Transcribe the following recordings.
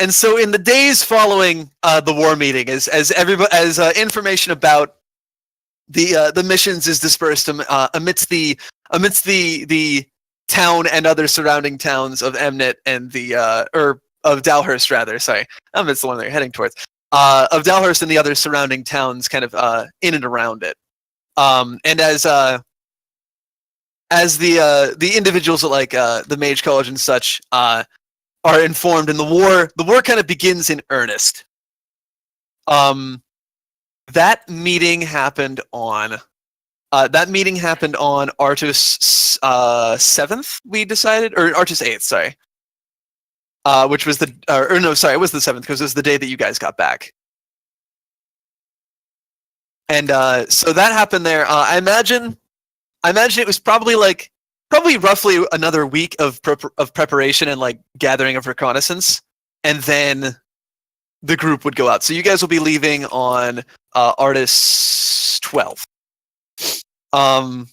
And so in the days following the war meeting, as information about the missions is dispersed amidst the town and other surrounding towns of Emnet and of Dalhurst rather. Sorry, Emnet's the one they're heading towards. Of Dalhurst and the other surrounding towns, kind of in and around it. And as the individuals at like the Mage College and such are informed, and the war kind of begins in earnest. That meeting happened on Artus 7th. We decided, or Artus 8th, sorry. Which was it was the 7th because it was the day that you guys got back. And so that happened there. I imagine it was probably roughly another week of preparation and like gathering of reconnaissance, and then the group would go out. So you guys will be leaving on Artus 12th. So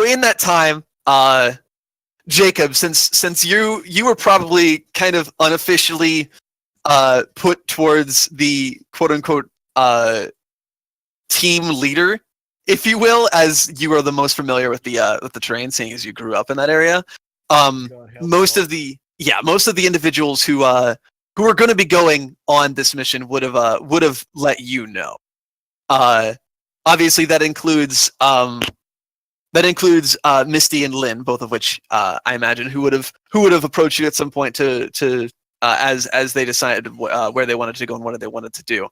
in that time, Jacob, since you were probably kind of unofficially put towards the quote unquote team leader, if you will, as you are the most familiar with the terrain, seeing as you grew up in that area. Most of the individuals who are going to be going on this mission would have let you know. Obviously, that includes Misty and Lynn, both of which I imagine who would have approached you at some point to as they decided where they wanted to go and what they wanted to do.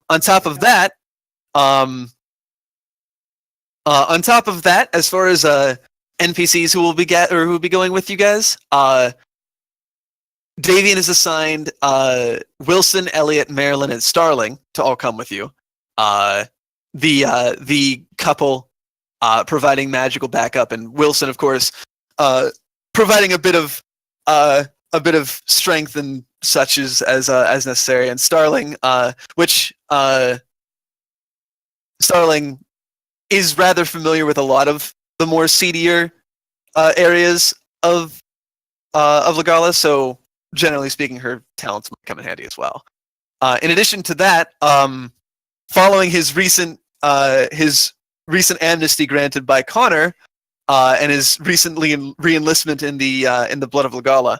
On top of that, as far as NPCs who will be going with you guys, Davian is assigned Wilson, Elliot, Marilyn, and Starling to all come with you. The couple providing magical backup, and Wilson, of course, providing a bit of strength and such as necessary, and Starling, Starling is rather familiar with a lot of the more seedier areas of Legala, so generally speaking, her talents might come in handy as well. In addition to that, following his recent amnesty granted by Connor and his recently re-enlistment in the Blood of Legala,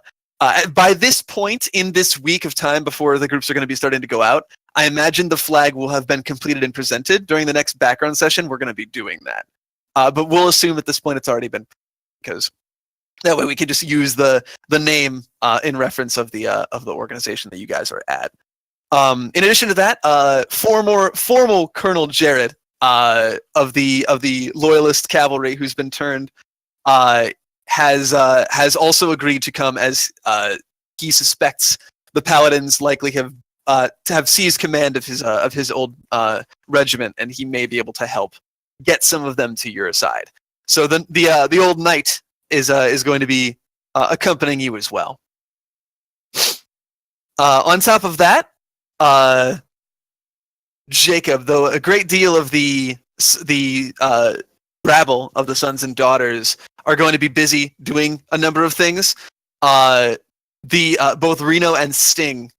by this point in this week of time before the groups are going to be starting to go out, I imagine the flag will have been completed and presented. During the next background session, we're going to be doing that. But we'll assume at this point it's already been, because that way we can just use the name in reference of the organization that you guys are at. In addition to that, formal Colonel Jared of the Loyalist Cavalry, who's been turned, has also agreed to come, as he suspects the Paladins likely have seized command of his old regiment, and he may be able to help get some of them to your side. So the old knight is going to be accompanying you as well. On top of that, Jacob, though a great deal of the rabble of the sons and daughters are going to be busy doing a number of things, both Reno and Sting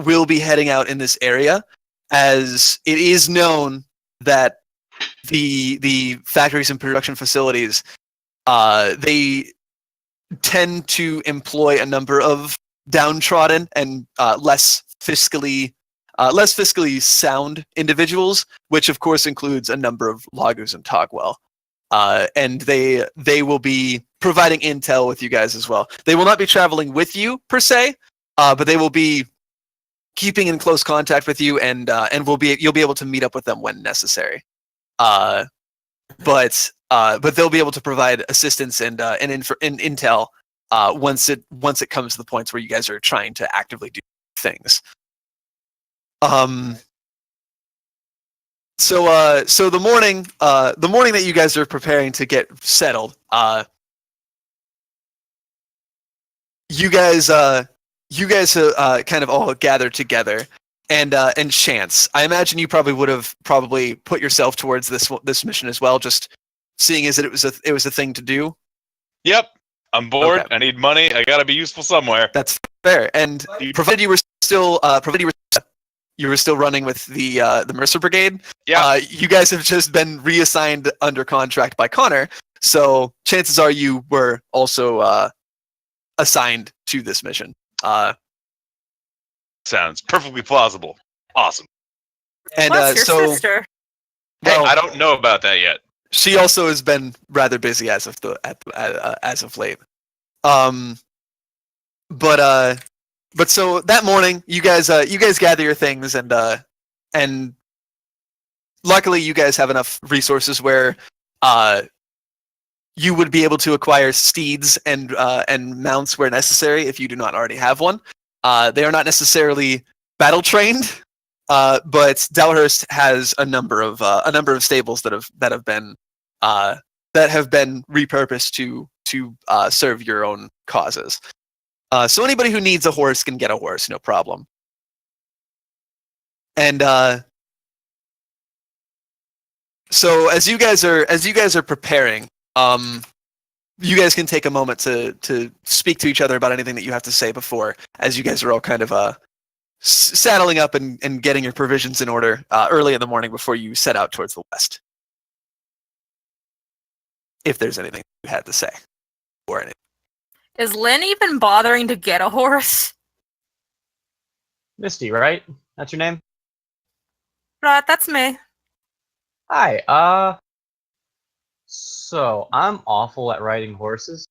will be heading out in this area, as it is known that the factories and production facilities, they tend to employ a number of downtrodden and less fiscally sound individuals, which of course includes a number of Lagus and Togwell. And they will be providing intel with you guys as well. They will not be traveling with you per se, but they will be keeping in close contact with you, and you'll be able to meet up with them when necessary. But they'll be able to provide assistance and intel once it comes to the points where you guys are trying to actively do things. So the morning that you guys are preparing to get settled, you guys kind of all gathered together, and Chance, I imagine you probably would have put yourself towards this mission as well, just seeing as it was a thing to do. Yep. I'm bored. Okay. I need money. I gotta be useful somewhere. That's fair. And provided you were still you were still running with the Mercer Brigade, Yeah. you guys have just been reassigned under contract by Connor. So chances are you were also assigned to this mission. Sounds perfectly plausible. Awesome. And Plus your so, sister. well, Hey, I don't know about that yet. she also has been rather busy as of as of late. But so that morning, you guys gather your things and luckily you guys have enough resources where you would be able to acquire steeds and mounts where necessary if you do not already have one. They are not necessarily battle trained, but Dalhurst has a number of stables that have been repurposed to serve your own causes. So anybody who needs a horse can get a horse, no problem. And so as you guys are preparing, you guys can take a moment to speak to each other about anything that you have to say before, as you guys are all kind of saddling up and getting your provisions in order early in the morning before you set out towards the west. If there's anything you had to say, or anything. Is Lynn even bothering to get a horse? Misty, right? That's your name? Right, that's me. Hi, so I'm awful at riding horses.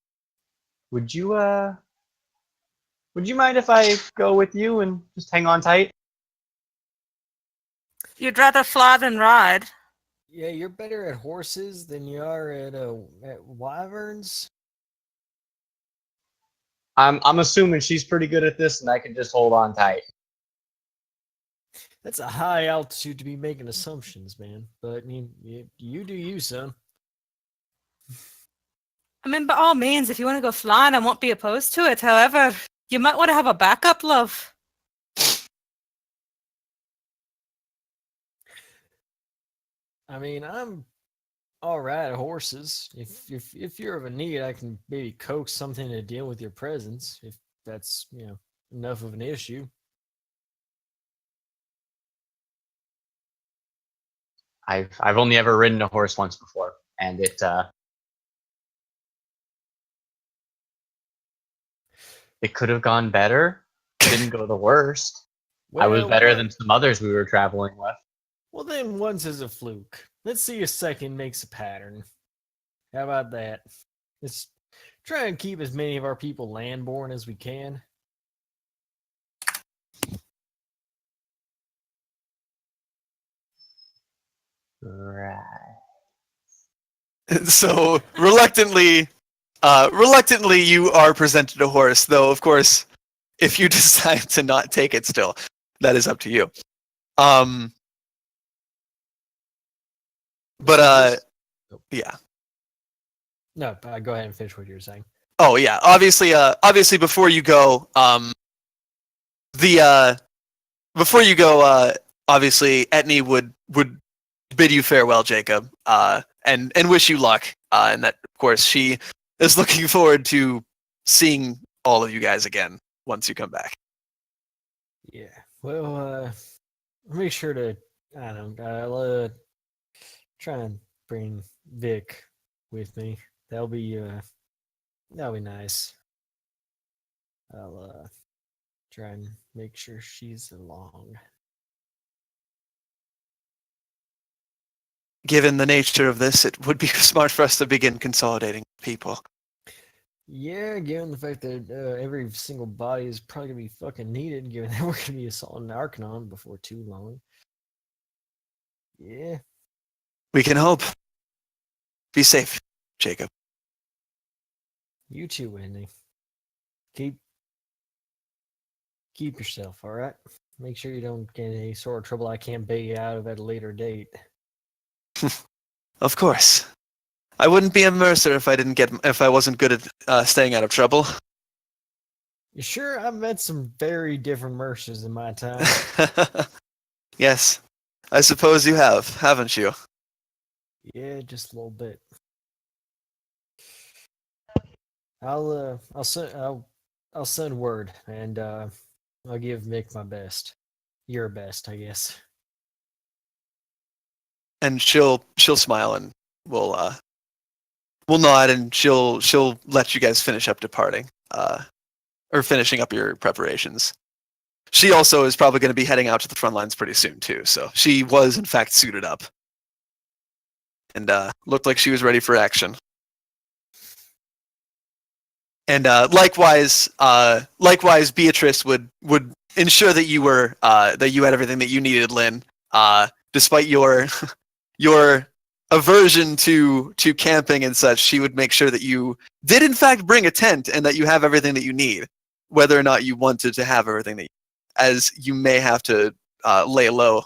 Would you mind if I go with you and just hang on tight? You'd rather fly than ride. Yeah, you're better at horses than you are at wyverns. I'm assuming she's pretty good at this and I can just hold on tight. That's a high altitude to be making assumptions, man. But you do you, son. I mean, by all means, if you want to go flying, I won't be opposed to it. However, you might want to have a backup, love. I mean, I'm all right at horses. If you're of a need, I can maybe coax something to deal with your presence. If that's enough of an issue. I've only ever ridden a horse once before, and it could have gone better. It didn't go the worst. I was better than some others we were traveling with. Well, then once is a fluke. Let's see a second makes a pattern. How about that? Let's try and keep as many of our people landborn as we can. Right. So reluctantly, you are presented a horse. Though, of course, if you decide to not take it, still, that is up to you. Yeah. No, go ahead and finish what you were saying. Oh yeah. Obviously, before you go, obviously, Etne would bid you farewell, Jacob, and wish you luck, and that, of course, she is looking forward to seeing all of you guys again once you come back. Yeah. Well, I'll make sure to, I don't know, I'll try and bring Vic with me. That'll be nice. I'll try and make sure she's along. Given the nature of this, it would be smart for us to begin consolidating people. Yeah, given the fact that every single body is probably gonna be fucking needed, given that we're gonna be assaulting Arcanon before too long. Yeah. We can hope. Be safe, Jacob. You too, Wendy. Keep yourself, all right? Make sure you don't get any sort of trouble I can't bail you out of at a later date. Of course. I wouldn't be a mercer if I wasn't good at staying out of trouble. You sure? I've met some very different mercers in my time. Yes, I suppose you have, haven't you? Yeah, just a little bit. I'll send word, and I'll give Mick my best. Your best, I guess. And she'll smile and will nod, and she'll let you guys finish up departing, or finishing up your preparations. She also is probably going to be heading out to the front lines pretty soon too. So she was in fact suited up, and looked like she was ready for action. And likewise, Beatrice would ensure that you were that you had everything that you needed, Lynn. Despite your your aversion to camping and such, she would make sure that you did in fact bring a tent and that you have everything that you need, whether or not you wanted to have everything that you, as you may have to lay low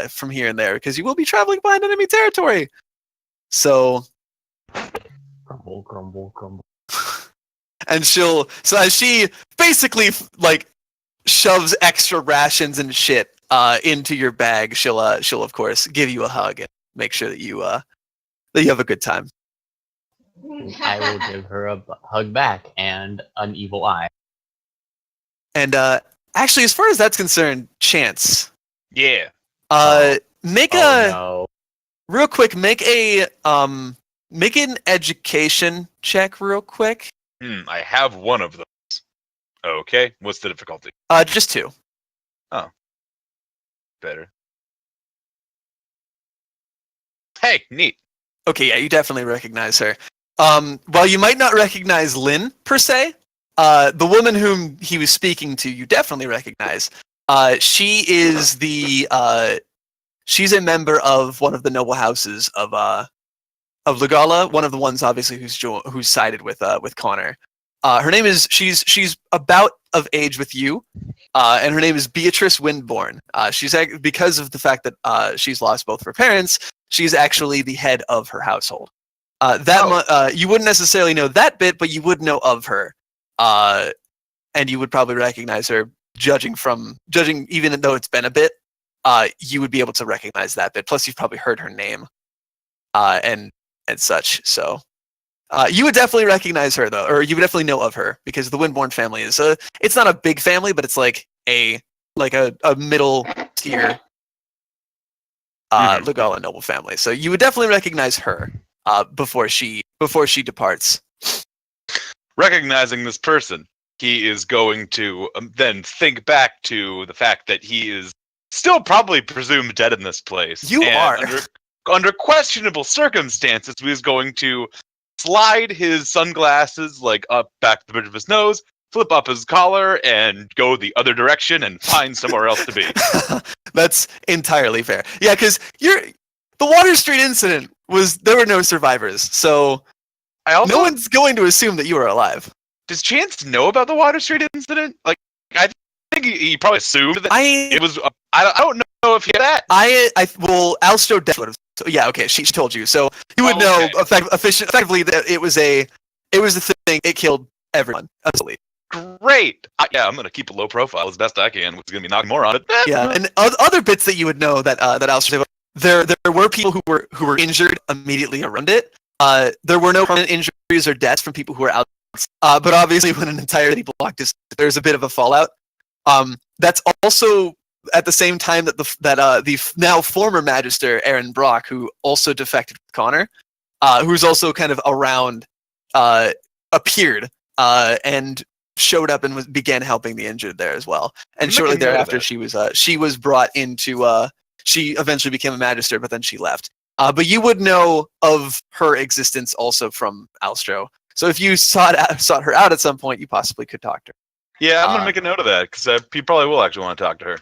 from here and there, because you will be traveling behind enemy territory. So, Crumble, crumble, crumble. and so as she basically like shoves extra rations and shit into your bag, she'll of course give you a hug and make sure that you have a good time. I will give her a hug back and an evil eye. And actually, as far as that's concerned, Chance, Yeah. make No. real quick, make an education check real quick. I have one of those. Okay. What's the difficulty? Just 2. Better. Hey, neat. Okay, yeah, you definitely recognize her. While you might not recognize Lynn per se, the woman whom he was speaking to, you definitely recognize. She is she's a member of one of the noble houses of Lugala, one of the ones obviously who's sided with Connor. Her name is she's about of age with you, and her name is Beatrice Windborn. She's because of the fact that she's lost both of her parents. She's actually the head of her household. You wouldn't necessarily know that bit, but you would know of her, and you would probably recognize her. Judging even though it's been a bit, you would be able to recognize that bit. Plus, you've probably heard her name, and such. So, you would definitely recognize her though, or you would definitely know of her because the Windborn family is it's not a big family, but it's like a middle tier Lugala noble family. So you would definitely recognize her before she departs. Recognizing this person, he is going to then think back to the fact that he is still probably presumed dead in this place. You are. Under questionable circumstances, he is going to slide his sunglasses up back the bridge of his nose, flip up his collar, and go the other direction and find somewhere else to be. That's entirely fair. Yeah, because the Water Street incident there were no survivors, so no one's going to assume that you are alive. Does Chance know about the Water Street incident? I think he probably assumed that it was. I don't know if he had that. Alstro would have. So, yeah, okay, she told you, so you would know effectively that it was a thing. It killed everyone. Absolutely. Great. I'm gonna keep a low profile as best I can. Which is gonna be knocking more on it. Yeah, and other bits that you would know that Alstro. There were people who were injured immediately around it. There were no permanent injuries or deaths from people who were out. But obviously, when an entire city blocked is, there's a bit of a fallout. That's also at the same time that the now former Magister Aaron Brock, who also defected with Connor, who's also kind of around, appeared and showed up and began helping the injured there as well. And shortly thereafter, she was brought into. She eventually became a Magister, but then she left. But you would know of her existence also from Alstro. So if you sought her out at some point, you possibly could talk to her. Yeah, I'm going to make a note of that, because you probably will actually want to talk to her.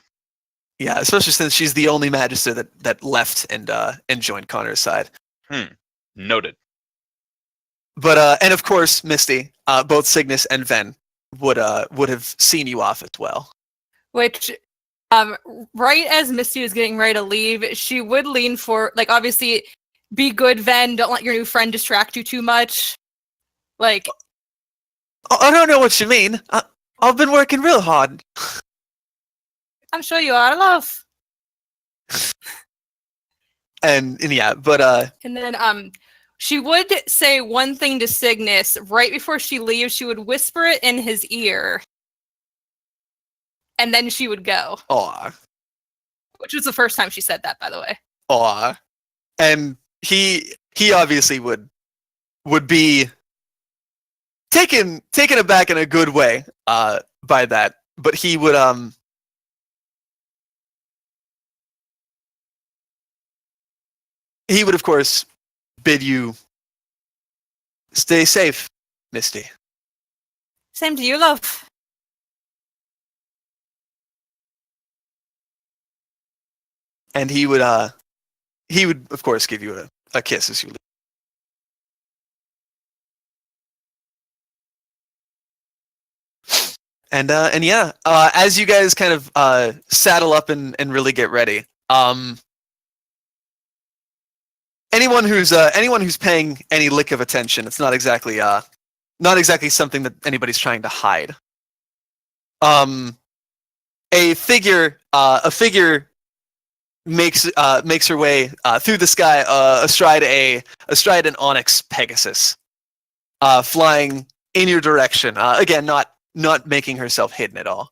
Yeah, especially since she's the only Magister that left and joined Connor's side. Noted. But and of course, Misty, both Cygnus and Ven would have seen you off as well. Which, right as Misty was getting ready to leave, she would lean for, obviously, be good, Ven. Don't let your new friend distract you too much. I don't know what you mean. I've been working real hard. I'm sure you are, love. And yeah, but And then She would say one thing to Cygnus right before she leaves. She would whisper it in his ear, and then she would go. Aw. Which was the first time she said that, by the way. Aw. And he obviously would be taken aback in a good way by that. But he would of course bid you stay safe, Misty. Same to you, love. And he would of course give you a kiss as you leave. And yeah, as you guys kind of saddle up and really get ready, anyone who's paying any lick of attention, it's not exactly something that anybody's trying to hide. A figure makes her way through the sky astride an onyx Pegasus, flying in your direction. Again, not making herself hidden at all.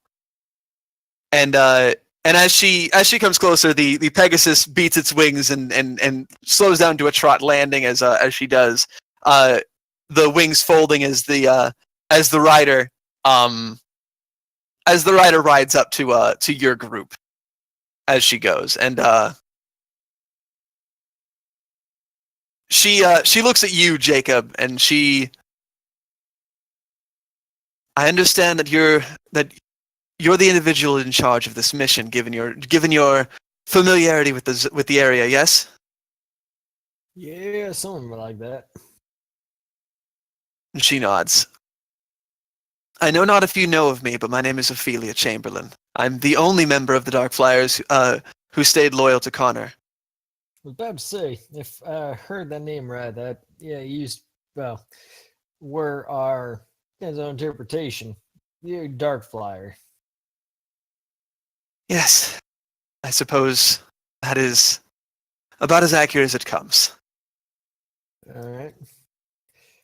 And as she comes closer, the Pegasus beats its wings and slows down to a trot, landing as she does. The wings folding as the rider rides up to your group as she goes, and she looks at you, Jacob, and I understand that you're the individual in charge of this mission, given your familiarity with the area. Yes. Yeah, something like that. And she nods. I know not if you know of me, but my name is Ophelia Chamberlain. I'm the only member of the Dark Flyers who stayed loyal to Connor. I was about to say, if I heard that name right, were our his own interpretation. You're Dark Flyer. Yes, I suppose that is about as accurate as it comes. All right.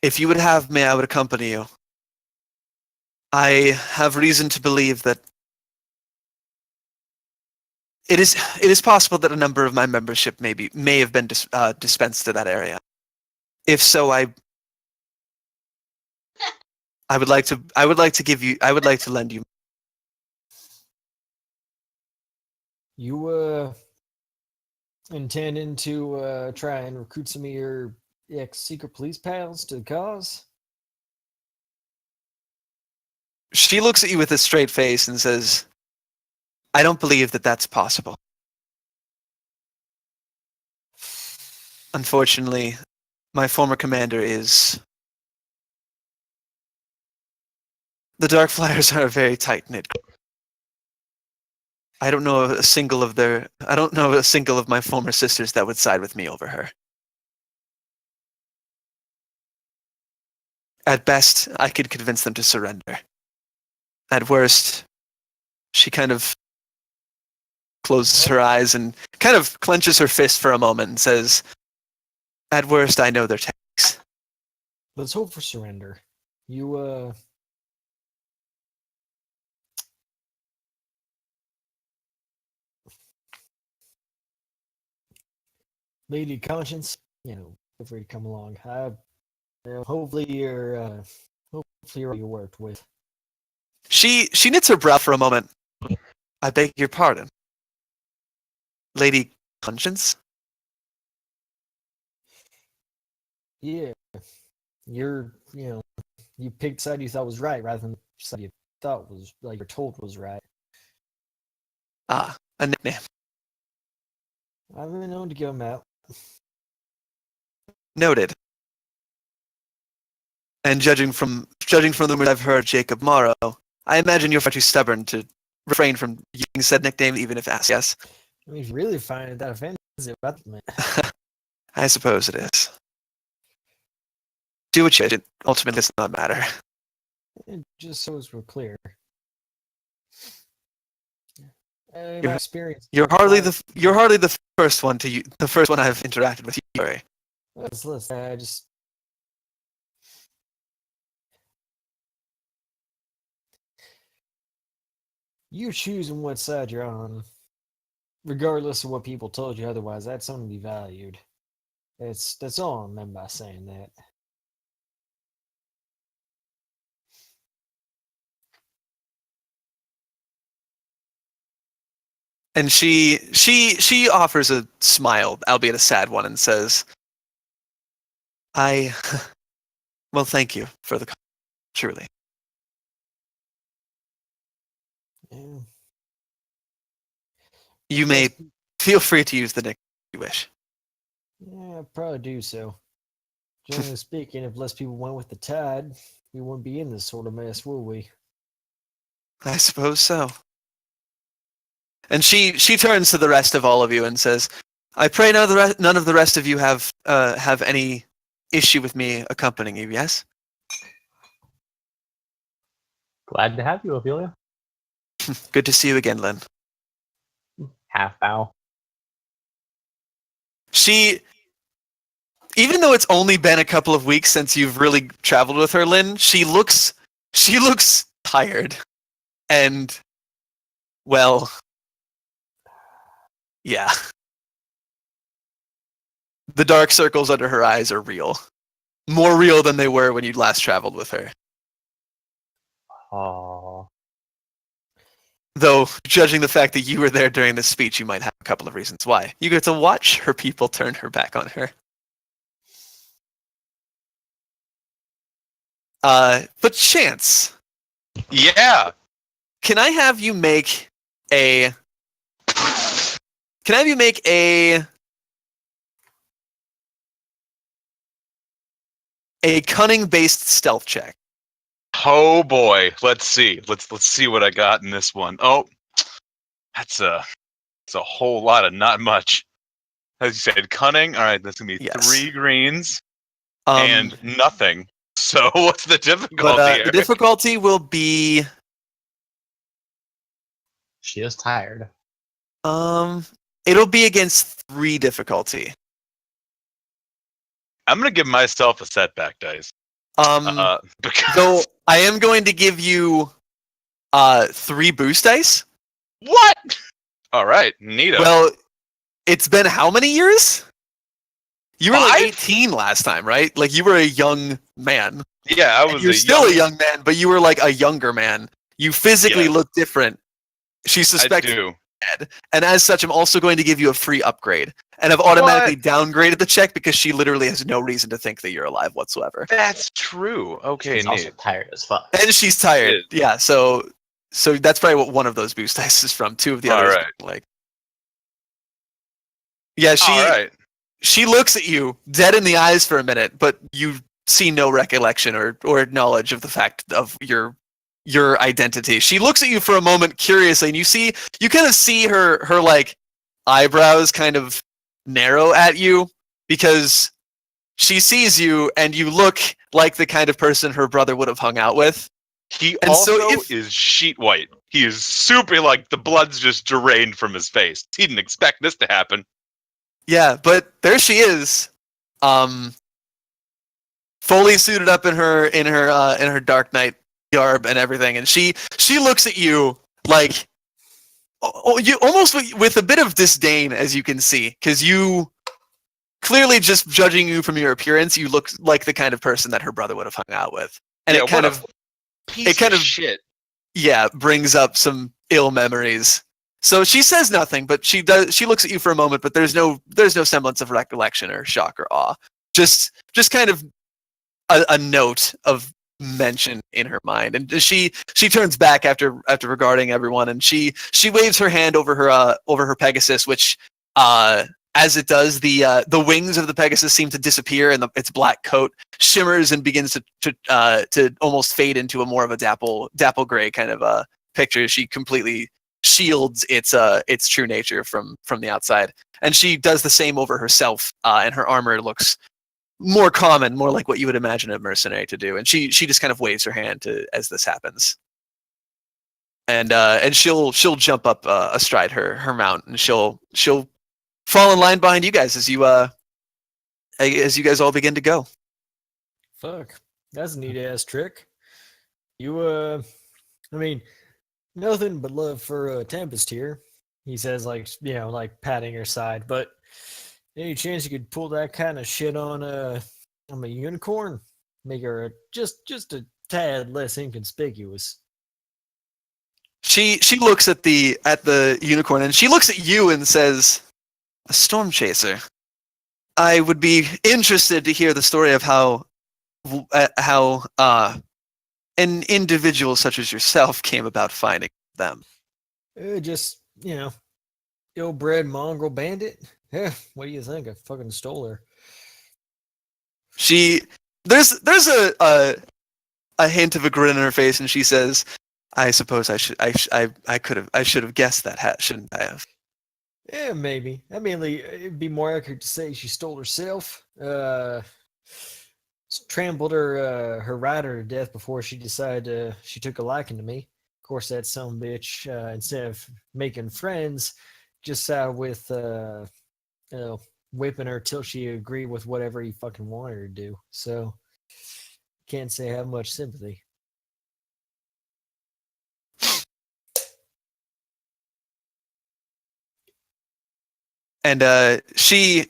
If you would have me, I would accompany you. I have reason to believe that it is possible that a number of my membership may have been dispensed to that area. If so, I would like to lend you. You intending to try and recruit some of your ex-secret police pals to the cause? She looks at you with a straight face and says, I don't believe that that's possible. Unfortunately, my former commander is... The Dark Flyers are a very tight-knit group. I don't know a single of my former sisters that would side with me over her. At best, I could convince them to surrender. At worst, she kind of closes her eyes and kind of clenches her fist for a moment and says, at worst, I know their tactics. Let's hope for surrender. You, Lady Conscience, feel free to come along. Hopefully you're you worked with. She knits her brow for a moment. I beg your pardon. Lady Conscience? Yeah. You picked the side you thought was right rather than the side you thought was, like, you're told was right. Ah, a nickname. I've been known to give them out. Noted. And judging from the rumors I've heard, Jacob Morrow, I imagine you're far too stubborn to refrain from using said nickname even if asked, yes? I mean, if you really find that offensive, I suppose it is. Do what you did. Ultimately, it does not matter. just so as we're clear. In my experience, You're hardly the first one I've interacted with. Sorry. I just. You're choosing what side you're on, regardless of what people told you otherwise. That's something to be valued. That's all I meant by saying that. And she offers a smile, albeit a sad one, and says, "I, well, thank you for the truly. Yeah. You may feel free to use the nickname you wish." Yeah, I'd probably do so. Generally speaking, if less people went with the tide, we wouldn't be in this sort of mess, would we? I suppose so. And she turns to the rest of all of you and says, "I pray none of the rest of you have any issue with me accompanying you. Yes." Glad to have you, Ophelia. Good to see you again, Lynn. Half bow. She, even though it's only been a couple of weeks since you've really traveled with her, Lynn, she looks tired, and well, yeah. The dark circles under her eyes are real. More real than they were when you last traveled with her. Oh. Though, judging the fact that you were there during this speech, you might have a couple of reasons why. You get to watch her people turn her back on her. But Chance, Yeah. can I have you make a cunning-based stealth check? Oh boy. Let's see. Let's see what I got in this one. Oh, that's a whole lot of not much. As you said, cunning. All right, that's gonna be Yes. 3 greens and nothing. So what's the difficulty but here? the difficulty will be She is tired. it'll be against 3 difficulty. I'm gonna give myself a setback dice. Because So I am going to give you 3 boost dice. what? All right, neato. Well, it's been how many years? You were like 5? 18 last time, right? Like you were a young man. Yeah, I was. You're still a young man, but you were like a younger man. You physically Yes. look different. She I suspects do. you're dead. And as such, I'm also going to give you a free upgrade. And I've automatically downgraded the check because she literally has no reason to think that you're alive whatsoever. That's true. Okay, She's also neat. tired as fuck. And she's tired. Is. Yeah, so that's probably what one of those boost dice is from. 2 of the All others, right. like, yeah, All right. she looks at you dead in the eyes for a minute, but you see no recollection or knowledge of the fact of your identity. She looks at you for a moment curiously, and you kind of see her like eyebrows kind of narrow at you because she sees you and you look like the kind of person her brother would have hung out with. He And so also if- is sheet white. He is super like the blood's just drained from his face. He didn't expect this to happen. Yeah, but there she is, fully suited up in her Dark Knight garb and everything, and she looks at you like, you almost with a bit of disdain, as you can see, because you clearly, just judging you from your appearance, you look like the kind of person that her brother would have hung out with, and Yeah, it kind what of Piece kind of of- shit. brings up some ill memories. So she says nothing, but she looks at you for a moment, but there's no semblance of recollection or shock or awe. Just kind of a note of mention in her mind. And she turns back after regarding everyone, and she waves her hand over her Pegasus, which as it does, the wings of the Pegasus seem to disappear, and its black coat shimmers and begins to almost fade into a more of a dapple gray kind of picture. She completely shields its true nature from the outside, and she does the same over herself, and her armor looks more common, more like what you would imagine a mercenary to do. And she just kind of waves her hand as this happens, and she'll jump up astride her mount, and she'll fall in line behind you guys as you as you guys all begin to go. Fuck. That's a neat ass trick. You, I mean, nothing but love for Tempest here. He says, like, like patting her side. But any chance you could pull that kind of shit on a unicorn? Make her just a tad less inconspicuous. She looks at the unicorn and she looks at you and says, "A storm chaser. I would be interested to hear the story of how an individual such as yourself came about finding them." Just, ill-bred mongrel bandit. Yeah, what do you think? I fucking stole her. There's a hint of a grin on her face, and she says, "I suppose I should have guessed that, shouldn't I have?" Yeah, maybe. I mean, it'd be more accurate to say she stole herself. Trampled her rider to death before she decided she took a liking to me. Of course, that son bitch, instead of making friends, just sat with whipping her till she agreed with whatever he fucking wanted her to do. So, can't say I have much sympathy. And she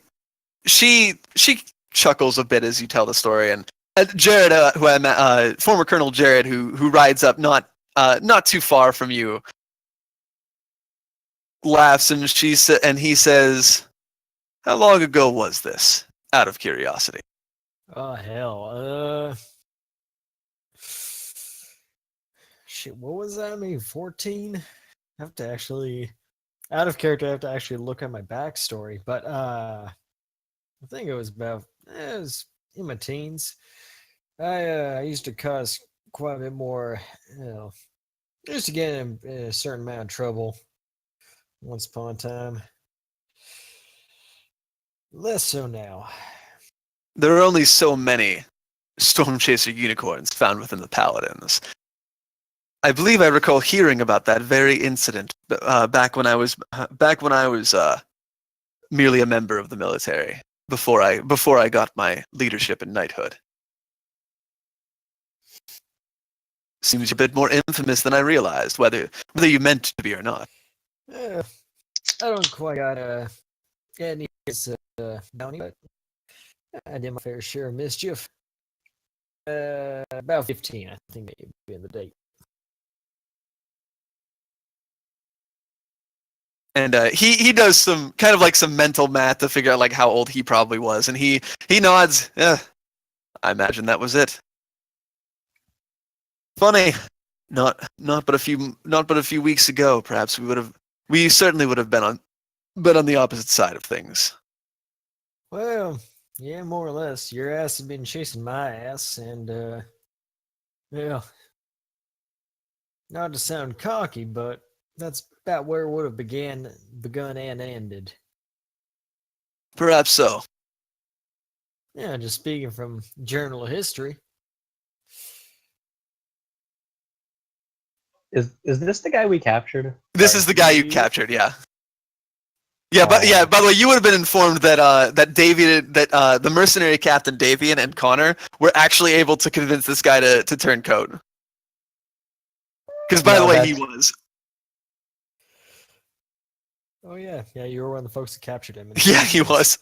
chuckles a bit as you tell the story. And Jared, who I met, former Colonel Jared, who rides up not too far from you, laughs, and he says, "How long ago was this? Out of curiosity." Oh hell. Shit, what was that? Maybe 14? I have to actually, out of character, I have to actually look at my backstory. But I think it was it was in my teens. I used to cause quite a bit more, just to get in a certain amount of trouble once upon a time. Less so now. There are only so many storm chaser unicorns found within the Paladins. I believe I recall hearing about that very incident back when I was merely a member of the military before I got my leadership in knighthood. Seems a bit more infamous than I realized, whether you meant to be or not. I don't quite got any bounty, but I did my fair share of mischief. About 15, I think, maybe in the date. And he does some kind of like some mental math to figure out like how old he probably was, and he nods. Yeah, I imagine that was it. Funny, not but a few weeks ago, perhaps we certainly would have been on the opposite side of things. Well, yeah, more or less. Your ass has been chasing my ass, and yeah, not to sound cocky, but that's about where it would have begun and ended. Perhaps so. Yeah, just speaking from journal of history. Is this the guy we captured? This Sorry. is the guy you captured, yeah. Yeah, but yeah. By the way, you would have been informed that the mercenary captain Davian and Connor were actually able to convince this guy to turn coat. Because by the way, he was. Oh yeah, you were one of the folks that captured him. Yeah, he was.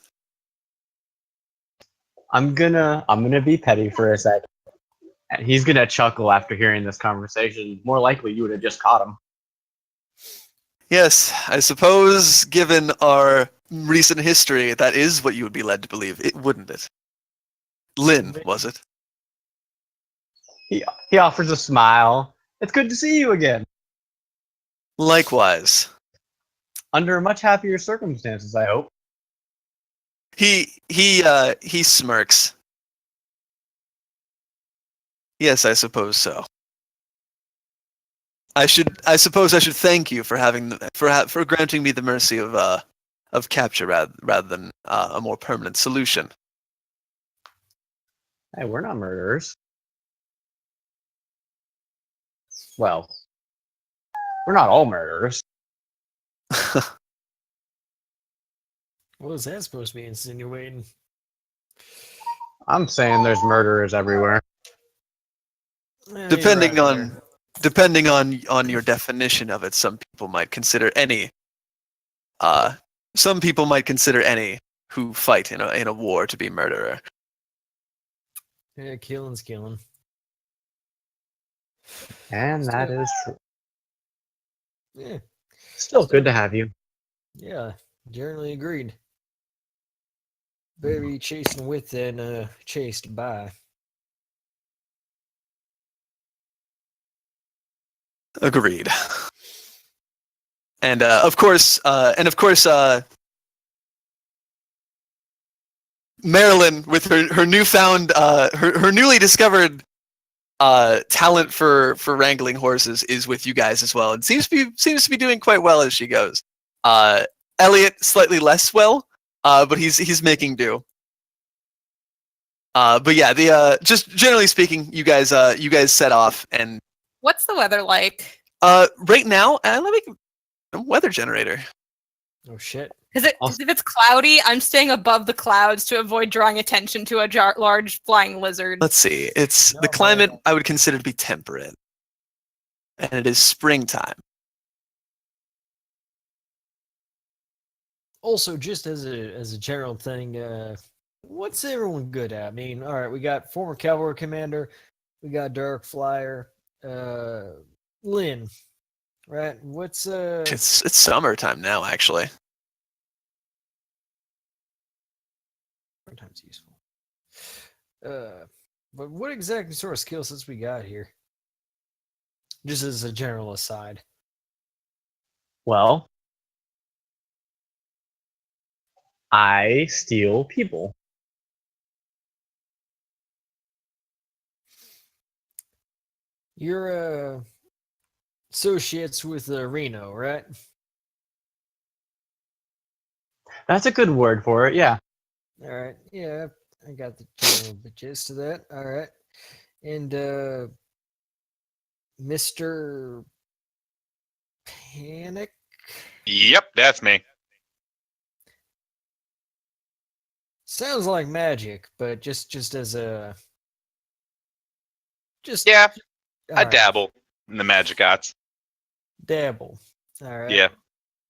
I'm gonna be petty for a sec. And he's gonna chuckle after hearing this conversation. More likely, you would have just caught him. Yes, I suppose, given our recent history, that is what you would be led to believe, wouldn't it? Lynn, was it? He offers a smile. It's good to see you again. Likewise. Under much happier circumstances, I hope. He smirks. Yes, I suppose so. I suppose I should thank you for granting me the mercy of capture rather than a more permanent solution. Hey, we're not murderers. Well, we're not all murderers. What was that supposed to be insinuating? I'm saying there's murderers everywhere. You're Depending right on there. depending on your definition of it, some people might consider any who fight in a war to be murderer. Yeah, killing's killing. And that Still- is true. Yeah, Still good to have you. yeah, generally agreed. Better be chasing with than chased by. Agreed. And of course, Marilyn, with her newfound, her newly discovered talent for wrangling horses, is with you guys as well, and seems to be doing quite well as she goes. Elliot slightly less well, but he's making do. But yeah, the just generally speaking, you guys set off, and What's the weather like? right now, let me weather generator. Oh shit. Because if it's cloudy, I'm staying above the clouds to avoid drawing attention to a large flying lizard. Let's see. It's the Not climate bad. I would consider to be temperate, and it is springtime. Also, just as a general thing, what's everyone good at? I mean, all right, we got former cavalry commander, we got Dark Flyer, Lynn, right? What's It's summertime now, actually. sometimes useful. But what exactly sort of skill sets we got here? Just as a general aside. Well, I steal people. You're associates with Reno, right? That's a good word for it, yeah. All right. Yeah, I got the general gist of that. All right. And Mr. Panic. Yep, that's me. Sounds like magic, but just as a just Yeah, all I right, dabble in the magic arts. dabble. All right. Yeah,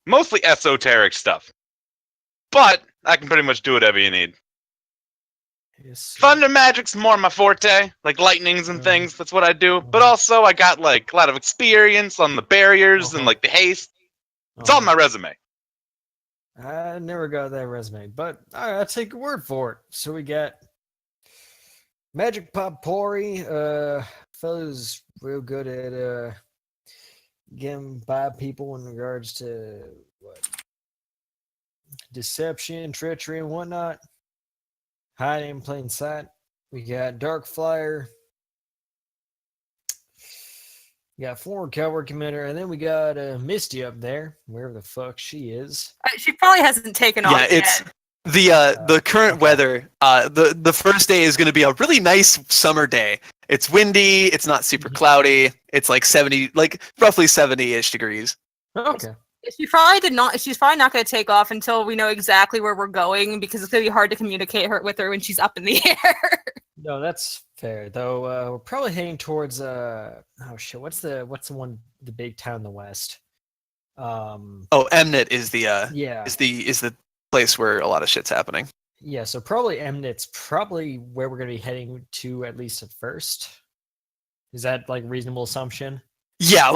mostly esoteric stuff. But I can pretty much do whatever you need. Yes, sir. Thunder magic's more my forte, like lightnings and Mhm. things. That's what I do. But Mhm. also, I got like a lot of experience on the barriers and Uh-huh. like the haste. It's on my resume. I never got that resume, but all right, I'll take your word for it. So we got Magic Potpourri. Fellow's real good at getting by people in regards to what deception, treachery, and whatnot. Hiding in plain sight. We got Dark Flyer. We got former cavalry commander, and then we got Misty up there, wherever the fuck she is. She probably hasn't taken off Yeah, it's yet. the current okay. weather. The first day is going to be a really nice summer day. It's windy. It's not super Mhm. cloudy. It's like 70, like roughly 70-ish degrees. Okay. She's probably not going to take off until we know exactly where we're going, because it's going to be hard to communicate with her when she's up in the air. No, that's fair. Though we're probably heading towards oh shit, what's the one, the big town in the west? Oh, Emnet is the Yeah. is the place where a lot of shit's happening. Yeah, so probably Emnit's probably where we're gonna be heading to, at least at first. Is that like reasonable assumption? Yeah,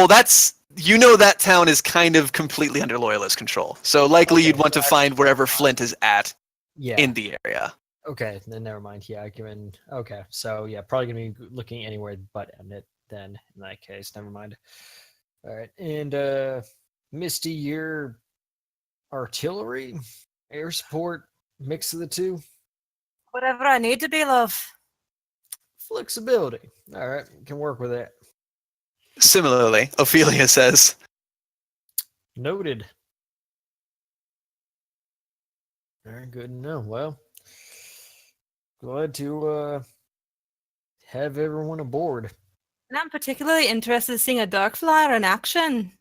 that's that town is kind of completely under loyalist control. So likely Okay, you'd want to so find wherever Flint is at Yeah. in the area. Okay, then never mind. Yeah, okay. So yeah, probably gonna be looking anywhere but Emnet then in that case. Never mind. All right. And Misty, your artillery, air support, mix of the two. Whatever I need to be, love. Flexibility. All right, can work with that. Similarly, Ophelia says, Noted. All right, good to know. Well, glad to have everyone aboard. And I'm particularly interested in seeing a dark flyer in action.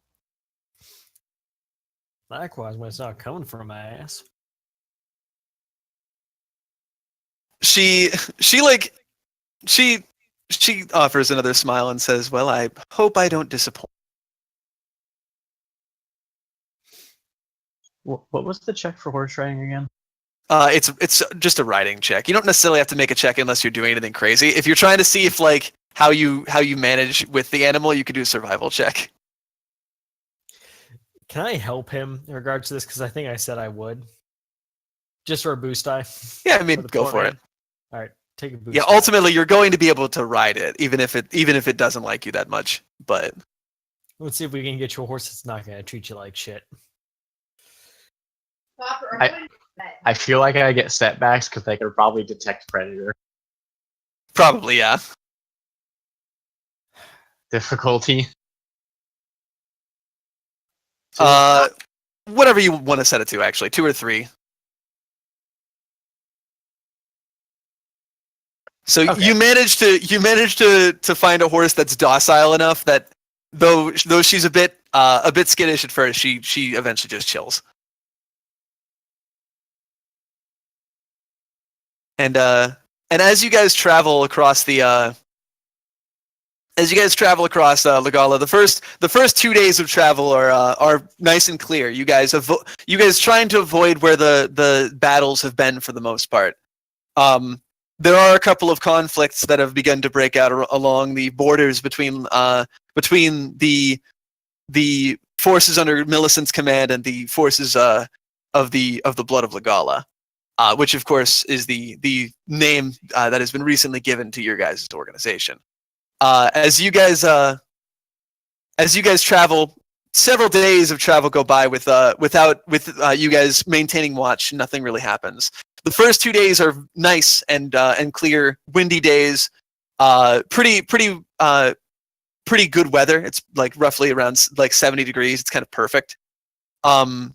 Likewise, when it's not coming from my ass. she like she offers another smile and says, "Well, I hope I don't disappoint." What was the check for horse riding again? It's just a riding check. You don't necessarily have to make a check unless you're doing anything crazy. If you're trying to see if like how you manage with the animal, you could do a survival check. Can I help him in regards to this? Because I think I said I would. Just for a boost die. Yeah, I mean, the go poor for man. it. All right, take a boost. Yeah, die. ultimately, you're going to be able to ride it, even if it doesn't like you that much. But Let's see if we can get you a horse that's not going to treat you like shit. I feel like I get setbacks because they could probably detect predator. probably, yeah. Difficulty. Whatever you want to set it to, actually, 2 or 3. So Okay. you managed to find a horse that's docile enough that though she's a bit skittish at first, she eventually just chills. And as you guys travel across Legala, the first 2 days of travel are nice and clear. You guys trying to avoid where the battles have been for the most part. There are a couple of conflicts that have begun to break out along the borders between the forces under Millicent's command and the forces of the Blood of Legala, which of course is the name that has been recently given to your guys' organization. As you guys travel, several days of travel go by without you guys maintaining watch. Nothing really happens. The first 2 days are nice and clear, windy days. Pretty good weather. It's like roughly around like 70 degrees. It's kind of perfect. On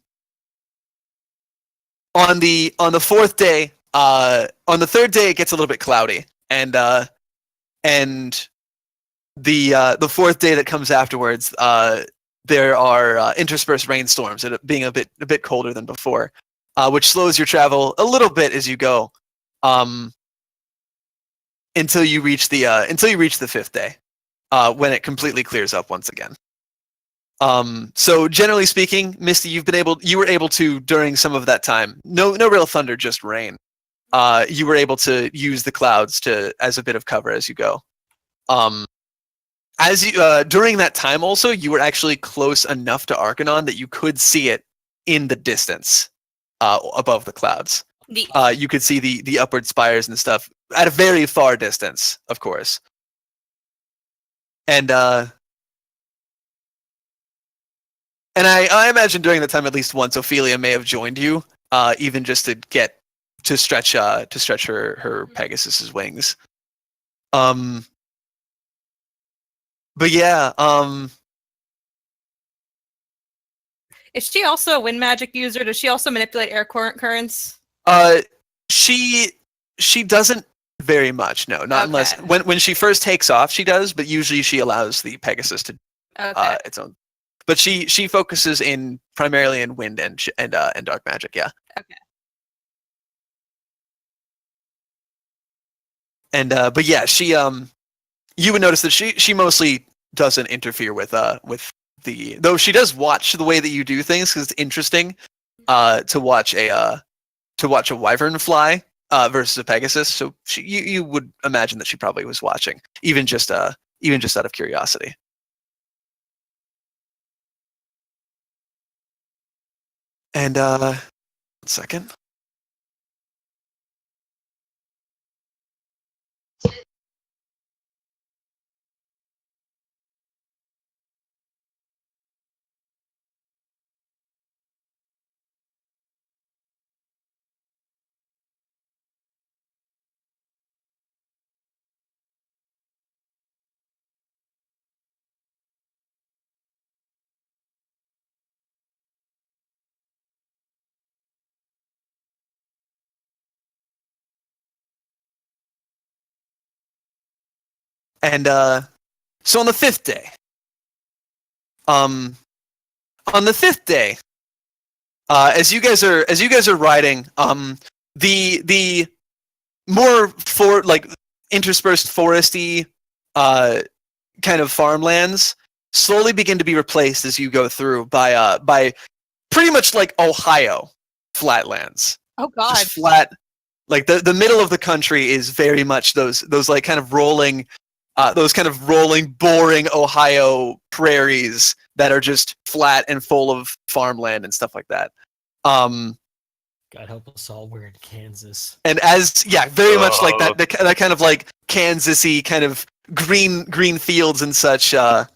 the fourth day, on the third day, it gets a little bit cloudy, and the fourth day that comes afterwards, there are interspersed rainstorms, and it being a bit colder than before. Which slows your travel a little bit as you go, until you reach the fifth day, when it completely clears up once again. So generally speaking, Misty, you were able to, during some of that time, no real thunder, just rain. You were able to use the clouds as a bit of cover as you go. During that time also, you were actually close enough to Arcanon that you could see it in the distance. Above the clouds, you could see the upward spires and stuff at a very far distance, of course. And I imagine during that time, at least once, Ophelia may have joined you, even just to stretch her Pegasus's wings. But yeah. Is she also a wind magic user? Does she also manipulate air currents? She doesn't very much. No, not unless when she first takes off, she does. But usually, she allows the Pegasus to its own. But she focuses primarily in wind and dark magic. Yeah. Okay. And but yeah, she you would notice that she mostly doesn't interfere with though she does watch the way that you do things, because it's interesting to watch a wyvern fly versus a Pegasus. So you would imagine that she probably was watching, even just out of curiosity. And 1 second. And so on the fifth day, as you guys are riding, the more for like interspersed foresty kind of farmlands slowly begin to be replaced as you go through by pretty much like Ohio flatlands. Oh God. Just flat. Like the middle of the country is very much those like kind of rolling, boring Ohio prairies that are just flat and full of farmland and stuff like that. God help us all. We're in Kansas. And very much like that kind of like Kansas-y kind of green fields and such. As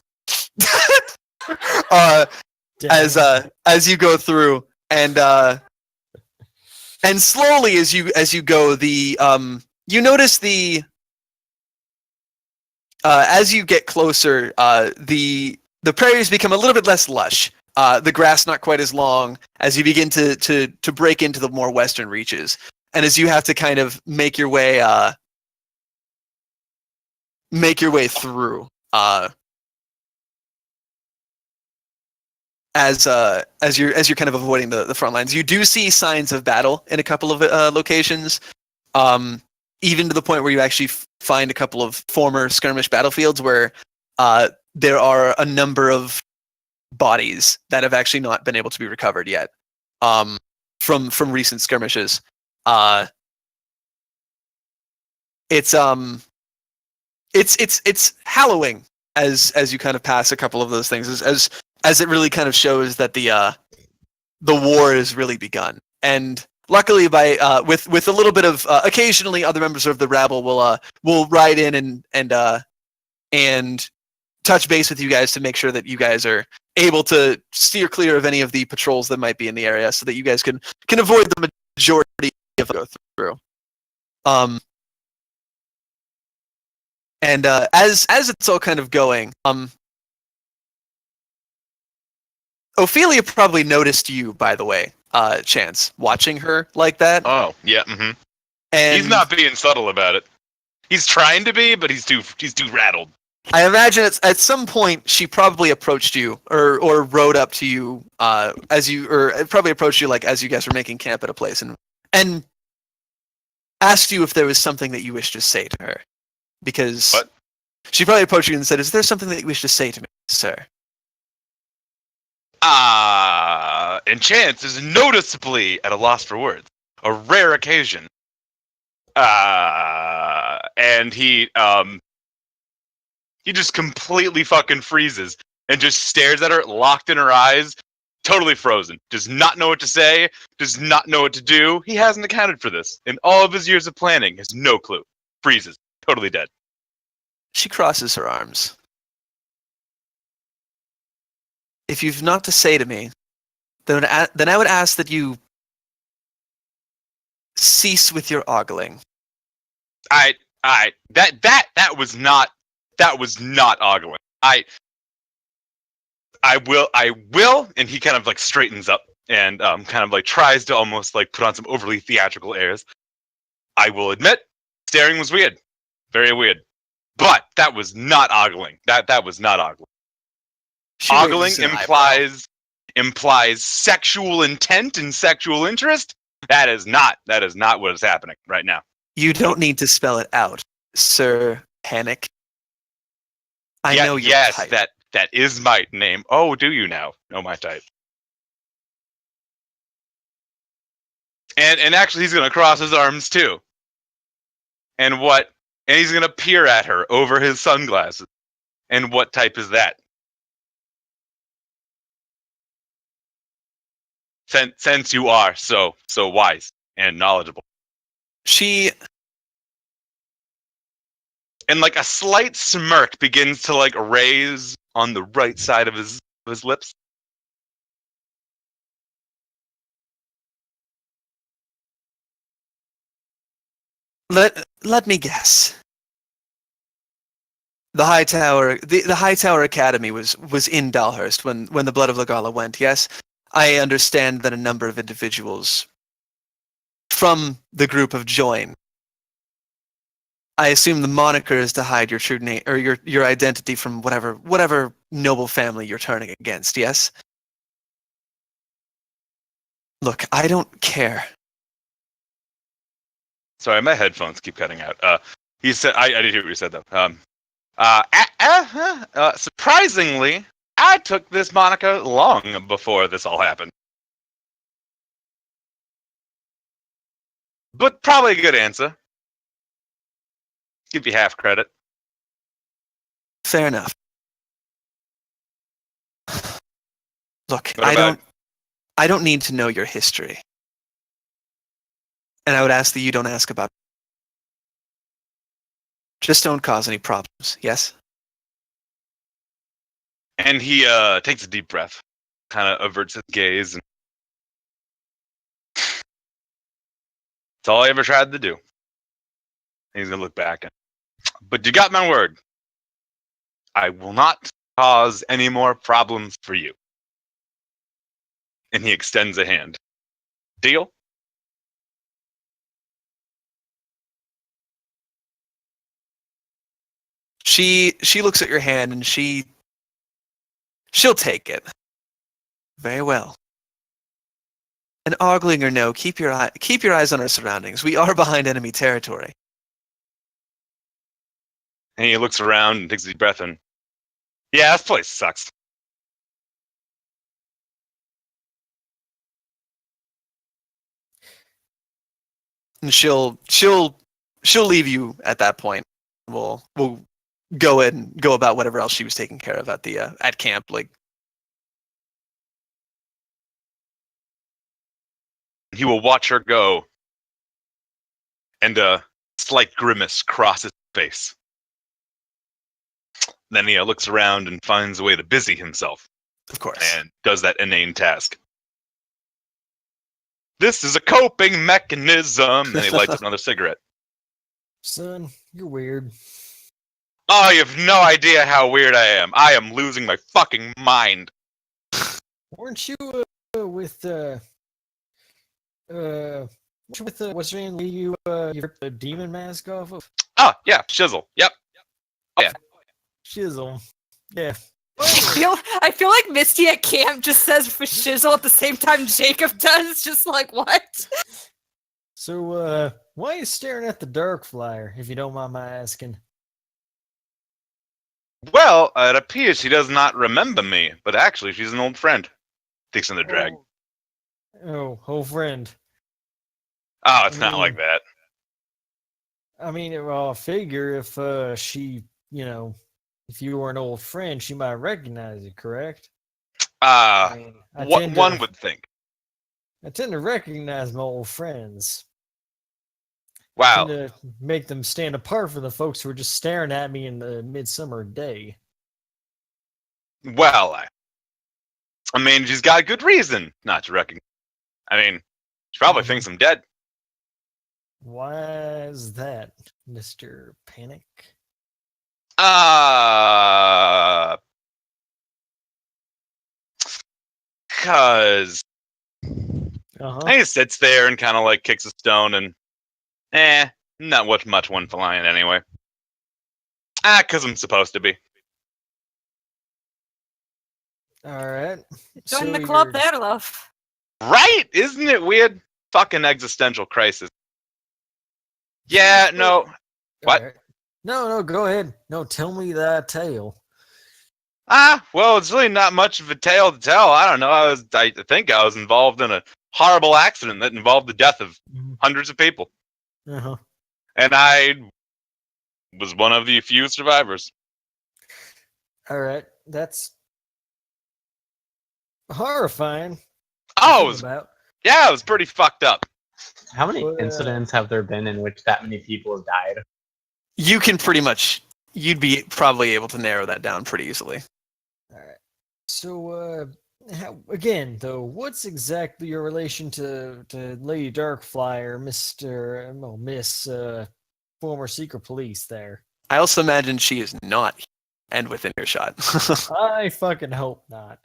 you go through, and slowly as you go, you notice as you get closer, the prairies become a little bit less lush. The grass not quite as long as you begin to break into the more western reaches, and as you have to kind of make your way through. As you're kind of avoiding the front lines, you do see signs of battle in a couple of locations, even to the point where you actually find a couple of former skirmish battlefields where there are a number of bodies that have actually not been able to be recovered yet from recent skirmishes. It's hallowing as you kind of pass a couple of those things as it really kind of shows that the war has really begun. And luckily, by with a little bit of occasionally other members of the rabble will ride in and touch base with you guys to make sure that you guys are able to steer clear of any of the patrols that might be in the area, so that you guys can avoid the majority of go through. And as it's all kind of going, Ophelia probably noticed you, by the way, Chance, watching her like that. Oh, yeah. Mm-hmm. And He's not being subtle about it. He's trying to be, but he's too rattled. I imagine at some point she probably approached you or rode up to you probably approached you like as you guys were making camp at a place and asked you if there was something that you wished to say to her. Because What? She probably approached you and said, "Is there something that you wish to say to me, sir?" And Chance is noticeably at a loss for words. A rare occasion. And he just completely fucking freezes and just stares at her, locked in her eyes, totally frozen. Does not know what to say, does not know what to do. He hasn't accounted for this. In all of his years of planning, has no clue. Freezes. Totally dead. She crosses her arms. "If you've naught to say to me, then I would ask that you cease with your ogling." That was not ogling. I will, and he kind of like straightens up and kind of like tries to almost like put on some overly theatrical airs. I will admit, staring was weird, very weird, but that was not ogling. That was not ogling. She Ogling raises an eyebrow. implies sexual intent and sexual interest. That is not what is happening right now. "You don't need to spell it out, Sir Panic. I know your yes, type." that is my name. Oh, do you now know my type? And actually, he's gonna cross his arms too. And he's gonna peer at her over his sunglasses. And what type is that? Since you are so wise and knowledgeable. And like a slight smirk begins to like raise on the right side of his lips. Let me guess. The Hightower Academy was in Dalhurst when the Blood of Legala went. Yes, I understand that a number of individuals from the group have joined. I assume the moniker is to hide your true name or your identity from whatever noble family you're turning against. Yes. Look, I don't care Sorry, my headphones keep cutting out. He said, I did hear what you said though. Surprisingly, I took this moniker long before this all happened. But probably a good answer. Give you half credit. Fair enough. Look, What about- I don't need to know your history. And I would ask that you don't ask about. Just don't cause any problems, yes? And he takes a deep breath, kind of averts his gaze. And that's all I ever tried to do. And he's gonna look back. But you got my word. I will not cause any more problems for you. And he extends a hand. Deal? She looks at your hand and she'll take it. Very well. And Ogling or no, keep your eyes on our surroundings. We are behind enemy territory. And he looks around and takes a deep breath and, yeah, this place sucks. And she'll leave you at that point. We'll go and go about whatever else she was taking care of at the at camp. Like, He will watch her go, and a slight grimace crosses his face. Then he looks around and finds a way to busy himself, of course. and does that inane task. This is a coping mechanism, and he lights up another cigarette. Son, you're weird. Oh, you have no idea how weird I am. I am losing my fucking mind. Weren't you with what's your name? You ripped the demon mask off of? Oh, yeah, Shizzle. Yep. Shizzle. Yeah. I feel like Misty at camp just says for shizzle at the same time Jacob does. Just like, what? So, why are you staring at the dark flyer, if you don't mind my asking? Well, it appears she does not remember me, but actually she's an old friend. Takes in the drag. Oh, whole friend. Oh, it's not like that. I mean, well, I figure if she, if you were an old friend, she might recognize you, correct? I mean, One would think. I tend to recognize my old friends. Wow. To make them stand apart from the folks who are just staring at me in the midsummer day. Well, I mean, she's got good reason not to recognize. I mean, she probably thinks I'm dead. Why is that, Mr. Panic? Cause Uh-huh. he sits there and kind of like kicks a stone and, not much one for lying anyway. Cause I'm supposed to be. All right. Join the club there, love. Right? Isn't it weird? Fucking existential crisis. Yeah, no. What? Right. No, go ahead. No, tell me that tale. Well, it's really not much of a tale to tell. I don't know. I think I was involved in a horrible accident that involved the death of hundreds of people. Uh-huh. And I was one of the few survivors. All right. That's horrifying. Oh, to think about. it was pretty fucked up. How many Well, incidents have there been in which that many people have died? You can you'd be probably able to narrow that down pretty easily. All right. So, again, though, what's exactly your relation to Lady Darkflyer, Miss former secret police there? I also imagine she is not and within earshot. I fucking hope not.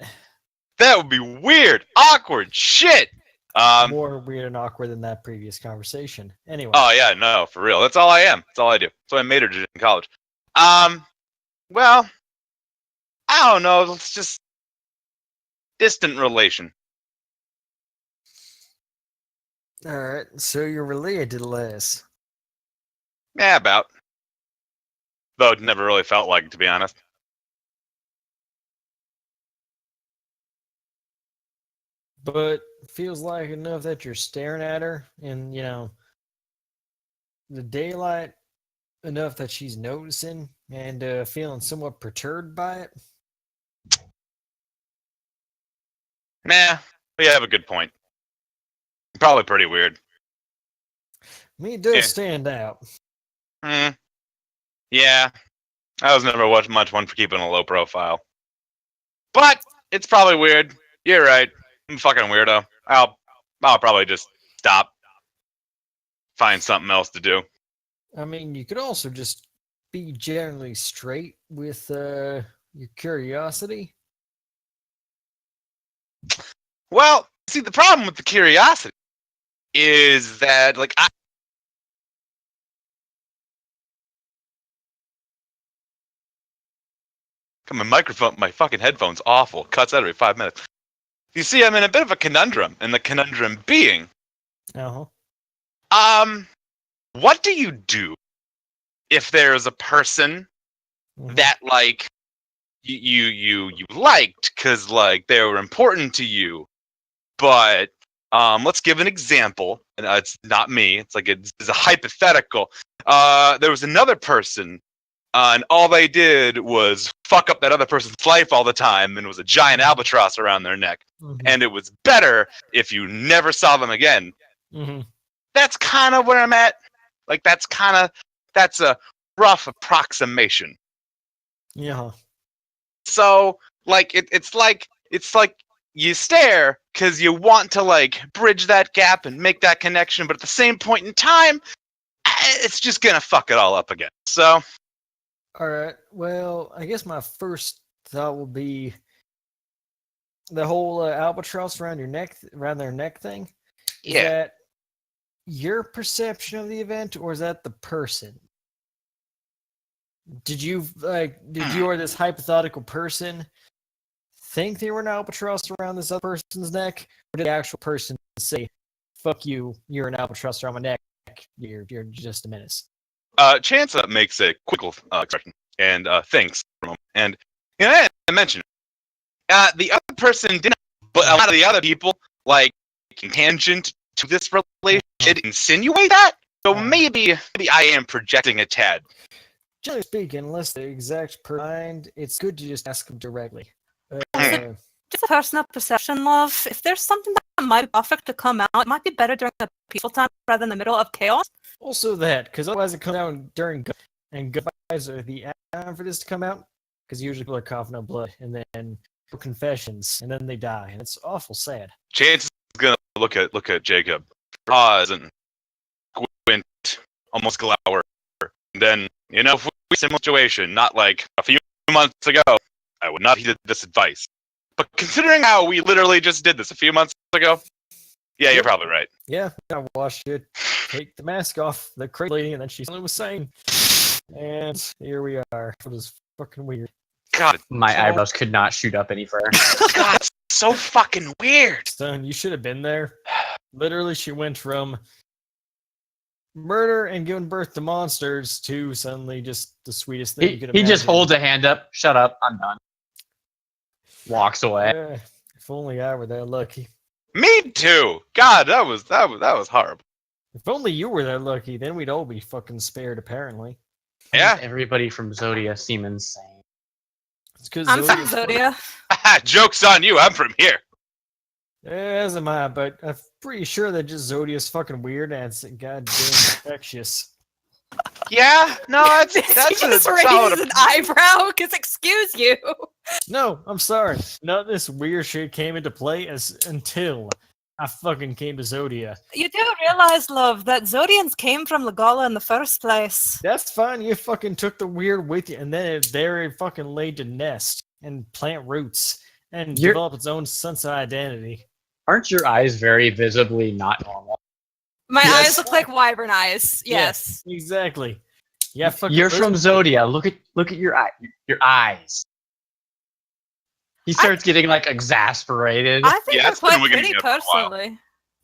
That would be weird. Awkward shit. More weird and awkward than that previous conversation. Anyway. Oh yeah, no, for real. That's all I am. That's all I do. That's what I majored in college. Well, I don't know. It's just distant relation. All right. So you're related to Les. Yeah, about. Though it never really felt like it, to be honest. But feels like enough that you're staring at her in, the daylight enough that she's noticing and feeling somewhat perturbed by it. Nah, you have a good point. Probably pretty weird. I mean, it does Yeah. stand out. Yeah, I was never much one for keeping a low profile. But it's probably weird. You're right. I'm a fucking weirdo. I'll probably just stop. Find something else to do. I mean, you could also just be generally straight with your curiosity. Well, see, the problem with the curiosity is that, like, my fucking headphone's awful. Cuts out every 5 minutes. You see, I'm in a bit of a conundrum, and the conundrum being, Uh-huh. what do you do if there's a person Mhm. that, like, you liked because, like, they were important to you, but let's give an example, and it's not me. It's like it's a hypothetical. There was another person, and all they did was fuck up that other person's life all the time, and it was a giant albatross around their neck. Mhm. And it was better if you never saw them again. Mhm. That's kind of where I'm at. Like, that's a rough approximation. Yeah. So, like, it's like you stare because you want to, like, bridge that gap and make that connection, but at the same point in time, it's just gonna fuck it all up again. So, All right. Well, I guess my first thought will be the whole albatross around their neck thing. Is yeah. that your perception of the event, or is that the person? Did you or this hypothetical person think they were an albatross around this other person's neck, or did the actual person say, "Fuck you, you're an albatross around my neck. You're just a menace"? Chance makes a quick expression and thinks for a moment. And, I mentioned the other person didn't, but a lot of the other people, like, tangent to this relation, did insinuate that. So maybe I am projecting a tad. Generally speaking, unless the exact mind, it's good to just ask them directly. Just a personal perception, love. If there's something that might be perfect to come out, it might be better during a peaceful time rather than the middle of chaos. Also that, because otherwise it comes out during and goodbyes are the time for this to come out, because usually people are coughing up blood, and then confessions, and then they die, and it's awful sad. Chance is gonna look at Jacob, pause, and squint, almost glower. And then, if we similar situation, not like a few months ago, I would not heed this advice. But considering how we literally just did this a few months ago, yeah, you're probably right. Yeah, I watched you take the mask off the crazy lady, and then she suddenly was saying, and here we are. It was fucking weird. God, My eyebrows could not shoot up any further. God, it's so fucking weird. Stone, you should have been there. Literally, she went from murder and giving birth to monsters to suddenly just the sweetest thing you could He imagine. just holds a hand up. Shut up. I'm done. Walks away. If only I were that lucky. Me too. God, that was horrible. If only you were that lucky, then we'd all be fucking spared, apparently. Yeah. Everybody from Zodia seem insane. It's because I'm from Zodia. Joke's on you. I'm from here. As am I, but I'm pretty sure that just Zodia's fucking weird and it's goddamn infectious. Yeah. No, that's He a just solid. raises an eyebrow, because excuse you. No, I'm sorry. None of this weird shit came into play until I fucking came to Zodia. You do realize, love, that Zodians came from Legala in the first place. That's fine. You fucking took the weird with you, and then it fucking laid to nest and plant roots and develop its own sense of identity. Aren't your eyes very visibly not normal? My Yes. eyes look like wyvern eyes. Yes. Exactly. Yeah, fucking. You're from Zodia. Look at your eyes. He starts getting like exasperated. I think Yeah, they're it's been quite wigging pretty me up for a while. personally.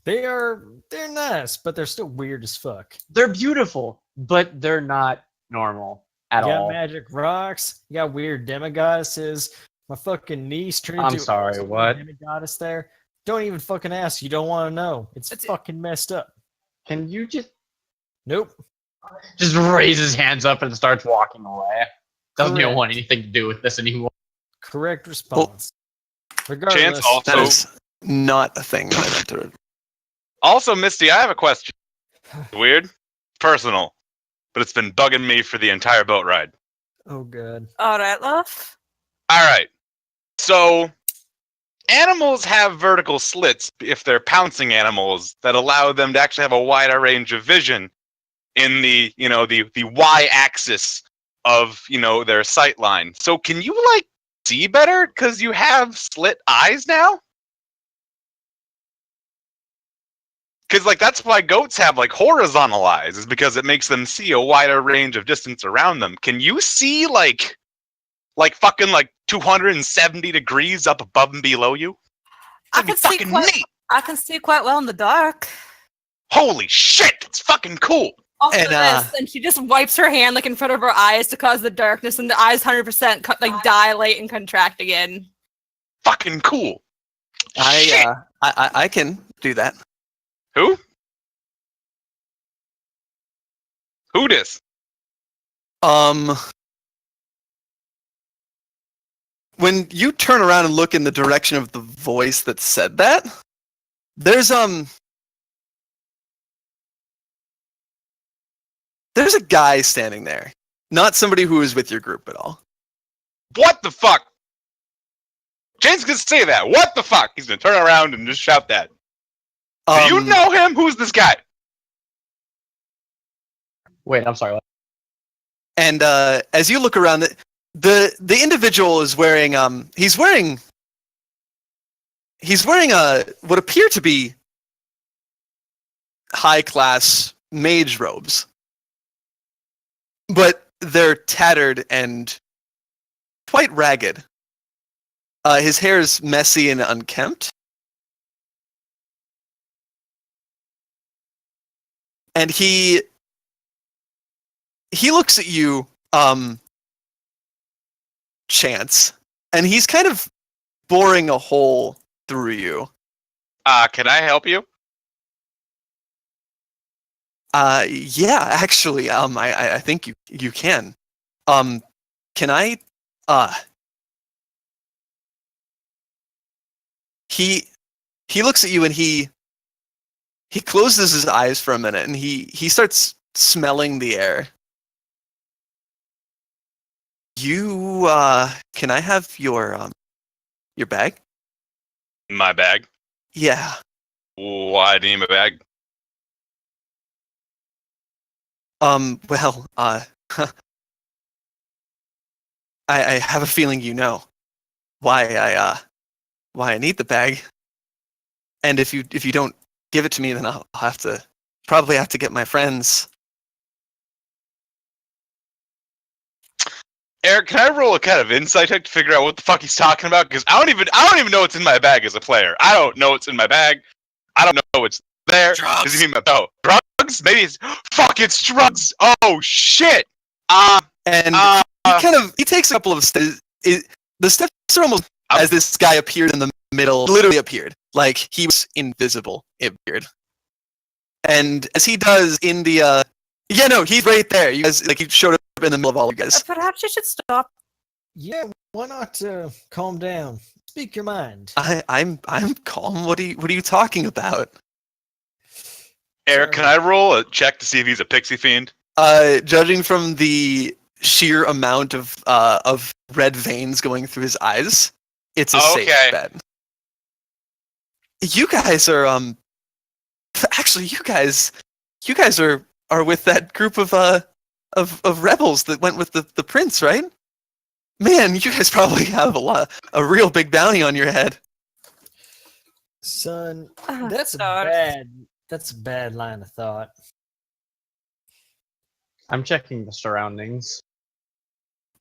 They're nice, but they're still weird as fuck. They're beautiful, but they're not normal at You got all. magic rocks. You got weird demigoddesses. My fucking niece turned I'm into sorry, a what? demigoddess there. Don't even fucking ask. You don't want to know. It's It's- fucking messed up. Can you just Nope. raise his hands up and starts walking away? Doesn't even Correct. want anything to do with this anymore. Correct response. Regardless, Chance also. That is not a thing that I meant to. Also, Misty, I have a question. Weird, personal, but it's been bugging me for the entire boat ride. oh god. All right, love. All right. So, animals have vertical slits if they're pouncing animals that allow them to actually have a wider range of vision in the y-axis of their sight line. So, can you see better because you have slit eyes now? Because that's why goats have horizontal eyes, is because it makes them see a wider range of distance around them. Can you see fucking 270 degrees up above and below you? I That'd can be see fucking quite. neat. I can see quite well in the dark. Holy shit, it's fucking cool. Also And, this, and she just wipes her hand in front of her eyes to cause the darkness, and the eyes 100% dilate and contract again. Fucking cool. Shit. I can do that. Who? Who this? When you turn around and look in the direction of the voice that said that, there's a guy standing there. Not somebody who is with your group at all. What the fuck? James can say that. What the fuck? He's gonna turn around and just shout that. Do you know him? Who's this guy? Wait, I'm sorry. And as you look around, the individual is wearing he's wearing what appear to be high class mage robes, but they're tattered and quite ragged. His hair is messy and unkempt. And he looks at you, Chance, and he's kind of boring a hole through you. Can I help you? Yeah, actually, I think you can. Can I, he looks at you and he closes his eyes for a minute and he starts smelling the air. You, can I have your bag? My bag. Yeah. Why do you need my bag? Well, I have a feeling you know why I need the bag. And if you don't give it to me, then I'll probably have to get my friends. Eric, can I roll a kind of insight check to figure out what the fuck he's talking about? Because I don't even know what's in my bag as a player. I don't know what's in my bag. I don't know what's there. Drugs. Does he mean drugs? Maybe it's it's drugs. Oh shit. And he takes a couple of steps. The steps are almost as this guy appeared in the middle. Literally appeared like he was invisible. It appeared, and as he does in the he's right there. You guys he showed up in the middle of all you guys. Perhaps you should stop. Yeah, why not calm down? Speak your mind. I'm calm. What are you talking about? Eric, can I roll a check to see if he's a pixie fiend? Judging from the sheer amount of red veins going through his eyes, it's a safe bet. You guys are actually you guys are with that group of rebels that went with the prince, right? Man, you guys probably have a real big bounty on your head. Son, Oh, that's God. that's a bad line of thought. I'm checking the surroundings.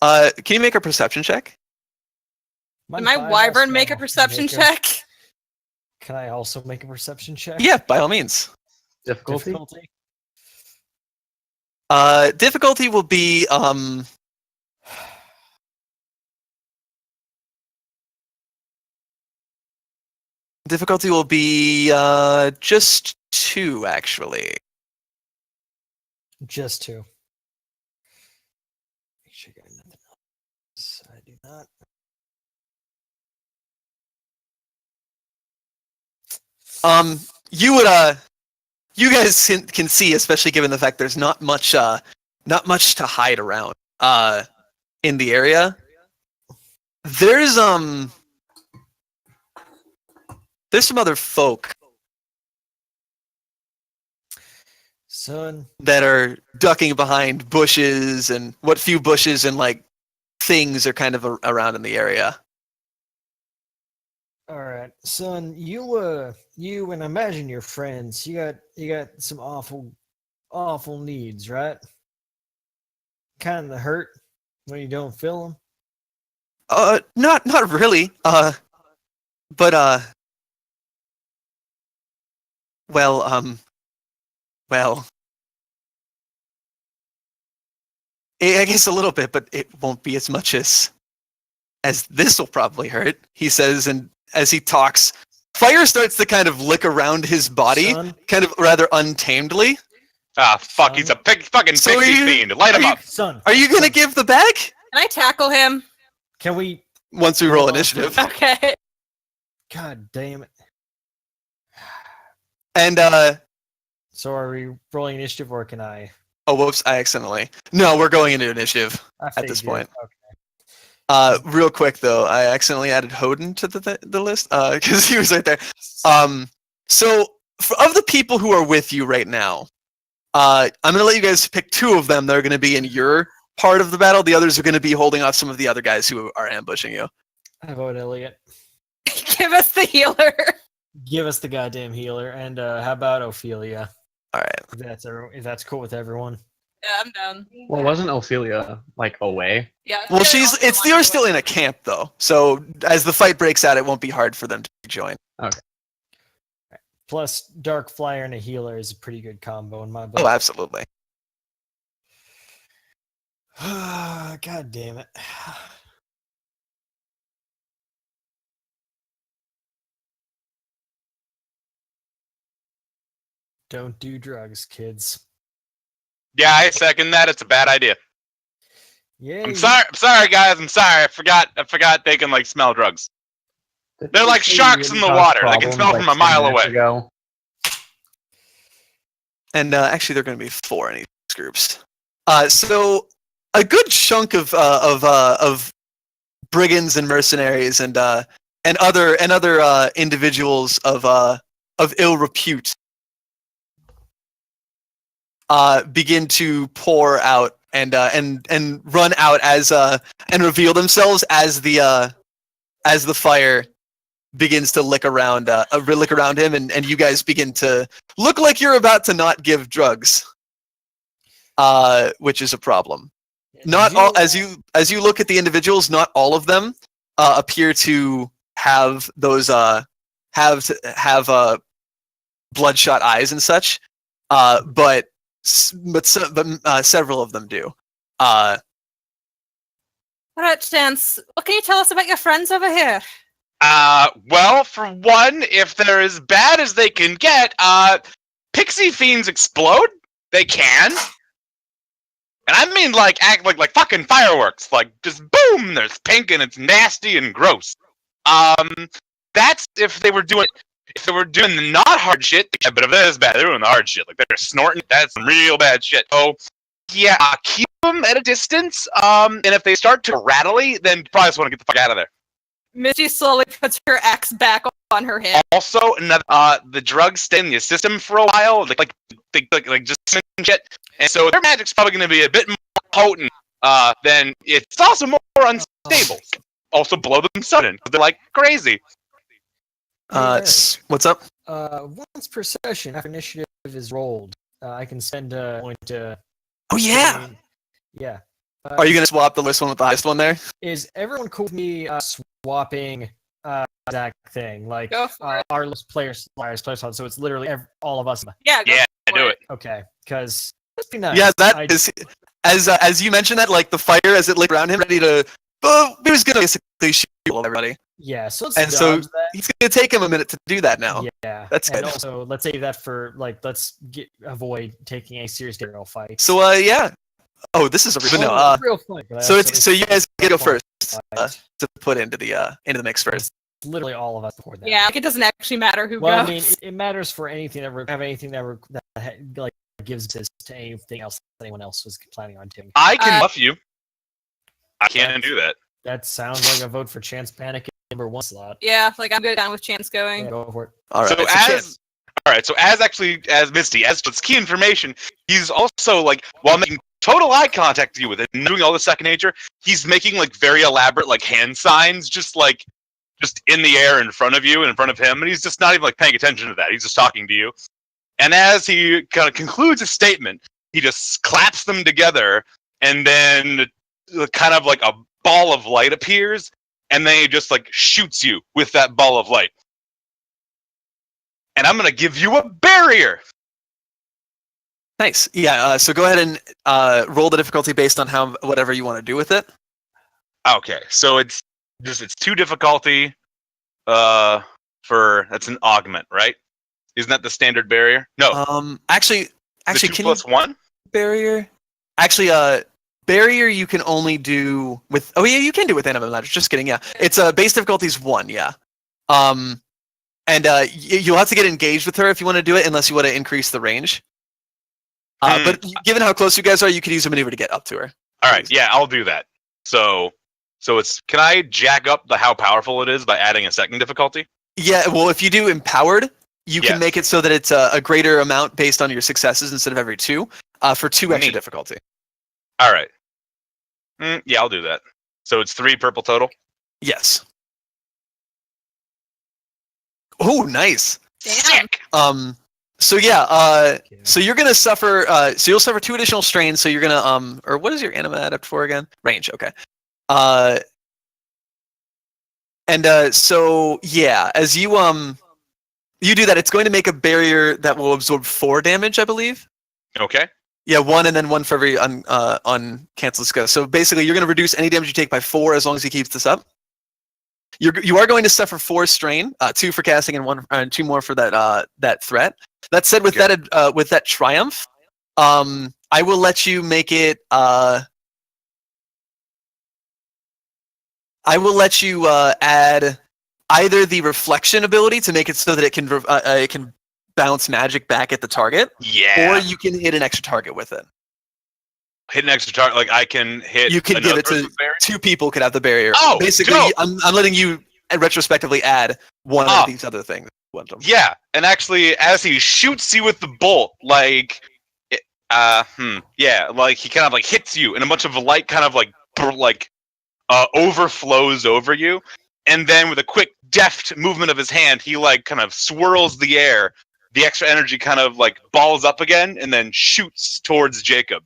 Can you make a perception check? Did my wyvern make a perception check? Can I also make a perception check? Yeah, by all means. Difficulty? Difficulty? Difficulty will be just 2 actually. Just 2. Make sure I got nothing else. I do not. You guys can see, especially given the fact there's not much to hide around in the area. There's some other folk Son, that are ducking behind bushes and what few bushes and like things are kind of around in the area. all right, son. You and I imagine your friends. You got some awful needs, right? Kind of hurt when you don't fill them. Not really. But well, I guess a little bit, but it won't be as much as this will probably hurt. He says, and as he talks, fire starts to kind of lick around his body, Son, kind of rather untamedly. Ah, fuck, Son. he's a fucking So are pixie you- fiend. Light him are you- up. son. Are you gonna son, give the bag? Can I tackle him? Can we? Once we roll Hold on. initiative. Okay. God damn it! And So are we rolling initiative, or can I? oh whoops, I accidentally. No, we're going into initiative. I At this figured. point. Okay. Real quick though, I accidentally added Hoden to the list because he was right there. So of the people who are with you right now, I'm gonna let you guys pick 2 of them that are gonna be in your part of the battle. The others are gonna be holding off some of the other guys who are ambushing you. I vote Elliot. Give us the healer. Give us the goddamn healer, and how about Ophelia? All right. If that's cool with everyone. Yeah, I'm down. Well, wasn't Ophelia like away? Yeah. Well, Ophelia also they're wanted still to- in a camp though, so as the fight breaks out, it won't be hard for them to join. Plus, Dark Flyer and a healer is a pretty good combo in my book. Oh, absolutely. God damn it. Don't do drugs, kids. Yeah, I second that. It's a bad idea. Yeah. I'm sorry, guys. I'm sorry. I forgot they can like smell drugs. They're like sharks in the water. They can smell from a mile away. Ago. And actually, they're going to be 4 in each groups. So a good chunk of brigands and mercenaries and other individuals of ill repute begin to pour out and run out and reveal themselves as the fire begins to lick around him, and you guys begin to look like you're about to not give drugs, which is a problem. Not all, as you look at the individuals, not all of them appear to have those bloodshot eyes and such, but several of them do. Alright, Stance. What can you tell us about your friends over here? Well, for one, if they're as bad as they can get, pixie fiends explode. They can. And I mean, like, act like fucking fireworks. Like, just boom, there's pink and it's nasty and gross. That's if they were doing the not hard shit, but if they're as bad, they're doing the hard shit. Like, they're snorting, that's some real bad shit. Oh, yeah, keep them at a distance, and if they start to rattly, then you probably just want to get the fuck out of there. Misty slowly puts her axe back on her hip. Also, another, the drugs stay in your system for a while, like just shit, and so their magic's probably going to be a bit more potent. Then it's also more unstable. Also, blow them sudden. They're like crazy. What's up? Once per session, after initiative is rolled, I can spend a point to. Oh yeah. Yeah. Are you gonna swap the list one with the highest one there? Is everyone cool with me swapping exact thing. Like Go for it. our players on, so it's literally all of us. Yeah, go Yeah, for do it. Okay, because that'd be nice. Yeah, that I- is as you mentioned that, like the fire as it lit around him, ready to. He was gonna basically shoot everybody, Yeah, so let's and so dodge that. he's gonna take him a minute to do that now. Yeah, That's and it. also let's save that for let's avoid taking a serious aerial fight. So yeah. Oh, this is a but no. real fight. So it's so you guys get to go Real first fight. to put into the mix first. It's literally all of us before that. Yeah, like it doesn't actually matter who Well, goes. I mean, it matters for anything that gives this to anything else that anyone else was planning on doing. I can Uh, buff you. I can't do that. That sounds like a vote for Chance Panic in number 1 slot. Yeah, like I'm good down with Chance going. Yeah, go for it. All right. So Chance- as Misty, as it's key information, he's also like while making total eye contact with you with it and doing all the second nature, he's making like very elaborate like hand signs, just in the air in front of you and in front of him, and he's just not even like paying attention to that. He's just talking to you. And as he kind of concludes his statement, he just claps them together, and then kind of like a ball of light appears, and then he just like shoots you with that ball of light. And I'm gonna give you a barrier. Nice. Yeah. So go ahead and roll the difficulty based on whatever you want to do with it. Okay, so it's 2 difficulty. That's an augment, right? Isn't that the standard barrier? No. Actually, the 2 can plus 1. barrier? Actually, barrier you can only do with. Oh yeah, you can do with animate matters. Just kidding. Yeah, it's base difficulty is 1. Yeah. And you'll have to get engaged with her if you want to do it, unless you want to increase the range. But given how close you guys are, you could use a maneuver to get up to her. All right, yeah, I'll do that. So it's can I jack up the how powerful it is by adding a second difficulty? Yeah. Well, if you do empowered, you can Yes. make it so that it's a greater amount based on your successes instead of every 2 for 2 extra Neat. difficulty. All right. Yeah, I'll do that. So it's 3 purple total. Yes. Oh, nice. Damn. Sick. So yeah, Okay. so you're gonna suffer. So you'll suffer 2 additional strains. So you're gonna or what is your anima adept for again? Range. Okay. So yeah, as you you do that, it's going to make a barrier that will absorb 4 damage, I believe. Okay. Yeah, 1 and then 1 for every uncancelled skill. So basically, you're gonna reduce any damage you take by 4 as long as he keeps this up. You are going to suffer 4 strain, 2 for casting and 2 more for that threat. That said, with Okay. that triumph, I will let you make it. I will let you add either the reflection ability to make it so that it can bounce magic back at the target, Yeah. or you can hit an extra target with it. Hit an extra target. Like I can hit. You can give another it to person with barrier? 2 people could have the barrier. Oh, basically, dope. I'm letting you retrospectively add one Ah. of these other things. One of them. Yeah, and actually, as he shoots you with the bolt, like, yeah, like he kind of like hits you, and a bunch of light kind of like overflows over you, and then with a quick, deft movement of his hand, he like kind of swirls the air. The extra energy kind of like balls up again, and then shoots towards Jacob.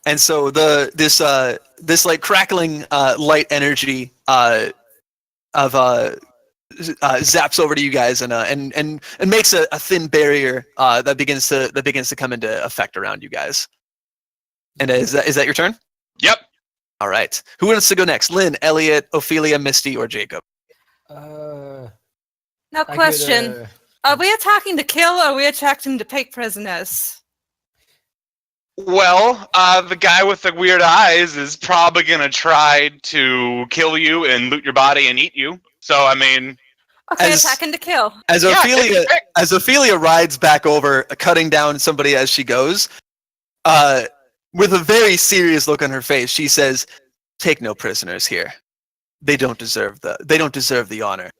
And so this like crackling light energy zaps over to you guys and makes a thin barrier that begins to come into effect around you guys. And is that your turn? Yep. All right. Who wants to go next? Lynn, Elliot, Ophelia, Misty, or Jacob? Uh, Now, I question: could, Are we attacking to kill, or are we attacking to take prisoners? Well, the guy with the weird eyes is probably gonna try to kill you and loot your body and eat you. So I mean, Okay, As- attacking to kill. As yeah, Ophelia take it. as Ophelia rides back over, cutting down somebody as she goes, with a very serious look on her face, she says, "Take no prisoners here. They don't deserve the honor."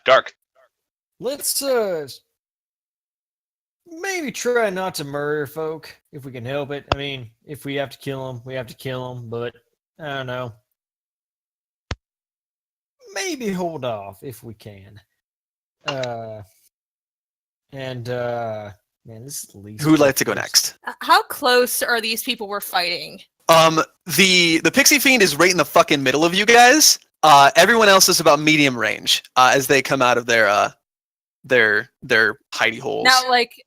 Dark. let's maybe try not to murder folk if we can help it. I mean, if we have to kill them, we have to kill them. But I don't know. Maybe hold off if we can. Man, this is the least. Who would like to go next? How close are these people we're fighting? The Pixie Fiend is right in the fucking middle of you guys. Everyone else is about medium range as they come out of their hidey holes. Now, like,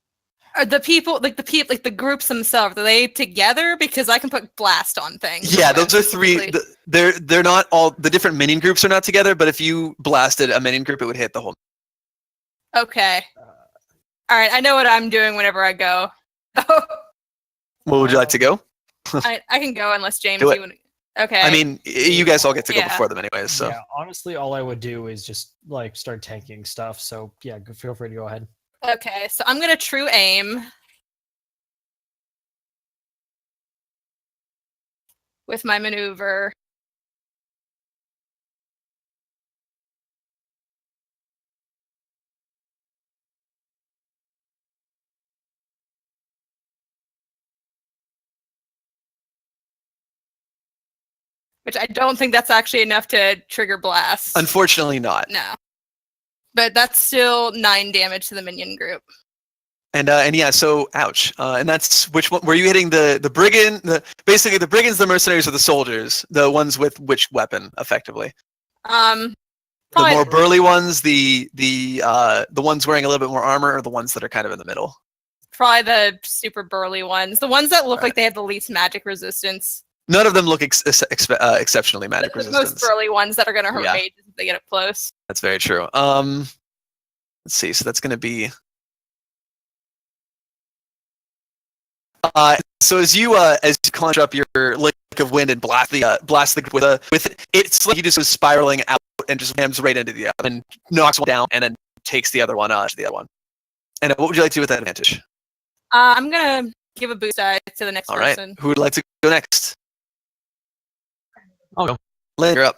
are the people, like the groups themselves, are they together? Because I can put blast on things. Yeah, those are three. They're not all the different minion groups are not together, but if you blasted a minion group, it would hit the whole. Okay. All right, I know what I'm doing whenever I go. What would you like to go? I can go unless James. Do it. You would... Okay. I mean, you guys all get to go Yeah. before them anyways. So Yeah, honestly, all I would do is just like start tanking stuff. So yeah, feel free to go ahead. Okay, so I'm gonna true aim with my maneuver. Which I don't think that's actually enough to trigger blast. unfortunately not. No. But that's still 9 damage to the minion group. And yeah, so ouch. And that's which one? Were you hitting the brigand? Basically, the brigands, the mercenaries, or the soldiers? The ones with which weapon, effectively? Probably The more burly ones, the ones wearing a little bit more armor, or the ones that are kind of in the middle. probably the super burly ones. The ones that look Right. like they have the least magic resistance. None of them look exceptionally magic The most resistance. burly ones that are going to hurt Yeah. mages if they get up close. That's very true. Let's see. So that's going to be. So as you conjure up your lick of wind and blast the with it, it's like he just goes spiraling out and just rams right into the other and knocks one down and then takes the other one to the other one. And what would you like to do with that advantage? I'm going to give a boost die to the next All right. person. Who would like to go next? I'll go. Lynn, you're up.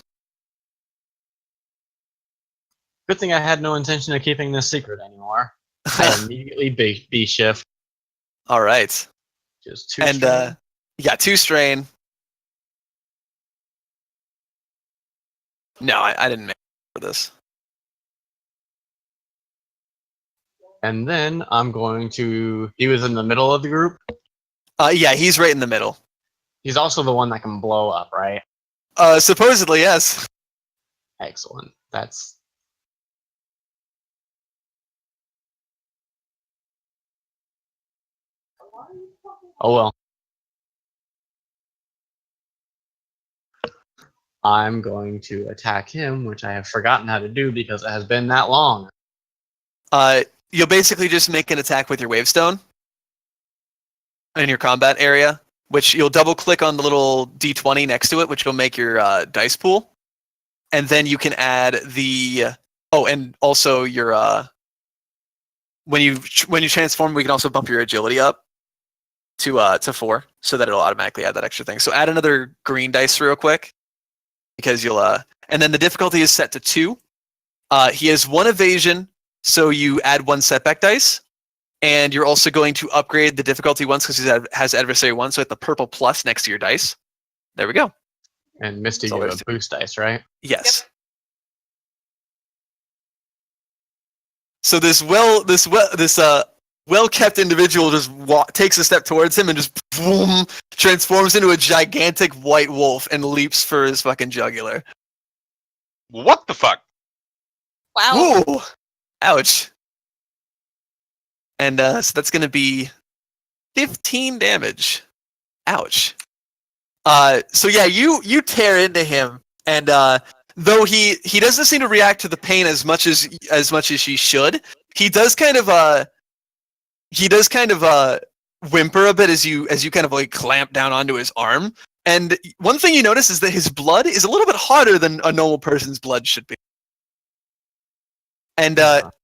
Good thing I had no intention of keeping this secret anymore. I immediately B shift. All right. Just 2 And strain. yeah, 2 strain. No, I didn't make for this. And then I'm going to. He was in the middle of the group. Yeah, he's right in the middle. He's also the one that can blow up, right? Supposedly, yes. Excellent. That's. Oh well. I'm going to attack him, which I have forgotten how to do because it has been that long. You'll basically just make an attack with your wavestone in your combat area, which you'll double click on the little D20 next to it, which will make your dice pool. And then you can add the and also your when you transform, we can also bump your agility up to 4, so that it'll automatically add that extra thing. So add another green dice real quick, because you'll and then the difficulty is set to 2. He has 1 evasion, so you add 1 setback dice, and you're also going to upgrade the difficulty once because he has adversary 1, so hit the purple plus next to your dice. There we go. And Misty That's all gave there's a boost dice, right? Yes. So this well-kept individual just takes a step towards him and just boom, transforms into a gigantic white wolf and leaps for his fucking jugular. What the fuck? Wow. Ooh! Ouch. And so that's going to be 15 damage. Ouch. So yeah, you tear into him, and though he doesn't seem to react to the pain as much as he should, he does kind of whimper a bit as you kind of like clamp down onto his arm. And one thing you notice is that his blood is a little bit hotter than a normal person's blood should be, and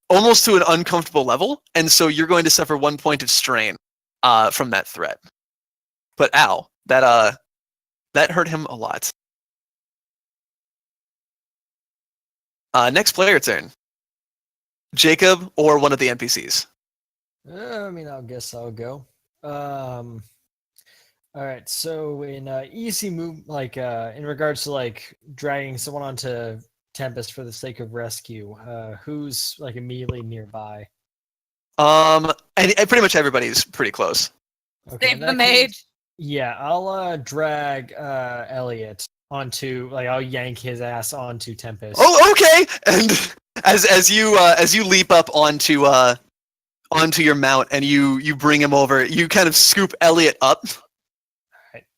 almost to an uncomfortable level. And so you're going to suffer 1 point of strain from that threat. But ow, that hurt him a lot. Next player turn. Jacob or one of the NPCs. I mean, I guess I'll go. All right. So in easy move, like in regards to like dragging someone onto Tempest for the sake of rescue, who's like immediately nearby? And pretty much everybody's pretty close. Okay, Save in the that mage. case- Yeah, I'll drag Elliot onto, like, I'll yank his ass onto Tempest. Oh, okay. And as you leap up onto your mount and you bring him over, you kind of scoop Elliot up.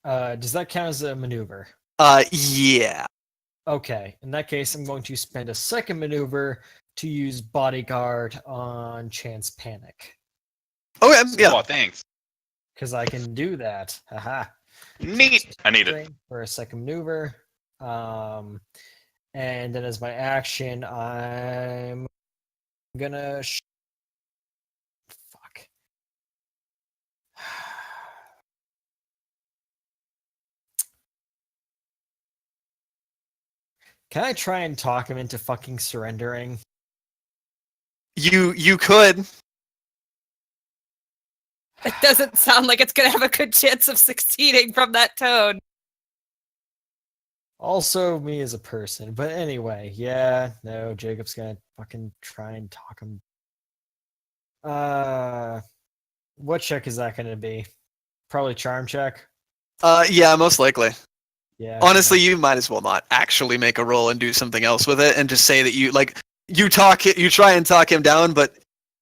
Alright. Does that count as a maneuver? Yeah. Okay. In that case, I'm going to spend a second maneuver to use bodyguard on Chance Panic. Okay. Yeah. Oh, thanks. Because I can do that. Haha. Neat. I need it. Train for a second maneuver. And then as my action, I'm gonna fuck. Can I try and talk him into fucking surrendering? You could. It doesn't sound like it's gonna have a good chance of succeeding from that tone. Also, me as a person. But anyway, yeah, no, Jacob's gonna fucking try and talk him. What check is that gonna be? Probably charm check. Yeah, most likely. Yeah. Honestly, you might as well not actually make a roll and do something else with it, and just say that you try and talk him down, but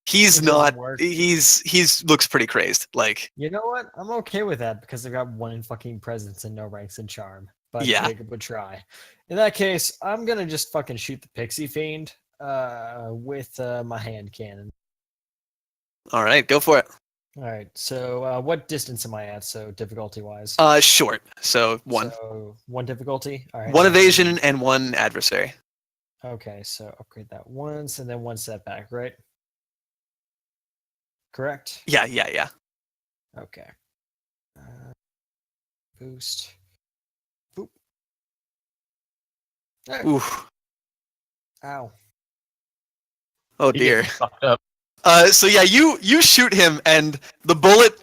he's It doesn't not. work. He's looks pretty crazed. Like, You know what? I'm okay with that because I've got one in fucking presence and no ranks in charm. But Yeah. Jacob would try. In that case, I'm gonna just fucking shoot the Pixie Fiend with my hand cannon. all right, go for it. All right. So what distance am I at? So difficulty wise. Short. So one. So one difficulty. All right. One evasion and one adversary. Okay. So upgrade that once and then one setback, right? Correct. Yeah. Okay. Boost. Boop. Oof. Ow. Oh He dear. gets fucked up. So yeah, you shoot him, and the bullet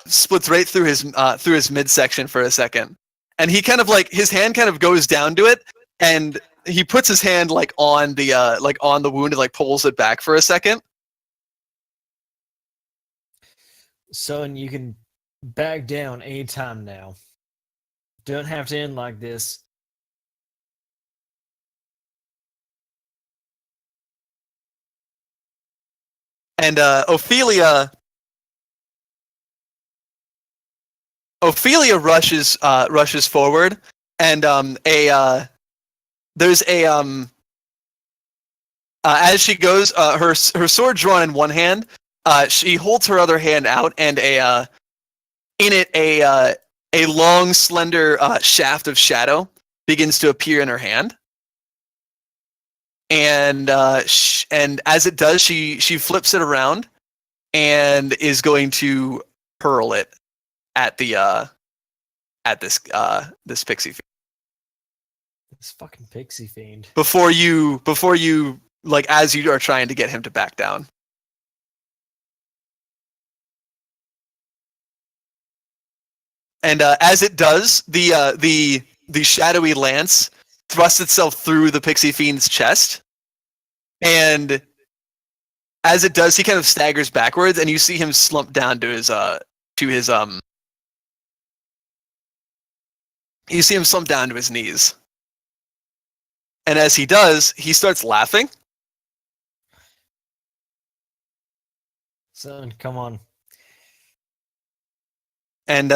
splits right through his midsection for a second, and he kind of his hand kind of goes down to it, and he puts his hand on the wound and pulls it back for a second. Son, you can back down anytime now. Don't have to end like this. And Ophelia rushes forward, and there's a as she goes, her sword drawn in one hand, she holds her other hand out, and in it a long slender shaft of shadow begins to appear in her hand. And and as it does, she flips it around and is going to hurl it at this pixie fiend. This fucking Pixie Fiend. Before you as you are trying to get him to back down. And as it does, the shadowy lance thrusts itself through the pixie fiend's chest, and as it does, he kind of staggers backwards, and you see him slump down to his knees. And as he does, he starts laughing. Son, come on. And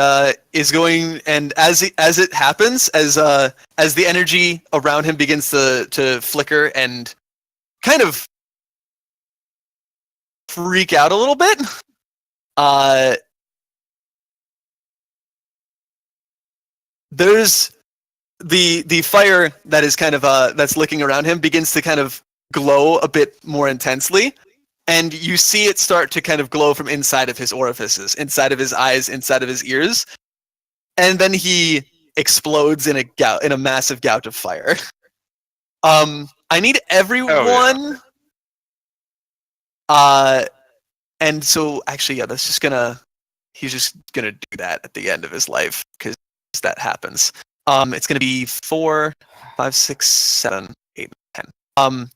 is going, and as it happens, as the energy around him begins to flicker and kind of freak out a little bit, there's the fire that is kind of that's licking around him begins to kind of glow a bit more intensely. And you see it start to kind of glow from inside of his orifices, inside of his eyes, inside of his ears, and then he explodes in a massive gout of fire. I need everyone. And so actually, yeah, he's just gonna do that at the end of his life because that happens. It's gonna be 4, 5, 6, 7, 8, 10.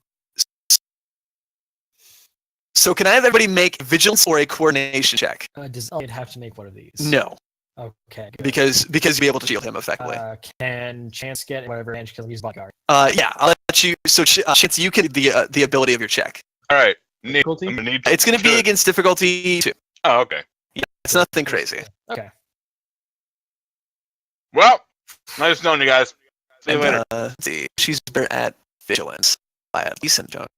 So can I have everybody make vigilance or a coordination check? Does Elliot have to make one of these? No. Okay. Good. because you'll be able to shield him effectively. Can Chance get whatever advantage because he's bodyguard? Yeah, I'll let you. So Chance, you can the ability of your check. All right. I'm Difficulty? gonna need. It's going to be against difficulty 2. Oh, okay. Yeah, it's nothing crazy. Okay. Well, nice knowing you guys. See you And, later. let's see, she's better at vigilance by a decent chunk.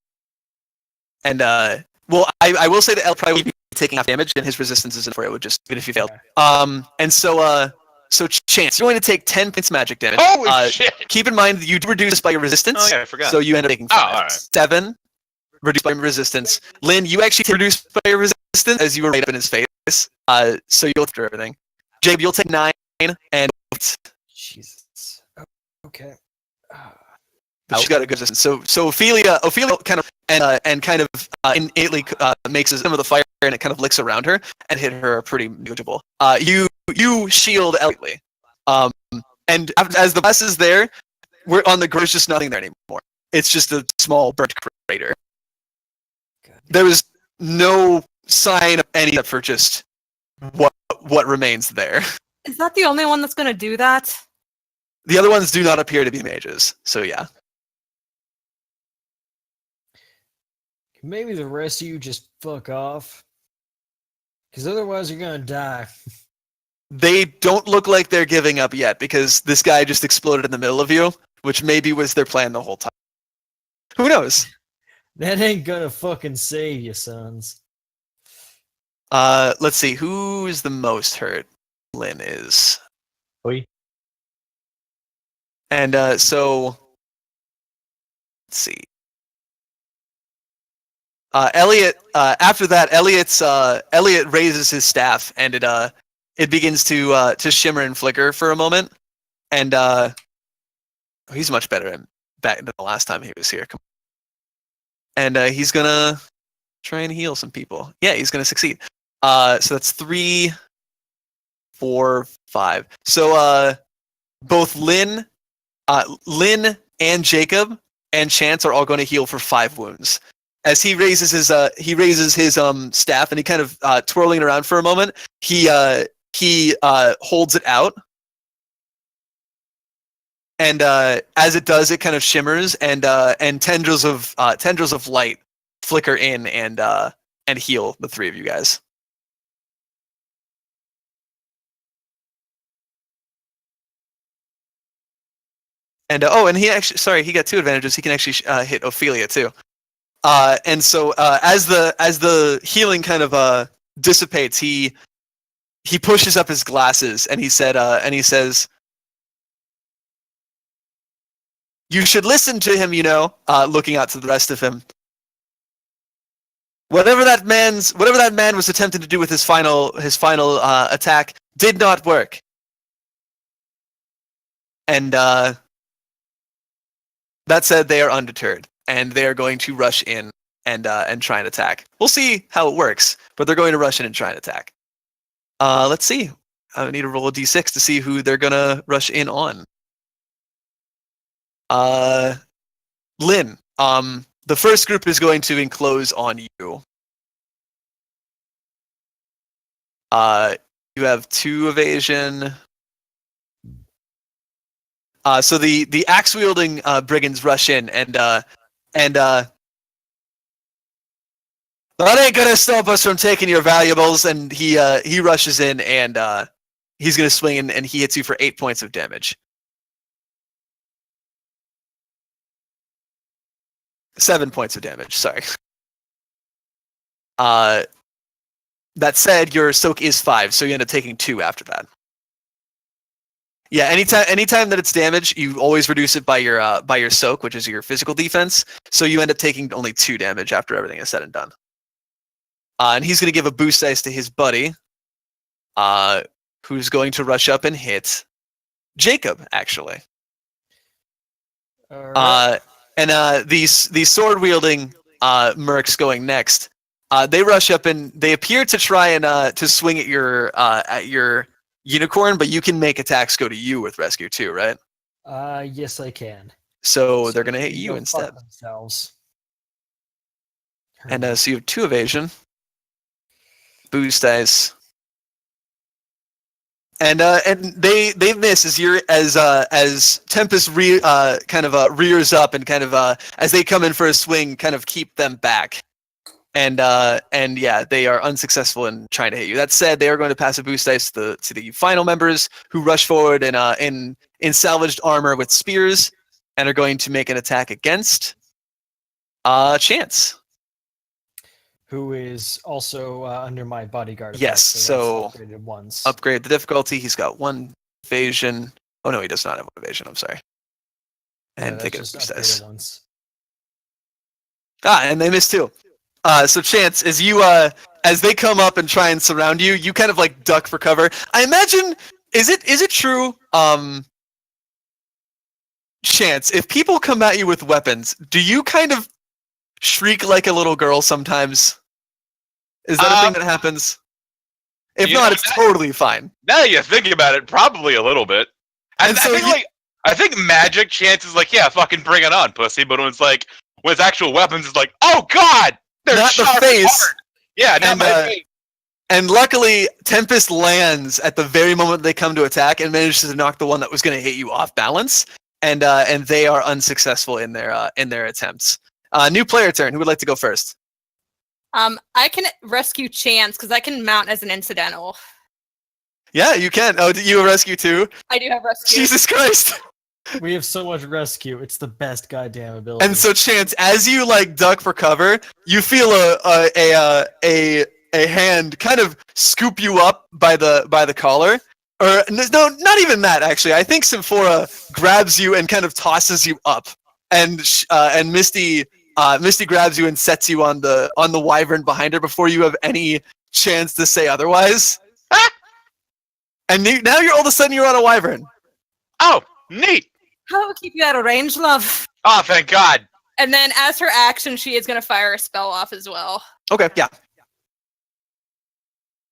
And well, I will say that L probably would be taking half damage, and his resistance isn't for it. Would just even if he failed. Okay. And so Chance, you're going to take 10 points magic damage. Holy shit! Keep in mind that you do reduce this by your resistance. Oh yeah, I forgot. So you end up taking Oh, 5. alright. 7 reduced by resistance. Lynn, you actually reduced by your resistance as you were right up in his face. So you'll through everything. Jabe, you'll take 9 and Jesus. Okay. but she's got a good resistance. So Ophelia kind of and kind of innately makes some of the fire, and it kind of licks around her and hit her pretty negligible. You shield Ellie. And as the bus is there, we're on the ground. There's just nothing there anymore. It's just a small burnt crater. There was no sign of any except for just what remains there. Is that the only one that's going to do that? The other ones do not appear to be mages. So yeah. Maybe the rest of you just fuck off. Because otherwise you're gonna die. They don't look like they're giving up yet because this guy just exploded in the middle of you, which maybe was their plan the whole time. Who knows? That ain't gonna fucking save you, sons. Let's see. Who is the most hurt? Lynn is. Oi. And so let's see. Elliot. After that, Elliot raises his staff, and it begins to shimmer and flicker for a moment. And he's much better back than the last time he was here. And he's gonna try and heal some people. Yeah, he's gonna succeed. So that's 3, 4, 5. So both Lynn and Jacob and Chance are all going to heal for 5 wounds. As he raises his staff and he kind of twirling it around for a moment, he holds it out, and as it does, it kind of shimmers, and tendrils of light flicker in and heal the 3 of you guys. And and he actually, he got 2 advantages. He can actually hit Ophelia too. And so as the healing kind of dissipates, he pushes up his glasses and he says, "You should listen to him, looking out to the rest of him. Whatever that man was attempting to do with his final attack did not work. And that said, they are undeterred, and they are going to rush in and try and attack. We'll see how it works, but they're going to rush in and try and attack. Let's see. I need to roll a d6 to see who they're going to rush in on. Lynn, the first group is going to enclose on you. You have 2 evasion. So the axe wielding brigands rush in and that ain't gonna stop us from taking your valuables. And he rushes in and he's gonna swing in and he hits you for 8 points of damage. 7 points of damage. Sorry. That said, your soak is 5, so you end up taking 2 after that. Yeah, anytime that it's damage, you always reduce it by your soak, which is your physical defense. So you end up taking only 2 damage after everything is said and done. And he's going to give a boost dice to his buddy, who's going to rush up and hit Jacob, actually. All right. And these sword wielding mercs going next. They rush up and they appear to try and to swing at your unicorn, but you can make attacks go to you with rescue too, right? Yes, I can. So they're gonna hit they you go instead. fuck themselves. And so you have 2 evasion. Boost dice. And they miss as Tempest rears up and as they come in for a swing, kind of keep them back. And yeah, they are unsuccessful in trying to hit you. That said, they are going to pass a boost dice to the final members who rush forward in salvaged armor with spears and are going to make an attack against Chance. Who is also under my bodyguard. effect, Yes, that's so upgraded once. upgrade the difficulty. He's got 1 evasion. Oh no, he does not have 1 evasion. I'm sorry. Yeah, And they that's get just boost upgraded dice. once. And they miss too. So Chance, as you as they come up and try and surround you, you kind of like duck for cover. I imagine is it true, Chance, if people come at you with weapons, do you kind of shriek like a little girl sometimes? Is that a thing that happens? If not, it's totally fine. Now that you think about it, probably a little bit. And so I think magic Chance is like, yeah, fucking bring it on, pussy. But when it's actual weapons, it's like, oh god, they're not the sharp face. hard. Yeah, not my face. And luckily, Tempest lands at the very moment they come to attack and manages to knock the one that was going to hit you off balance. And they are unsuccessful in their attempts. New player turn. Who would like to go first? I can rescue Chance because I can mount as an incidental. Yeah, you can. Oh, do you have rescue too? I do have rescue. Jesus Christ! We have so much rescue. It's the best goddamn ability. And so, Chance, as you like duck for cover, you feel a hand kind of scoop you up by the collar. Or no, not even that. Actually, I think Symphora grabs you and kind of tosses you up, and Misty grabs you and sets you on the wyvern behind her before you have any chance to say otherwise. And now you're all of a sudden you're on a wyvern. Oh, neat. How will keep you out of range, love? Oh, thank God. And then, as her action, she is going to fire a spell off as well. Okay, yeah.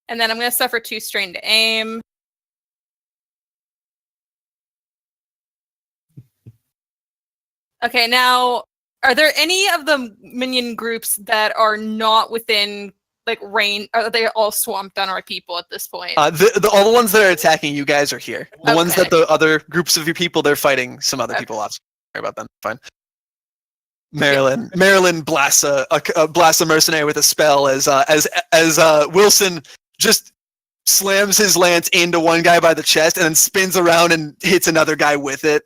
And then I'm going to suffer 2 strain to aim. Okay, now, are there any of the minion groups that are not within like range? Are they all swamped on our people at this point? All the ones that are attacking you guys are here. The ones Okay. that the other groups of your people, they're fighting some other people off. Sorry about them. Fine. Marilyn blasts a mercenary with a spell as Wilson just slams his lance into one guy by the chest and then spins around and hits another guy with it.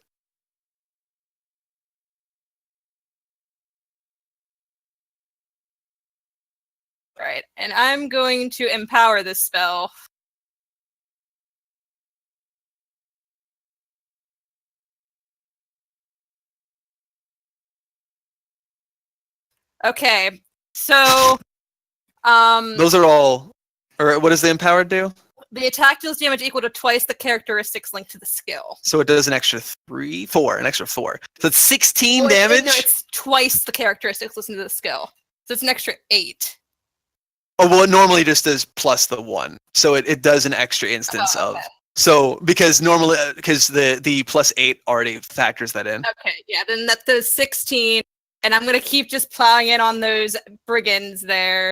Right, and I'm going to empower this spell. Okay, so Those are all, or what does the empowered do? the attack deals damage equal to twice the characteristics linked to the skill. So it does an extra 4. So it's 16 Well, damage. No, it's twice the characteristics listed to the skill. So it's an extra 8. Oh, well, it normally just does plus the 1. So it does an extra instance Oh, of. okay. So because normally, because the plus 8 already factors that in. Okay, yeah, then that does 16. And I'm going to keep just plowing in on those brigands there.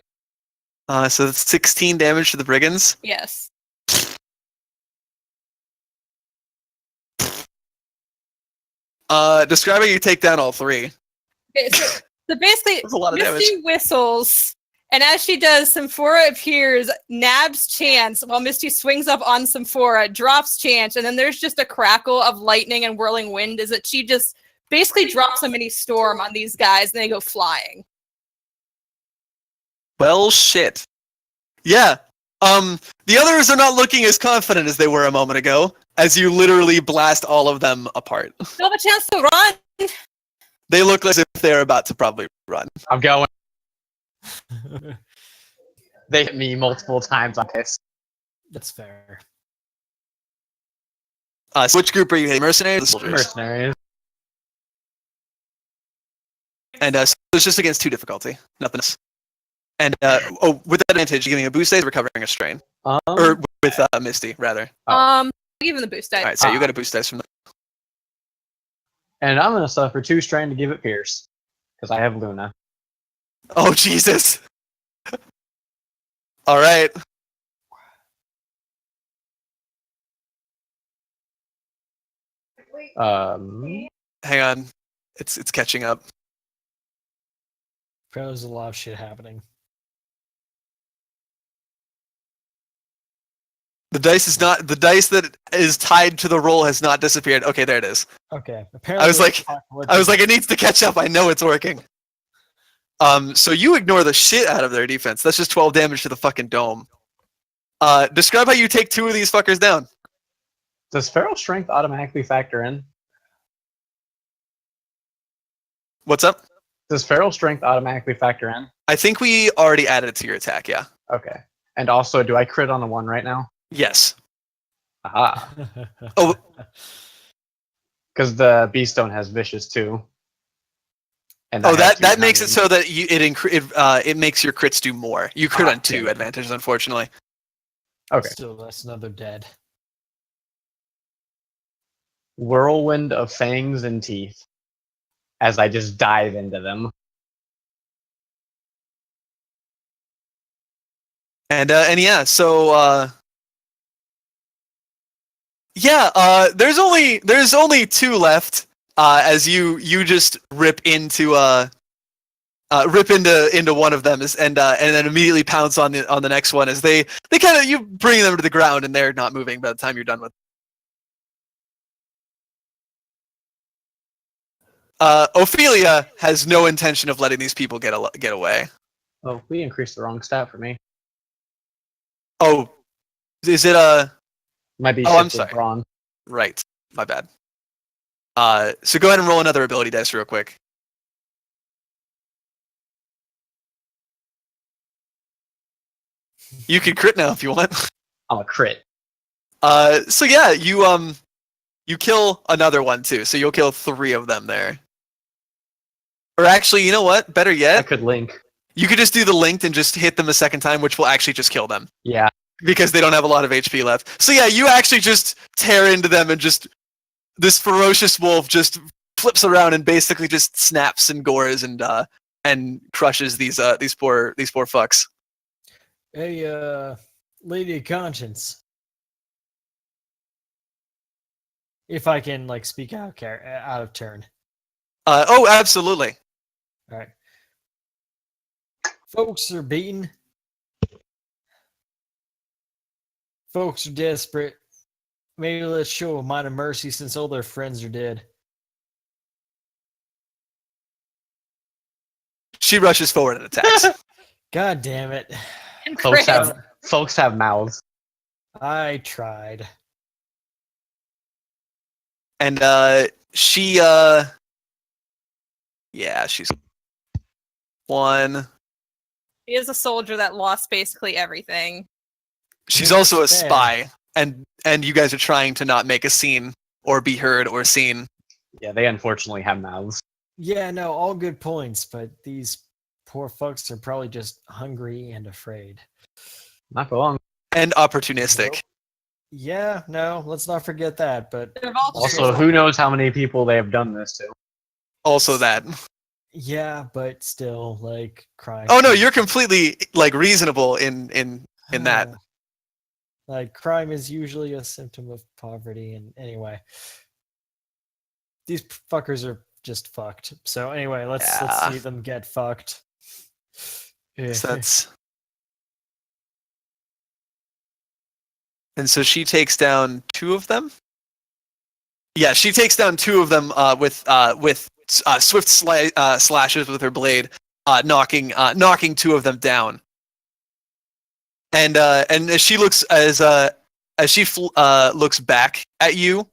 So that's 16 damage to the brigands. Yes. Describe how you take down all 3. Okay, so basically, That's a lot of Misty damage. whistles, and as she does, Symphora appears, nabs Chance, while Misty swings up on Symphora, drops Chance, and then there's just a crackle of lightning and whirling wind as that she just basically drops a mini storm on these guys, and they go flying. Well, shit. Yeah. The others are not looking as confident as they were a moment ago, as you literally blast all of them apart. They'll have a chance to run. They look as if they're about to probably run. I'm going. They hit me multiple times on this. That's fair. So which group are you hitting? Mercenaries or soldiers? Mercenaries. And so it's just against 2 difficulty. Nothing else. And with that advantage, you're giving a boost dice, recovering a strain. Or with Misty, rather. Oh. Give him the boost dice. Alright, so you got a boost dice from the... And I'm going to suffer 2 strain to give it Pierce. Because I have Luna. Oh, Jesus! Alright. Hang on, it's catching up. There's a lot of shit happening. The dice that is tied to the roll has not disappeared. Okay, there it is. Okay. Apparently, I was like, it needs to catch up. I know it's working. So you ignore the shit out of their defense. That's just 12 damage to the fucking dome. Describe how you take 2 of these fuckers down. Does feral strength automatically factor in? What's up? Does feral strength automatically factor in? I think we already added it to your attack, yeah. Okay. And also, do I crit on a 1 right now? Yes. Aha. Oh. Because the Beast Stone has vicious too. And that makes it so that it makes your crits do more. You crit on 2 yeah. advantages, unfortunately. Okay. Still, that's another dead. Whirlwind of fangs and teeth. As I just dive into them. And yeah, so there's only 2 left. As you just rip into one of them and then immediately pounce on the next one as they kind of, you bring them to the ground and they're not moving by the time you're done with. Ophelia has no intention of letting these people get away. Oh, we increased the wrong stat for me. Oh, is it Might be. Oh, I'm sorry. Brawn. Right, my bad. So go ahead and roll another ability dice real quick. You can crit now if you want. I'm a crit. So yeah, you kill another one too. So you'll kill 3 of them there. Or actually, you know what? Better I yet, could link. you could just do the linked and just hit them a second time, which will actually just kill them Yeah. because they don't have a lot of HP left. So yeah, you actually just tear into them and just this ferocious wolf just flips around and basically just snaps and gores and crushes these poor fucks. Hey, Lady of Conscience. If I can, like, speak out of turn. Oh, absolutely. All right. Folks are beaten. Folks are desperate. Maybe let's show a mite of mercy since all their friends are dead. She rushes forward and attacks. God damn it. And Folks crits. have mouths. I tried. And she's 1. He is a soldier that lost basically everything. She's Yeah, also a fair. spy, and you guys are trying to not make a scene or be heard or seen. Yeah, they unfortunately have mouths. Yeah, no, all good points, but these poor fucks are probably just hungry and afraid. Not for long. And opportunistic. Nope. Yeah, no, let's not forget that, but They're all Also, who knows how many people they have done this to? Also that. yeah, but still, like, crime. Oh no, you're completely like reasonable in that. Like, crime is usually a symptom of poverty, and anyway, these fuckers are just fucked. So anyway, let's Yeah. see them get fucked. So that's. And so she takes down 2 of them. Yeah, she takes down 2 of them with swift slashes with her blade, knocking 2 of them down. And as she looks looks back at you,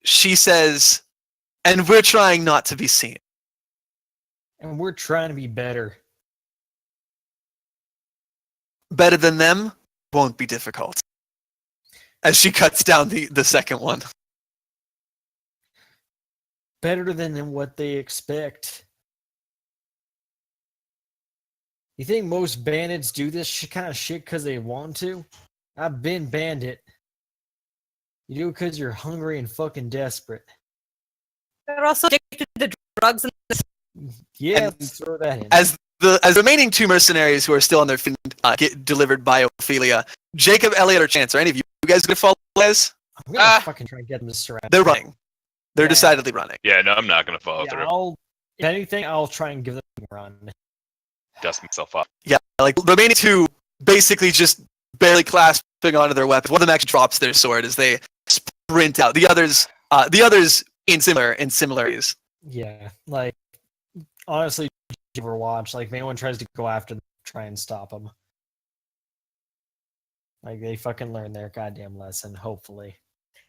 she says, "And we're trying not to be seen." And we're trying to be better. Better than them won't be difficult. As she cuts down the second one. Better than what they expect. You think most bandits do this kind of shit because they want to? I've been bandit. You do it because you're hungry and fucking desperate. They're also addicted to drugs and Yeah, And let's throw that in. As the remaining 2 mercenaries who are still on their feet get delivered by Ophelia, Jacob, Elliot, or Chance, are any of you guys gonna follow Les? I'm gonna Ah. fucking try and get them to surround. They're running. They're Yeah. decidedly running. Yeah, no, I'm not gonna follow Yeah, through. if anything, I'll try and give them a run. Dust myself off. Yeah, like the remaining two basically just barely clasping onto their weapons. One of them actually drops their sword as they sprint out. The others in similar ways. Yeah, like honestly, Overwatch. Like if anyone tries to go after them, try and stop them. Like they fucking learn their goddamn lesson. Hopefully.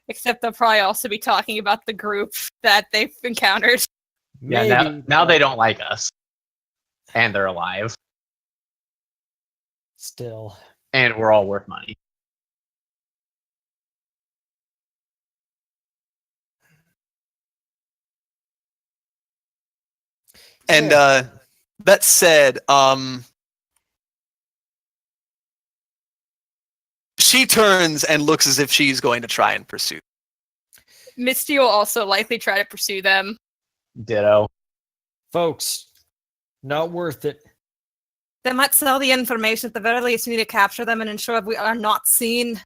Except they'll probably also be talking about the group that they've encountered. Yeah, Maybe, now but they don't like us. And they're alive. Still. And we're all worth money. And Yeah. that said, she turns and looks as if she's going to try and pursue. Misty will also likely try to pursue them. Ditto. Folks, not worth it. They might sell the information. At the very least, we need to capture them and ensure we are not seen.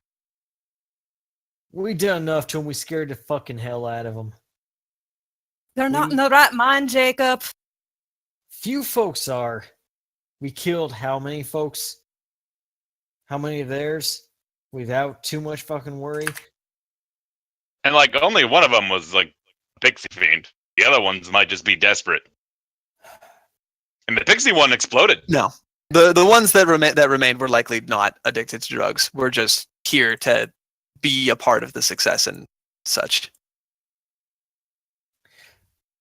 We did enough to them. We scared the fucking hell out of them. They're not in the right mind, Jacob. Few folks are. We killed how many folks? How many of theirs? Without too much fucking worry? And like only one of them was like a pixie fiend. The other ones might just be desperate. And the pixie one exploded. No, the ones that remained were likely not addicted to drugs. We're just here to be a part of the success and such.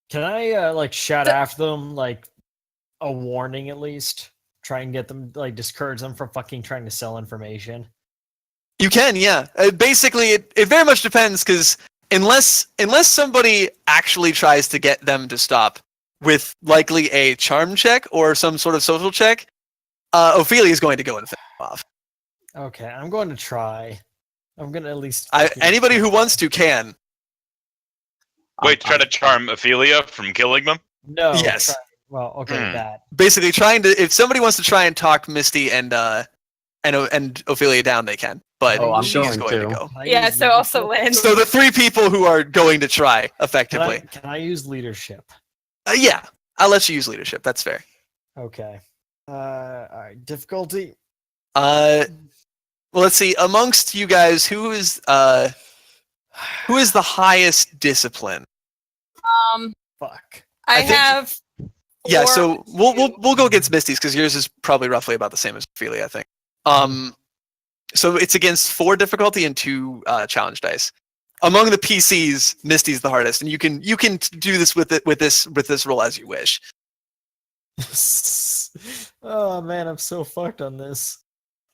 Can I like shout after them like a warning at least? Try and get them like discourage them from fucking trying to sell information. You can, yeah. Basically, it very much depends because unless somebody actually tries to get them to stop with likely a charm check or some sort of social check, Ophelia is going to go and finish them off. Okay, I'm going to try. I'm gonna at least Anybody who wants to can. Wait, try to charm Ophelia from killing them? No. Yes. Try, well, okay, that. Basically, if somebody wants to try and talk Misty and Ophelia down, they can. But Oh, I'm she's going going to to. go. Can I Yeah, use so also leadership? Lynn. So the three people who are going to try effectively. Can I use leadership? Yeah, I'll let you use leadership. That's fair. Okay. All right. Difficulty. Well, let's see. Amongst you guys, who is the highest discipline? Fuck. I, I think- have. Yeah, 4, so we'll go against Misty's because yours is probably roughly about the same as Ophelia, I think. So it's against 4 difficulty and 2 challenge dice. Among the PCs, Misty's the hardest, and you can do this with this roll as you wish. Oh man, I'm so fucked on this.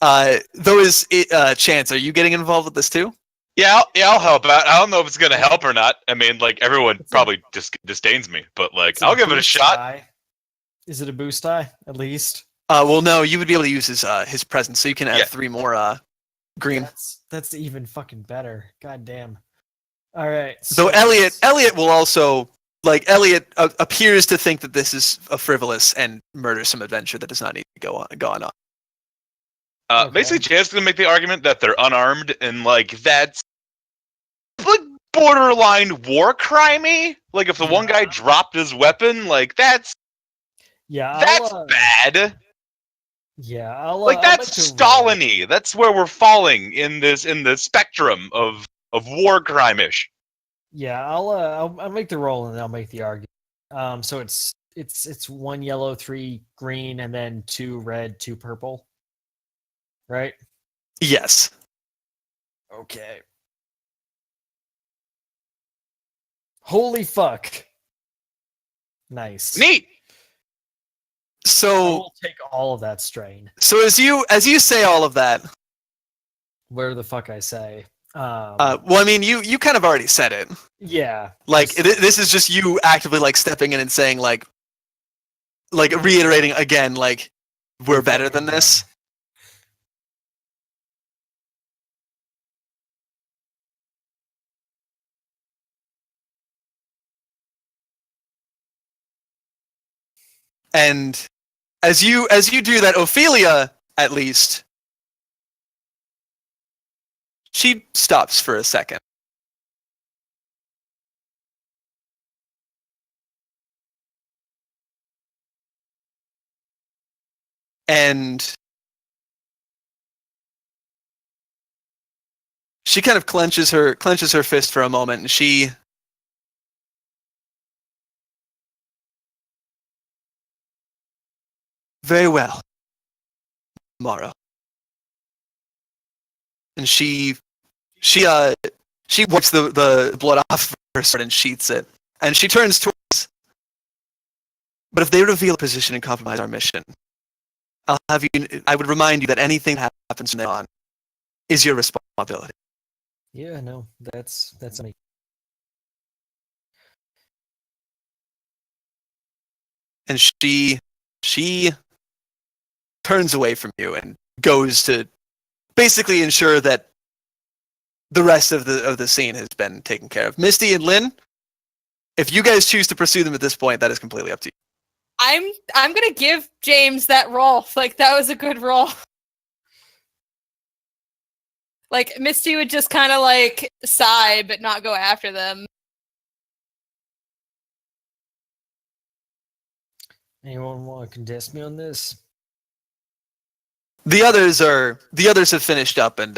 Though is it Chance, are you getting involved with this too? Yeah, I'll help out. I don't know if it's gonna help or not. I mean, like everyone probably just disdains me, but like It's I'll give it a boost shot. die. Is it a boost die at least? Well, no, you would be able to use his presence, so you can add Yeah. 3 more green. That's even fucking better. God damn. All right. So Elliot will also Elliot appears to think that this is a frivolous and murdersome adventure that does not need to go on. Okay. Basically, Chance is gonna make the argument that they're unarmed and like that's like borderline war crimey. Like if the one guy dropped his weapon, like that's bad. Yeah, Like that's Stalin-y. That's where we're falling in the spectrum of war crime-ish. Yeah, I'll make the roll and then I'll make the argument. So it's 1 yellow, 3 green, and then 2 red, 2 purple. Right? Yes. Okay. Holy fuck. Nice. Neat. I So will take all of that strain. so as you say all of that, Where the fuck I say. well, I mean, you kind of already said it. Yeah. Like this is just you actively like stepping in and saying like reiterating again like we're better than this. And as you do that, Ophelia, at least, she stops for a second. and she kind of clenches her fist for a moment, and she very well, Morrow. And she wipes the blood off her sword and sheaths it, and she turns towards us. But if they reveal a position and compromise our mission, I would remind you that anything that happens from now on is your responsibility. Yeah, no, that's me. And she turns away from you and goes to basically ensure that the rest of the scene has been taken care of. Misty and Lynn, if you guys choose to pursue them at this point, that is completely up to you. I'm gonna give James that roll. Like, that was a good roll. Like, Misty would just kind of like sigh but not go after them. Anyone want to contest me on this? The others have finished up, and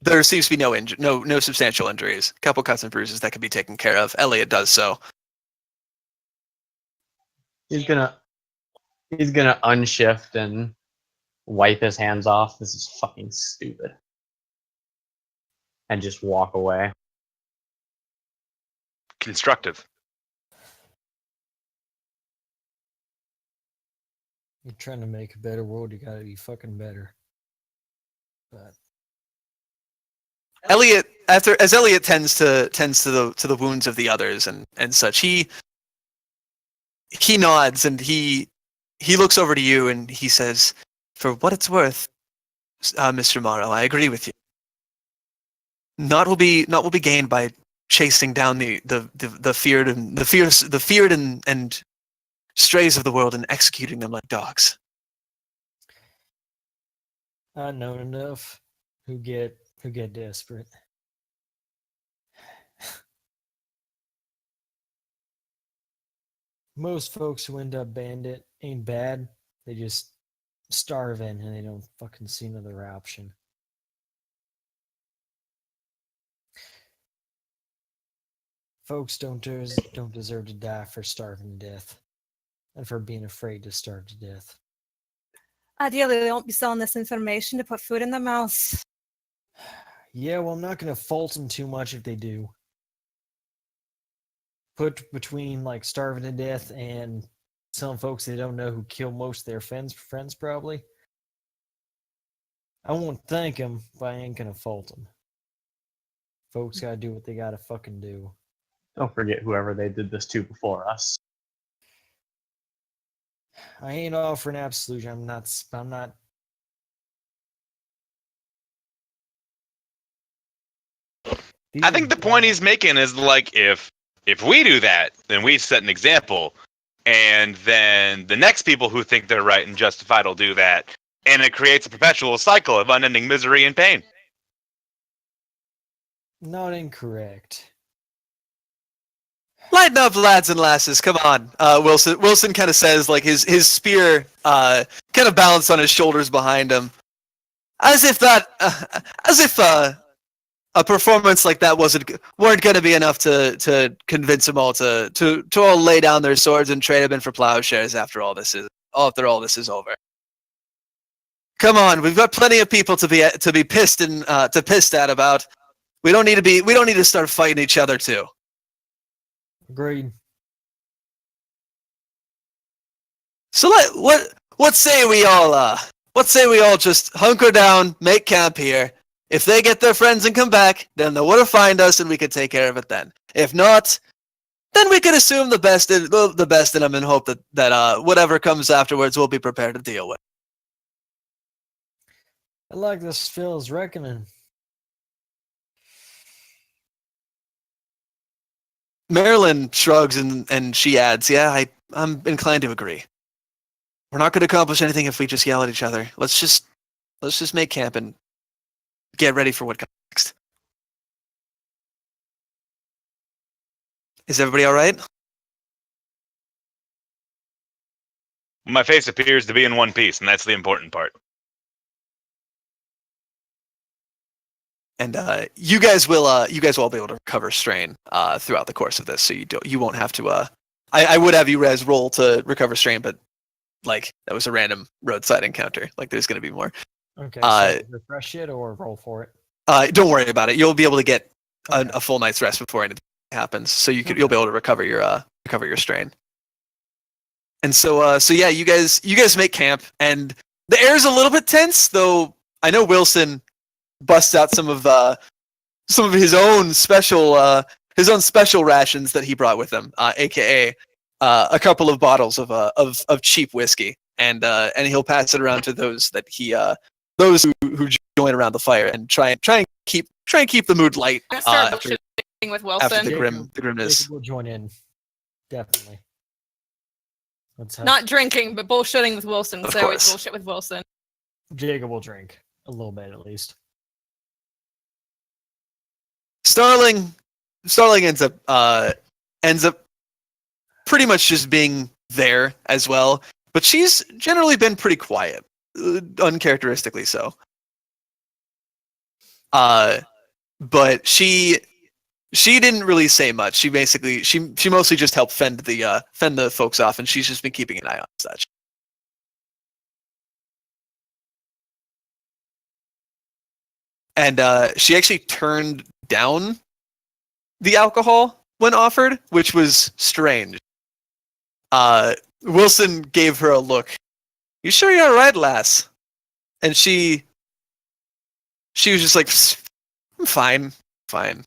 there seems to be no substantial injuries. A couple cuts and bruises that can be taken care of. Elliot does so. He's gonna unshift and wipe his hands off. This is fucking stupid. And just walk away. Constructive. You're trying to make a better world, you gotta be fucking better. But Elliot, as Elliot tends to the wounds of the others and such, he nods and he looks over to you and he says, "For what it's worth, Mr. Morrow, I agree with you. Naught will be gained by chasing down the feared and strays of the world and executing them like dogs." I know enough who get desperate. Most folks who end up bandit ain't bad. They just starving and they don't fucking see another option. Folks don't deserve to die for starving to death and for being afraid to starve to death. Ideally, they won't be selling this information to put food in their mouths. Yeah, well, I'm not going to fault them too much if they do. Put between like starving to death and some folks they don't know who kill most of their friends probably. I won't thank them, but I ain't going to fault them. Folks got to do what they got to fucking do. Don't forget whoever they did this to before us. I ain't offering absolution. I'm not. I think the point he's making is like if we do that, then we set an example, and then the next people who think they're right and justified will do that, and it creates a perpetual cycle of unending misery and pain. Not incorrect. Lighten up, lads and lasses. Come on. Wilson kind of says, like his spear kind of balanced on his shoulders behind him, as if a performance like that weren't going to be enough to convince them all to all lay down their swords and trade them in for plowshares after all this is over. Come on, we've got plenty of people to be pissed at about. We don't need to start fighting each other too. Agreed. So what say we all just hunker down, make camp here. If they get their friends and come back, then they'll know where to find us, and we can take care of it then. If not, then we can assume the best in them and hope that whatever comes afterwards we'll be prepared to deal with. I like this Phil's reckoning. Marilyn shrugs and she adds, "Yeah, I'm inclined to agree. We're not going to accomplish anything if we just yell at each other. Let's just make camp and get ready for what comes next." Is everybody all right? My face appears to be in one piece, and that's the important part. And you guys will all be able to recover strain throughout the course of this, so you won't have to. I would have you res roll to recover strain, but like that was a random roadside encounter. Like there's going to be more. Okay, so refresh it or roll for it. Don't worry about it. You'll be able to get Okay. a full night's rest before anything happens, so you'll be able to recover your strain. And so yeah, you guys make camp, and the air's a little bit tense, though. I know Wilson busts out some of his own special rations that he brought with him, aka a couple of bottles of cheap whiskey, and he'll pass it around to those who join around the fire and try and keep the mood light I'm gonna start after bullshitting with the Wilson. grimness. Jacob will join in. Definitely. Let's have Not drinking, but bullshitting with Wilson. Of So I always course. bullshit with Wilson. Jacob will drink a little bit at least. Starling ends up pretty much just being there as well, but she's generally been pretty quiet, uncharacteristically so. But she didn't really say much. She basically she mostly just helped fend the folks off, and she's just been keeping an eye on such. And she actually turned down the alcohol when offered, which was strange. Wilson gave her a look. "You sure you're all right, lass?" And she was just like, "I'm fine."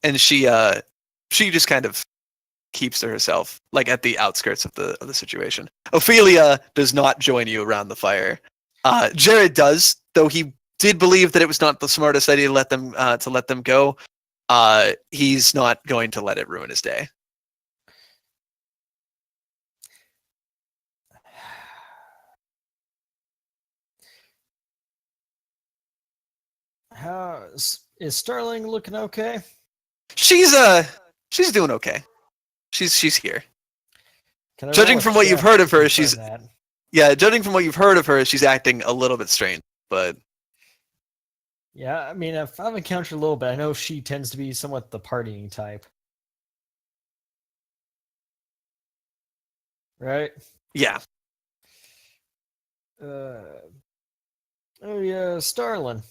And she just kind of keeps to herself, like at the outskirts of the situation. Ophelia does not join you around the fire. Jared does, though he did believe that it was not the smartest idea to let them go. He's not going to let it ruin his day. How is Starling looking okay? She's doing okay. She's here. Can I Judging roll a from what you've check heard of to her, confirm she's that? judging from what you've heard of her, she's acting a little bit strange. But Yeah, I mean, if I've encountered a little bit, I know she tends to be somewhat the partying type. Right? yeah, Oh yeah, Starlin.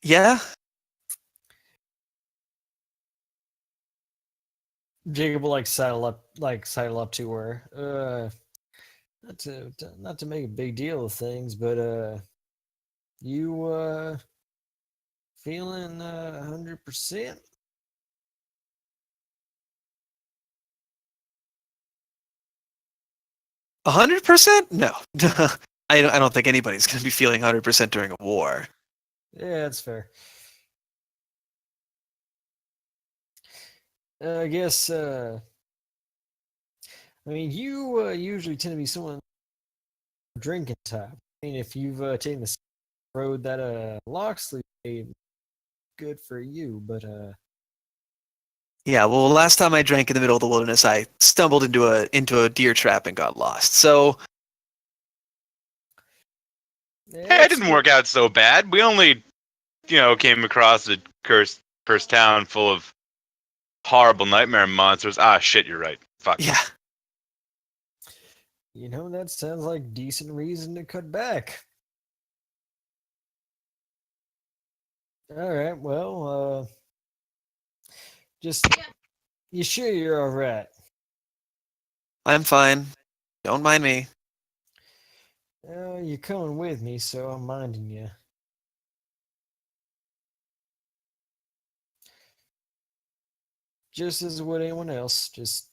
yeah. Jacob will sidle up to her. Not to make a big deal of things, but you feeling 100%? 100%? No. I don't think anybody's going to be feeling 100% during a war. Yeah, that's fair. I guess. I mean, you usually tend to be someone drinking type. I mean, if you've taken the road that Loxley made, good for you. But Yeah, well, last time I drank in the middle of the wilderness, I stumbled into a deer trap and got lost. So Hey, it didn't work out so bad. We only, came across a cursed town full of horrible nightmare monsters. Ah, shit, you're right. Fuck. yeah, That sounds like decent reason to cut back. All right, well, just you sure you're all right? I'm fine. Don't mind me. You're coming with me, so I'm minding you. Just as would anyone else. Just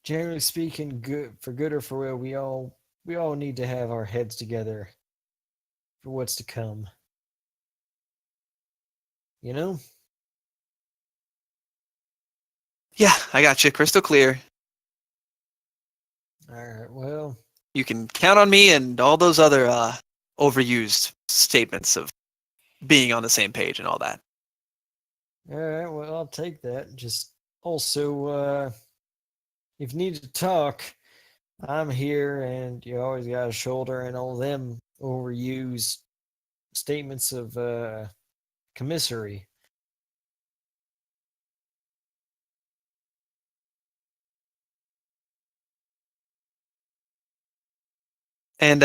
generally speaking, good or for ill, we all need to have our heads together for what's to come. You know? Yeah, I got you. Crystal clear. All right. Well, You can count on me and all those other overused statements of being on the same page and all that. All right, well, I'll take that. Just also, if you need to talk, I'm here, and you always got a shoulder, and all them overused statements of commissary. And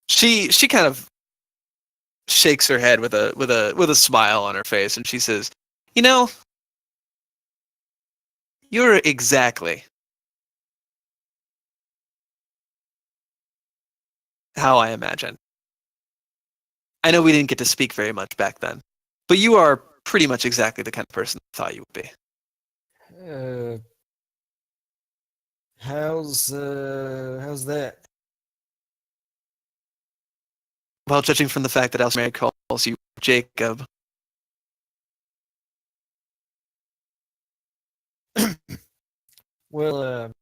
she kind of shakes her head with a smile on her face, and she says, "You know, you're exactly how I imagine. I know we didn't get to speak very much back then, but you are pretty much exactly the kind of person I thought you would be." How's that? Well, judging from the fact that Elsie Mary calls you Jacob, Well,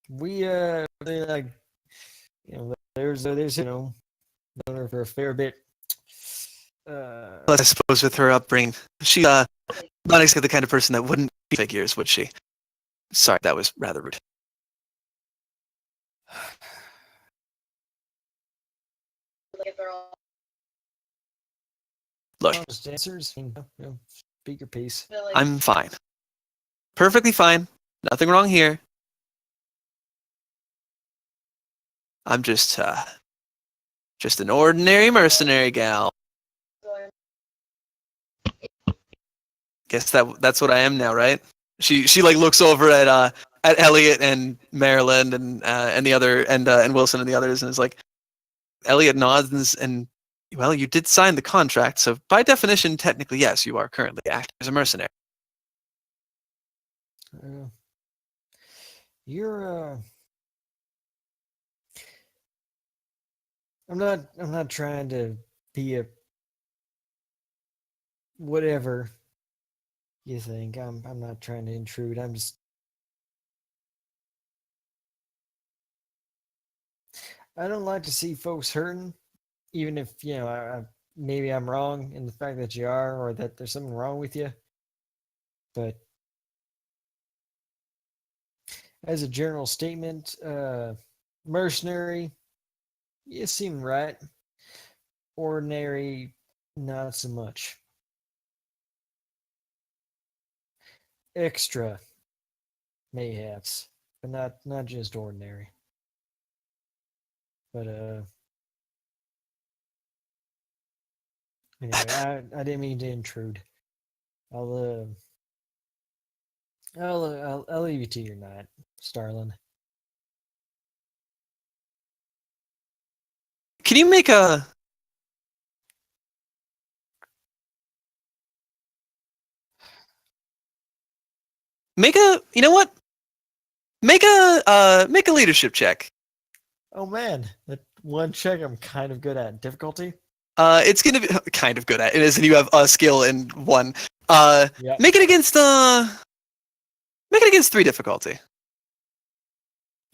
they, like, there's known her for a fair bit. plus I suppose with her upbringing, she's not exactly the kind of person that wouldn't be figures, would she? Sorry, that was rather rude. Look, Honest answers. Speak your piece. I'm fine. Perfectly fine. Nothing wrong here. I'm just an ordinary mercenary gal. Guess that's what I am now, right? She like looks over at Elliot and Maryland and the other and Wilson and the others, and is like, Elliot nods and well, you did sign the contract, so by definition, technically, yes, you are currently acting as a mercenary. You're I'm not trying to be a whatever you think. I'm not trying to intrude. I'm just I don't like to see folks hurting, even if, maybe I'm wrong in the fact that you are, or that there's something wrong with you. But as a general statement, mercenary, you seem right. Ordinary, not so much. Extra, mayhaps, but not just ordinary. But anyway, I didn't mean to intrude. I'll leave you to your night, Starlin. Can you make a you know what? Make a leadership check. Oh man, that one check I'm kind of good at. Difficulty? It's gonna be kind of good at it, and you have a skill in one. Yep. Make it against 3 difficulty.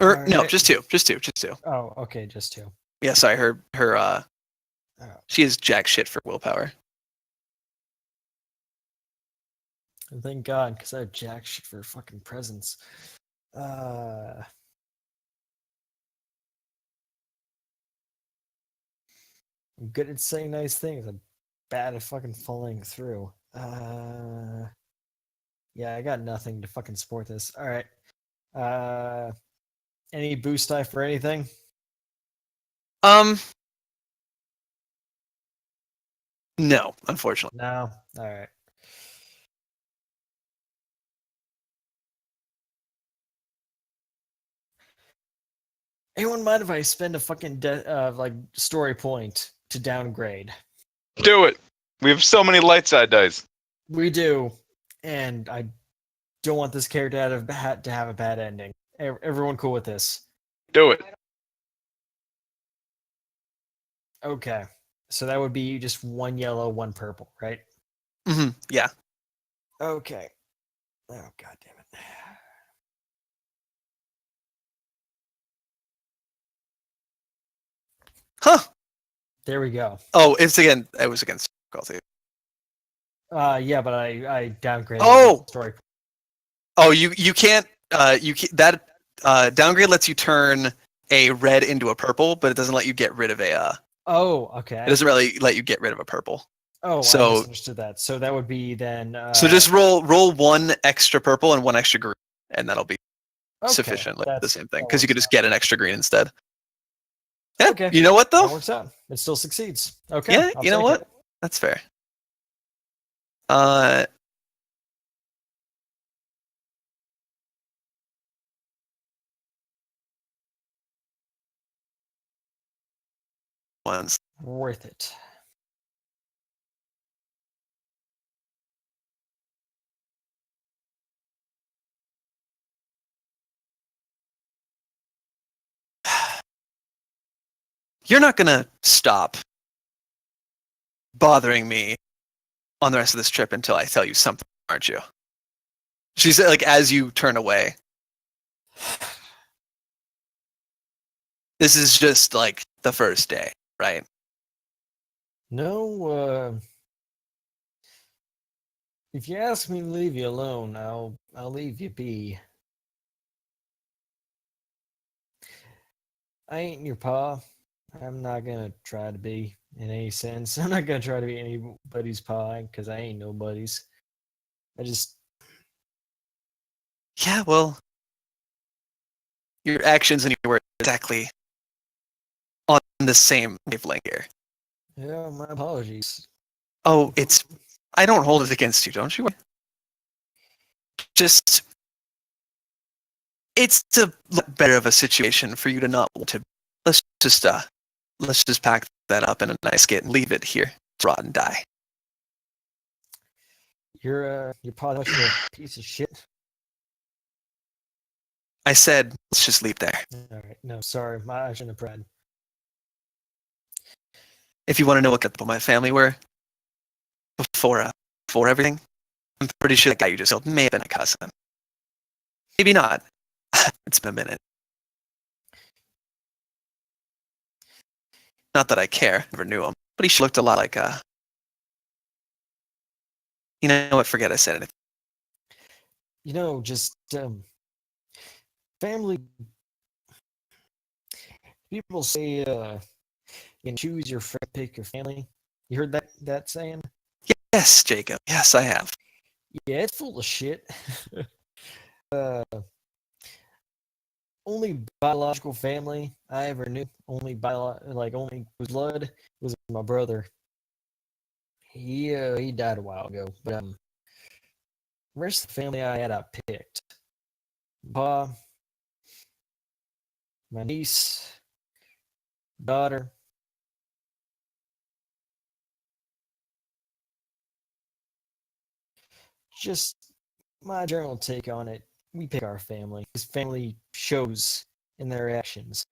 Or no, Alright. just 2. Oh, okay, just 2. Yeah, sorry, her Oh. she is jack shit for willpower. And thank God, because I have jack shit for fucking presents. I'm good at saying nice things. I'm bad at fucking following through. Yeah, I got nothing to fucking support this. All right. Any boost die for anything? No, unfortunately. No. All right. Anyone mind if I spend a fucking like story point to downgrade? Do it. We have so many light side dice. We do, and I don't want this character to have a bad ending. Everyone cool with this? Do it. Okay, so that would be just 1 yellow, 1 purple, right? Yeah. Okay. Oh, god damn it. Huh. There we go. Oh, it was against difficulty. Yeah, but I downgraded Oh! the story. Oh, you can't. That downgrade lets you turn a red into a purple, but it doesn't let you get rid of a. Oh, okay. It doesn't really let you get rid of a purple. Oh, I so- misunderstood that. So that would be then. So just roll one extra purple and one extra green, and that'll be okay, sufficient. Like the that's- same thing, that because you could works just get an extra green instead. Yeah. Okay. You know what That though? works out. It still succeeds. Okay. Yeah. I'll You know take what? it. That's fair. Ones. Worth it. You're not gonna stop bothering me on the rest of this trip until I tell you something, aren't you? She said, like, as you turn away. This is just like the first day, right? No. If you ask me to leave you alone, I'll leave you be. I ain't your pa. I'm not gonna try to be in any sense. I'm not gonna try to be anybody's pa because I ain't nobody's. I just Yeah, well, your actions and your words are exactly on the same wavelength here. yeah. My apologies. Oh, I don't hold it against you, don't you? Just, it's a lot better of a situation for you to not want to. Let's just pack that up in a nice kit and leave it here to rot and die. You're probably a piece of shit. I said, let's just leave there. All right. No, sorry. I shouldn't have tried. If you want to know what people my family were before everything, I'm pretty sure the guy you just killed may have been a cousin. Maybe not. It's been a minute. Not that I care. Never knew him, but he looked a lot like a. You know what? Forget I said anything. You know, just family. People say you can choose your friend, pick your family. You heard that saying? Yes, Jacob. Yes, I have. Yeah, it's full of shit. Only biological family I ever knew, only blood, was my brother. He died a while ago, but the rest of the family I picked. Pa, my niece, daughter. Just my general take on it. We pick our family. Because family shows in their actions.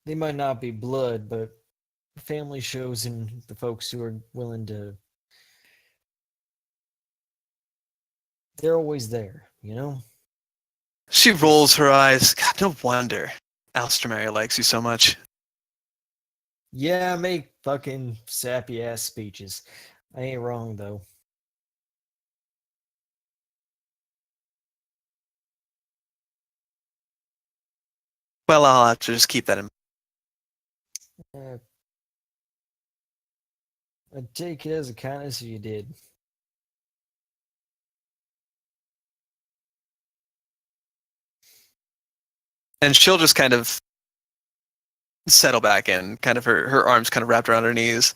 They might not be blood, but family shows in the folks who are willing to. They're always there, you know? She rolls her eyes. God, no wonder Alstermary likes you so much. Yeah, make fucking sappy ass speeches. I ain't wrong though. Well, I'll have to just keep that in. I'd take it as a kindness if you did. And she'll just kind of settle back in, kind of her arms kind of wrapped around her knees.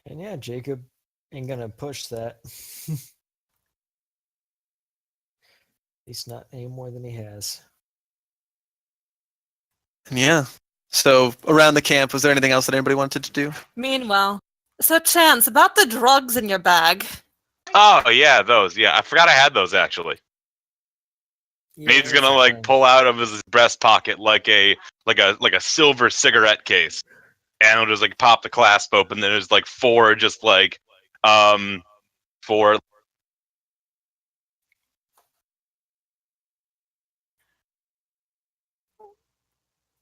And yeah, Jacob ain't gonna push that. At least not any more than he has. And yeah. So around the camp, was there anything else that anybody wanted to do? Meanwhile, so Chance, about the drugs in your bag. Oh yeah, those. Yeah, I forgot I had those actually. Nate's gonna like pull out of his breast pocket like a silver cigarette case, and he'll just like pop the clasp open. Then there's like four four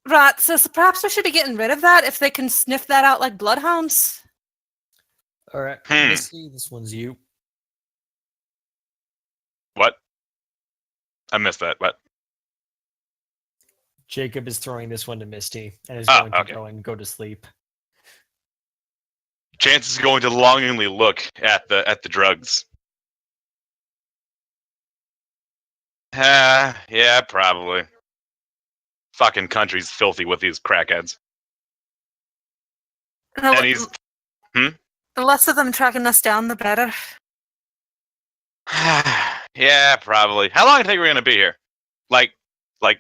Right, so perhaps we should be getting rid of that if they can sniff that out like bloodhounds. All right, Hmm. Misty, this one's you. What? I missed that. What? Jacob is throwing this one to Misty and is Ah, going to okay. go and go to sleep. Chance is going to longingly look at the drugs. Yeah, probably. Fucking country's filthy with these crackheads. And he's The less of them tracking us down, the better. yeah, probably. How long do you think we're gonna be here? Like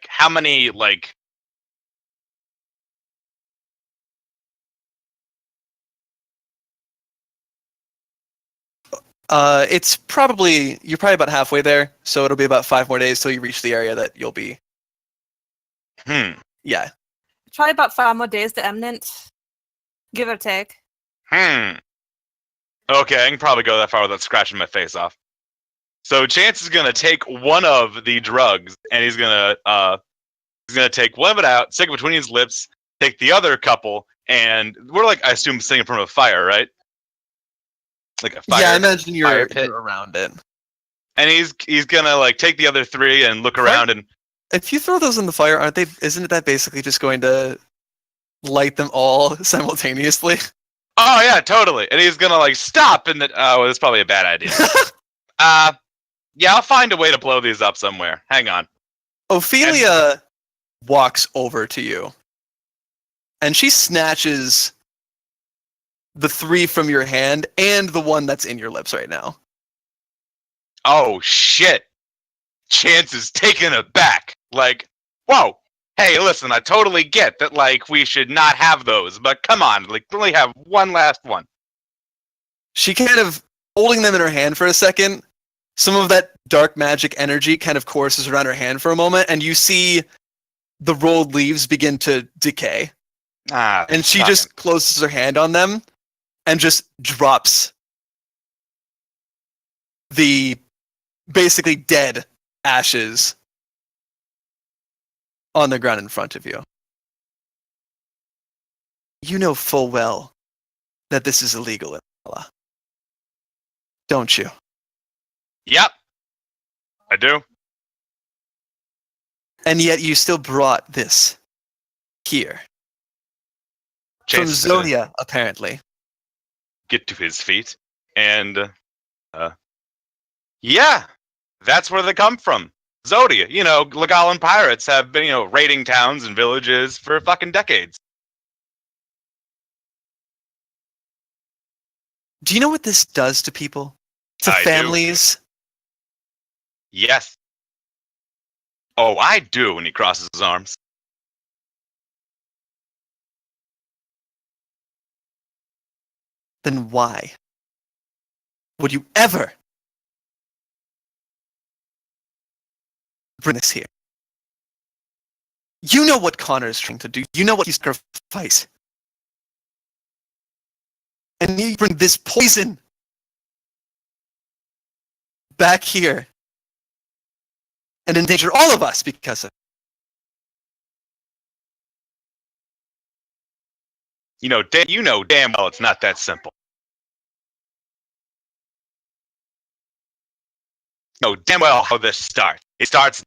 how many like? It's probably you're probably about halfway there, so it'll be about 5 more days till you reach the area that you'll be. Yeah. Probably about 5 more days to Eminent, give or take. Okay, I can probably go that far without scratching my face off. So Chance is gonna take one of the drugs, and he's gonna take one of it out, stick it between his lips, take the other couple, and we're like, I assume, singing from a fire, right? Like a fire. Yeah, I imagine fire pit. you're around it. And he's gonna like take the other 3 and look around and. If you throw those in the fire, aren't they? Isn't that basically just going to light them all simultaneously? Oh yeah, totally. And he's gonna like stop, and that that's probably a bad idea. Yeah, I'll find a way to blow these up somewhere. Hang on. Ophelia walks over to you, and she snatches the 3 from your hand and the one that's in your lips right now. Oh shit! Chance is taken aback. Like, whoa. Hey, listen, I totally get that, like, we should not have those, but come on, like, we only have one last one. She kind of, holding them in her hand for a second, some of that dark magic energy kind of courses around her hand for a moment, and you see the rolled leaves begin to decay. And she just closes her hand on them and just drops the basically dead ashes on the ground in front of you. You know full well that this is illegal in Valhalla, don't you? Yep, I do. And yet you still brought this here. From Chance is gonna Zodia, apparently. get to his feet, and yeah, that's where they come from. Zodia, you know, Legalan pirates have been, you know, raiding towns and villages for fucking decades. Do you know what this does to people? To I do. families? Yes. Oh, I do, when he crosses his arms. Then why would you ever bring this here? You know what Connor is trying to do. You know what he's sacrificed. And you bring this poison back here and endanger all of us because of it. You know damn well it's not that simple. You know damn well how this starts. It starts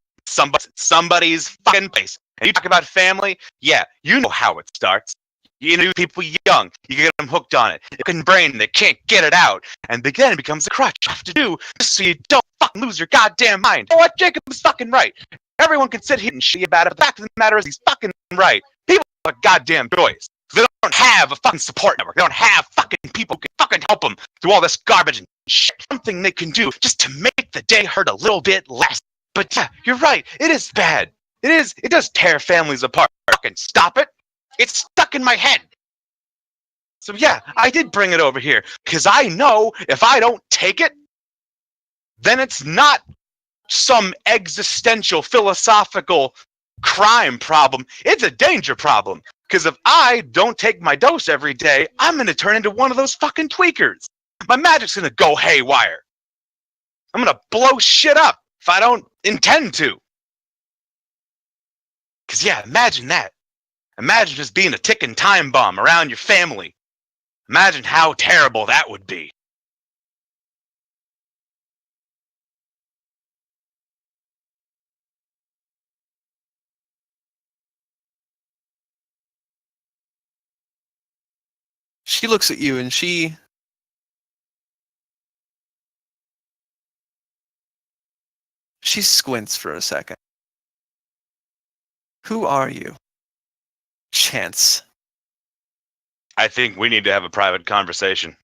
somebody's fucking place. And you talk about family, yeah, you know how it starts. You know people young, you get them hooked on it. They can brain, they can't get it out, and then it becomes a crutch. You have to do just so you don't fucking lose your goddamn mind. You know what? Jacob is fucking right. Everyone can sit here and shit about it, but the fact of the matter is he's fucking right. People have a goddamn choice. They don't have a fucking support network. They don't have fucking people who can fucking help them through all this garbage and shit. Something they can do just to make the day hurt a little bit less. But yeah, you're right. It is bad. It is. It does tear families apart. Fucking stop it. It's stuck in my head. So yeah, I did bring it over here because I know if I don't take it, then it's not some existential philosophical crime problem. It's a danger problem. Because if I don't take my dose every day, I'm going to turn into one of those fucking tweakers. My magic's going to go haywire. I'm going to blow shit up if I don't intend to. Because yeah, imagine that. Imagine just being a ticking time bomb around your family. Imagine how terrible that would be. She looks at you and she squints for a second. Who are you? Chance. I think we need to have a private conversation.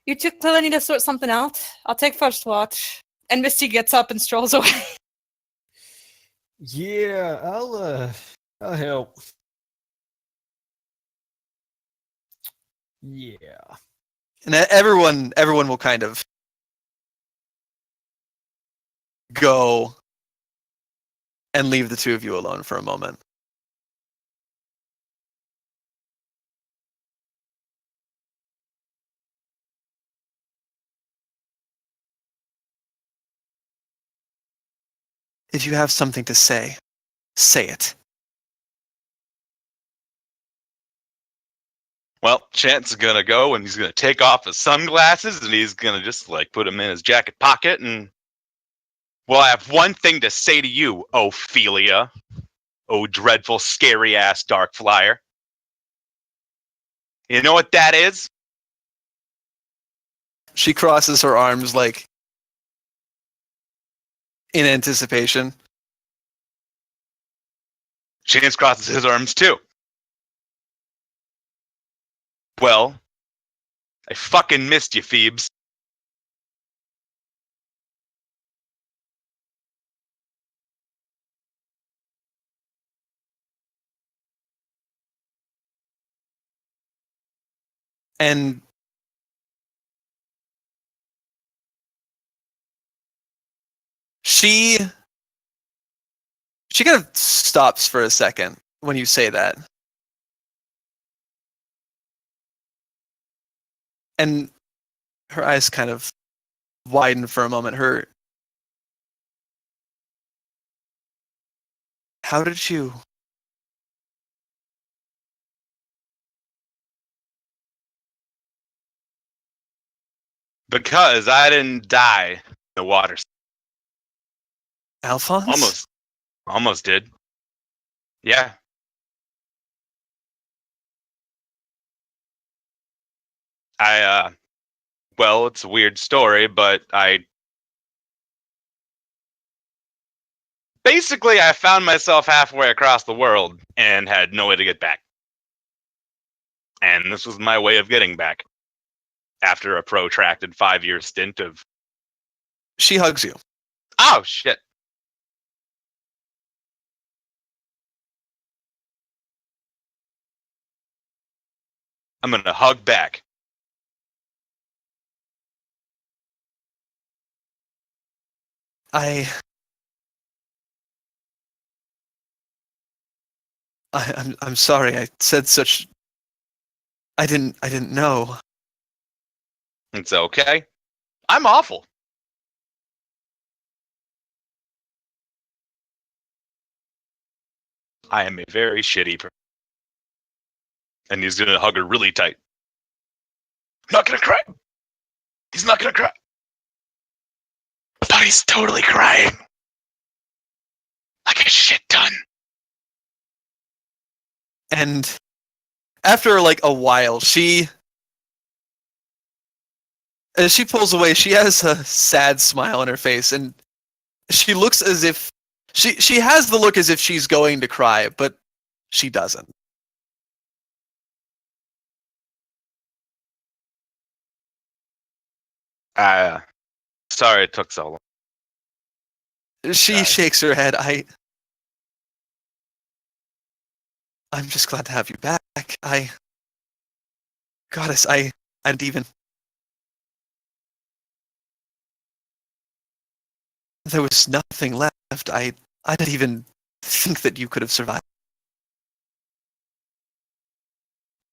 You two clearly need to sort something out. I'll take first watch. And Misty gets up and strolls away. Yeah, I'll help. Yeah. And everyone will kind of go and leave the two of you alone for a moment. If you have something to say, say it. Well, Chance is gonna go and he's gonna take off his sunglasses and he's gonna just like put them in his jacket pocket and well, I have one thing to say to you, Ophelia. Oh, dreadful, scary ass dark flyer. You know what that is? She crosses her arms like in anticipation. Chance crosses his arms too. Well, I fucking missed you, Phoebes. And she kind of stops for a second when you say that. And her eyes kind of widen for a moment. How did you? Because I didn't die in the water. Alphonse? Almost did. Yeah. Well, it's a weird story, but basically, I found myself halfway across the world and had no way to get back. And this was my way of getting back. After a protracted 5-year stint of... She hugs you. Oh, shit. I'm gonna hug back. I'm sorry. I said such. I didn't know. It's okay. I'm awful. I am a very shitty person. And he's gonna hug her really tight. Not gonna cry. He's not gonna cry. But he's totally crying. Like a shit ton. And after like a while, as she pulls away, she has a sad smile on her face, and she looks as if she has the look as if she's going to cry, but she doesn't. Sorry it took so long. She shakes her head. I'm just glad to have you back. Goddess, I didn't even. There was nothing left. I didn't even think that you could have survived.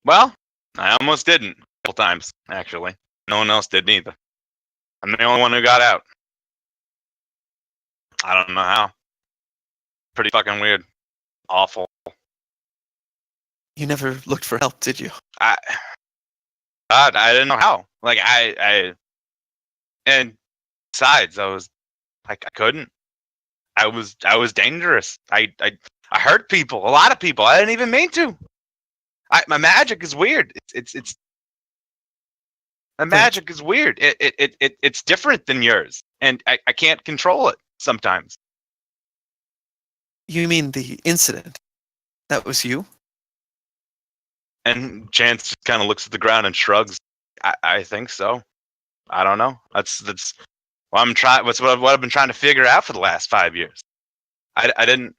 Well, I almost didn't. A couple times, actually. No one else did either. I'm the only one who got out. I don't know how. Pretty fucking weird. Awful. You never looked for help, did you? I didn't know how. Like and besides, I was like, I couldn't. I was dangerous. I hurt people, a lot of people. I didn't even mean to. My magic is weird. It's my magic is weird. It's different than yours, and I can't control it sometimes. You mean the incident? That was you? And Chance just kind of looks at the ground and shrugs. I think so. I don't know. That's what I'm trying. What I've been trying to figure out for the last 5 years. I didn't.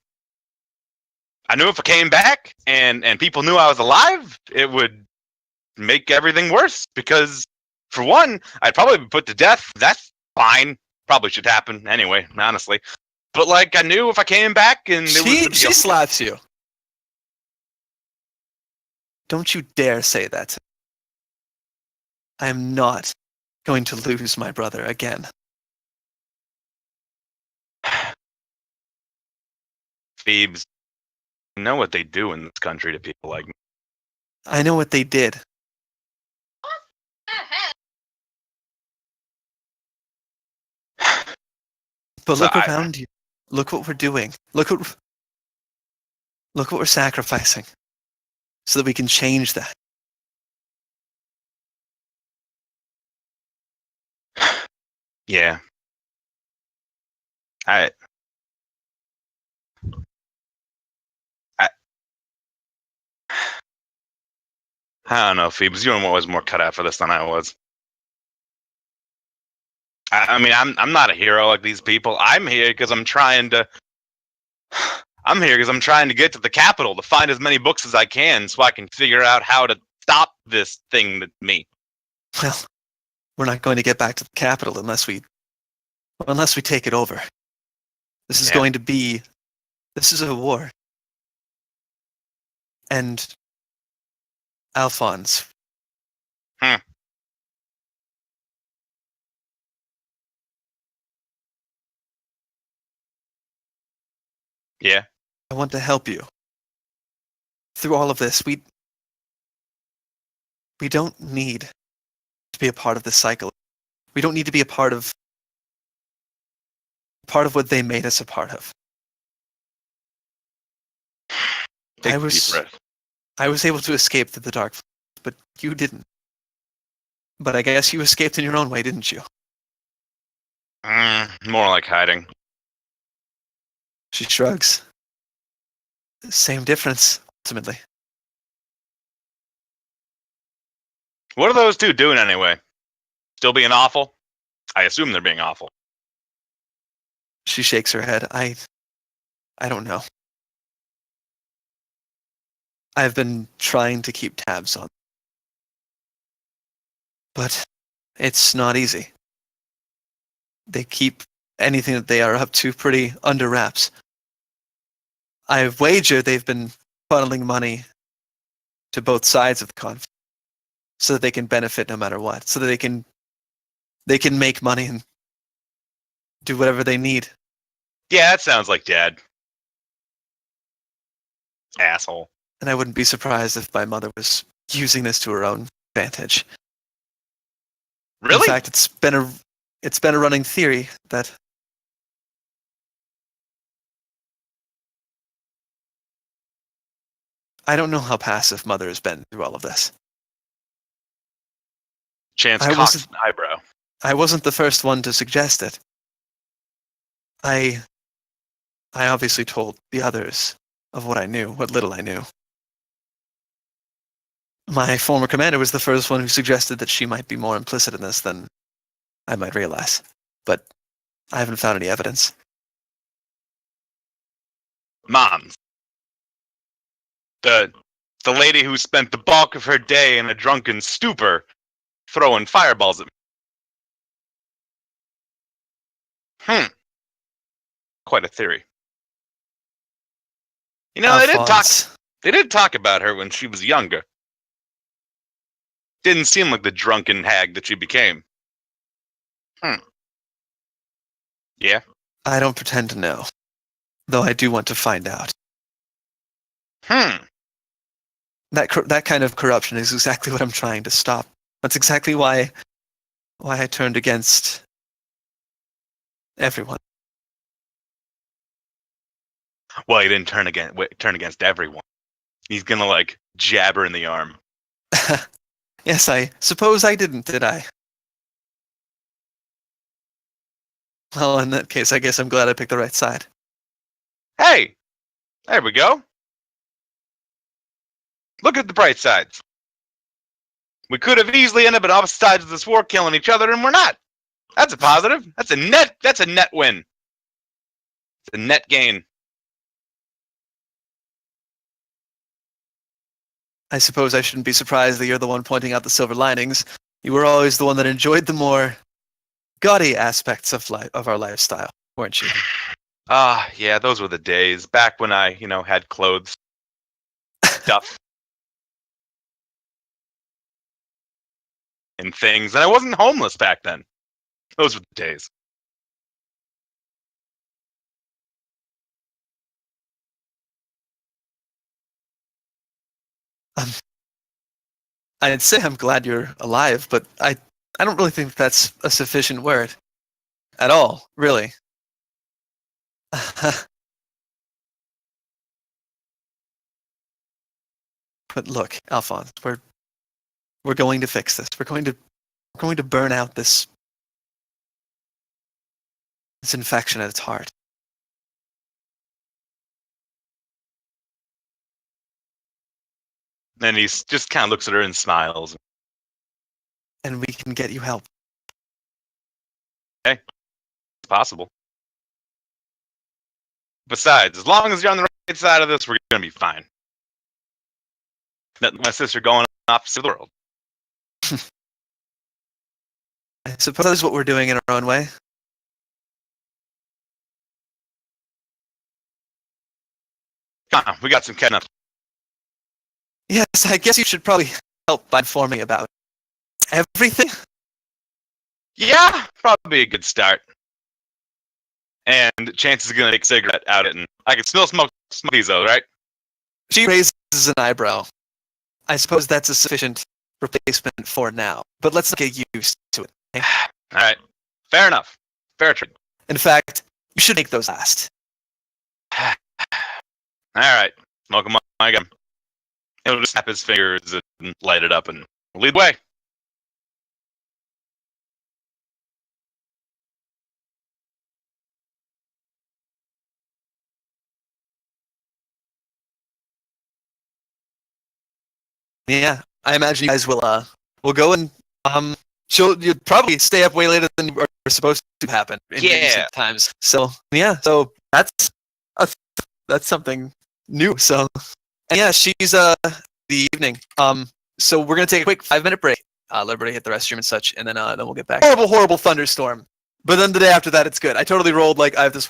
I knew if I came back and people knew I was alive, it would make everything worse. Because for one, I'd probably be put to death. That's fine. Probably should happen anyway, honestly. But like, I knew if I came back and She slaps you. Don't you dare say that to me. I am not going to lose my brother again. Phoebes, you know what they do in this country to people like me. I know what they did. But look around you. Look what we're doing. Look what we're sacrificing so that we can change that. Yeah. I don't know, Phoebes. You were always more cut out for this than I was. I mean, I'm not a hero like these people. I'm here because I'm trying to get to the capital to find as many books as I can so I can figure out how to stop this thing that's me. Well, we're not going to get back to the capital unless we take it over. This is going to be... This is a war. And... Alphonse. Yeah. I want to help you. Through all of this, we don't need to be a part of this cycle. We don't need to be a part of what they made us a part of. Take a deep breath. I was able to escape through the dark, but you didn't. But I guess you escaped in your own way, didn't you? More like hiding. She shrugs. Same difference, ultimately. What are those two doing anyway? Still being awful? I assume they're being awful. She shakes her head. I don't know. I've been trying to keep tabs on. But it's not easy. They keep anything that they are up to pretty under wraps. I wager they've been funneling money to both sides of the conflict so that they can benefit no matter what, so that they can make money and do whatever they need. Yeah, that sounds like Dad. Asshole. And I wouldn't be surprised if my mother was using this to her own advantage. Really? In fact, it's been a running theory that I don't know how passive Mother has been through all of this. Chance cocks an eyebrow. I wasn't the first one to suggest it. I obviously told the others of what I knew, what little I knew. My former commander was the first one who suggested that she might be more implicit in this than I might realize. But I haven't found any evidence. Moms. The lady who spent the bulk of her day in a drunken stupor throwing fireballs at me. Quite a theory. You know, they did talk about her when she was younger. Didn't seem like the drunken hag that she became. Yeah? I don't pretend to know, though I do want to find out. that kind of corruption is exactly what I'm trying to stop. That's exactly why I turned against everyone. Well, he didn't turn against everyone. He's gonna like jab her in the arm. Yes, I suppose I didn't, did I? Well, in that case, I guess I'm glad I picked the right side. Hey, there we go. Look at the bright sides. We could have easily ended up at opposite sides of this war, killing each other, and we're not. That's a positive. That's a net win. It's a net gain. I suppose I shouldn't be surprised that you're the one pointing out the silver linings. You were always the one that enjoyed the more gaudy aspects of our lifestyle, weren't you? Ah, yeah, those were the days back when I, had clothes, stuff, and things, and I wasn't homeless back then. Those were the days. I'd say I'm glad you're alive, but I don't really think that's a sufficient word. At all, really. But look, Alphonse, we're going to fix this. We're going to burn out this infection at its heart. And he just kind of looks at her and smiles. And we can get you help. It's possible. Besides, as long as you're on the right side of this, we're going to be fine. My sister going off to the world. I suppose that's what we're doing in our own way. We got some catching up. Yes, I guess you should probably help by informing about everything. Yeah, probably a good start. And Chance is going to take a cigarette out it, and I can still smoke these though, right? She raises an eyebrow. I suppose that's a sufficient replacement for now, but let's not get used to it. All right, fair enough. Fair trade. In fact, you should make those last. All right, smoke him again. He'll just snap his fingers and light it up and lead the way. Yeah, I imagine you guys will go and you'll probably stay up way later than you are supposed to happen in recent times. So yeah, so that's something new. So and yeah, she's the evening. So we're gonna take a quick 5-minute break. Let everybody hit the restroom and such, and then we'll get back. Horrible thunderstorm. But then the day after that, it's good. I totally rolled I have this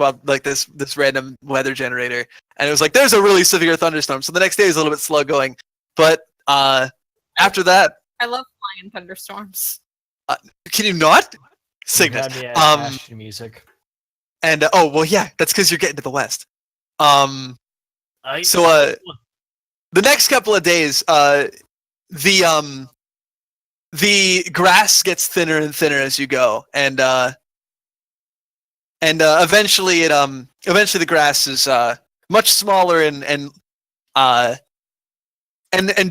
random weather generator, and it was like there's a really severe thunderstorm. So the next day is a little bit slow going, but after that, I love flying in thunderstorms. can you not? Cygnus. Ash music. And oh well, yeah, that's because you're getting to the west. So the next couple of days, the grass gets thinner and thinner as you go, and eventually the grass is much smaller and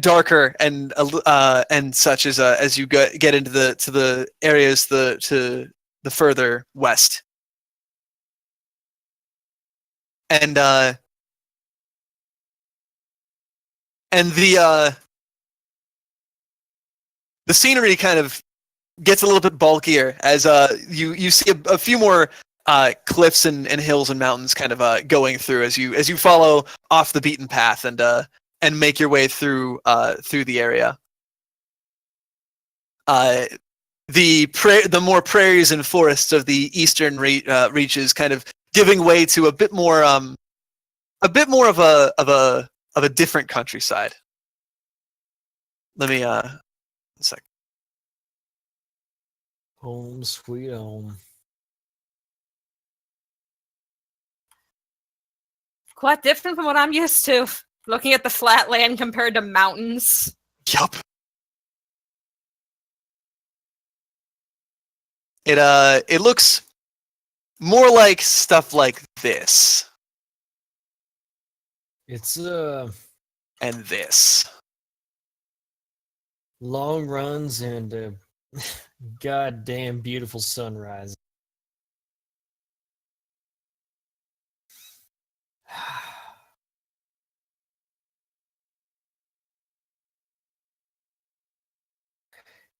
darker and such as you get into the areas to the further west, and the scenery kind of gets a little bit bulkier as you see a few more cliffs and hills and mountains kind of going through as you follow off the beaten path and make your way through the area. The more prairies and forests of the eastern reaches kind of giving way to a bit more of a different countryside. Let me a sec. Home sweet home. Quite different from what I'm used to. Looking at the flat land compared to mountains. Yup. It looks more like stuff like this It's and this. long runs and goddamn beautiful sunrise.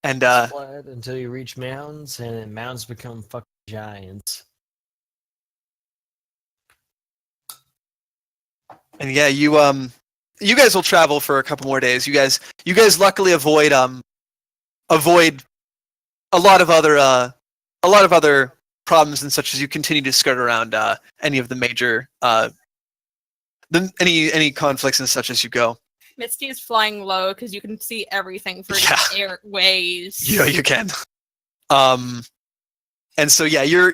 And Flat until you reach mountains, and then mountains become fucking giants. and yeah, you guys will travel for a couple more days. You guys luckily avoid a lot of other problems and such as you continue to skirt around any of the major any conflicts and such as you go. Misty is flying low because you can see everything for Yeah. airways. Yeah, you can. And so yeah, you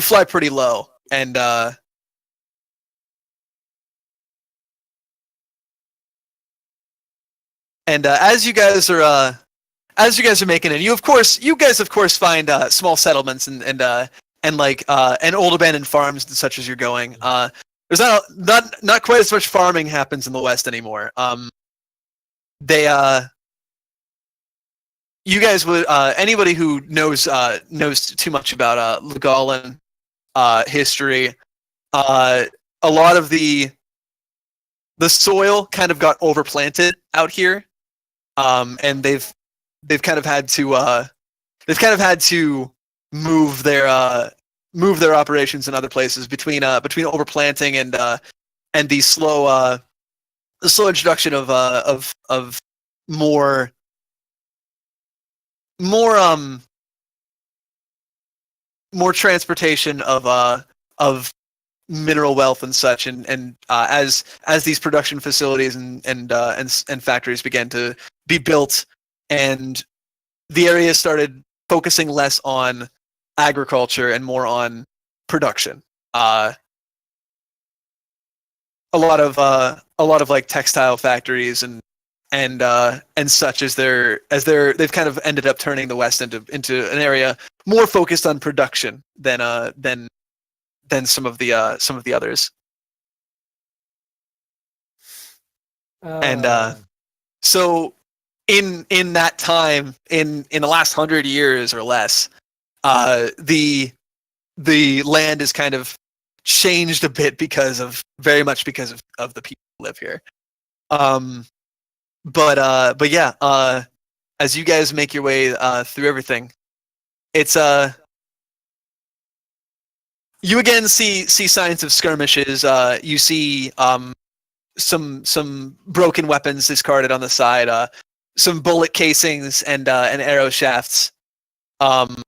fly pretty low, and as you guys are making it, you guys of course find small settlements and old abandoned farms and such as you're going. There's not quite as much farming happens in the West anymore. You guys would anybody who knows too much about Legolan history, a lot of the soil kind of got overplanted out here, and they've kind of had to move their operations in other places between overplanting and the slow introduction of more transportation of mineral wealth and such, and as these production facilities and factories began to be built, and the area started focusing less on agriculture and more on production. A lot of like textile factories and such as they've kind of ended up turning the West into an area more focused on production than some of the others. And so in that time, in the last 100 years or less, the land is kind of changed a bit very much because of the people who live here. But yeah, as you guys make your way through everything, it's you again see signs of skirmishes. You see some broken weapons discarded on the side, some bullet casings and arrow shafts, and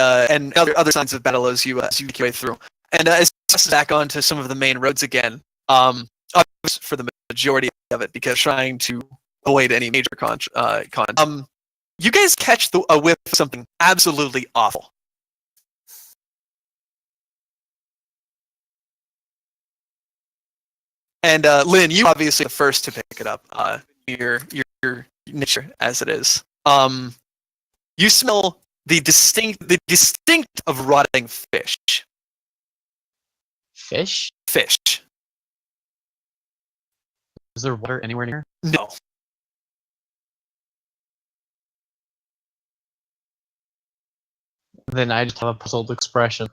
other signs of battle as you make your way through. And as you pass back onto some of the main roads again, for the majority of it, because trying to avoid any major you guys catch a whiff of something absolutely awful. And Lynn, you obviously the first to pick it up. Your nature as it is. You smell the distinct of rotting fish. Fish? Fish. Is there water anywhere near? No. Then I just have a puzzled expression.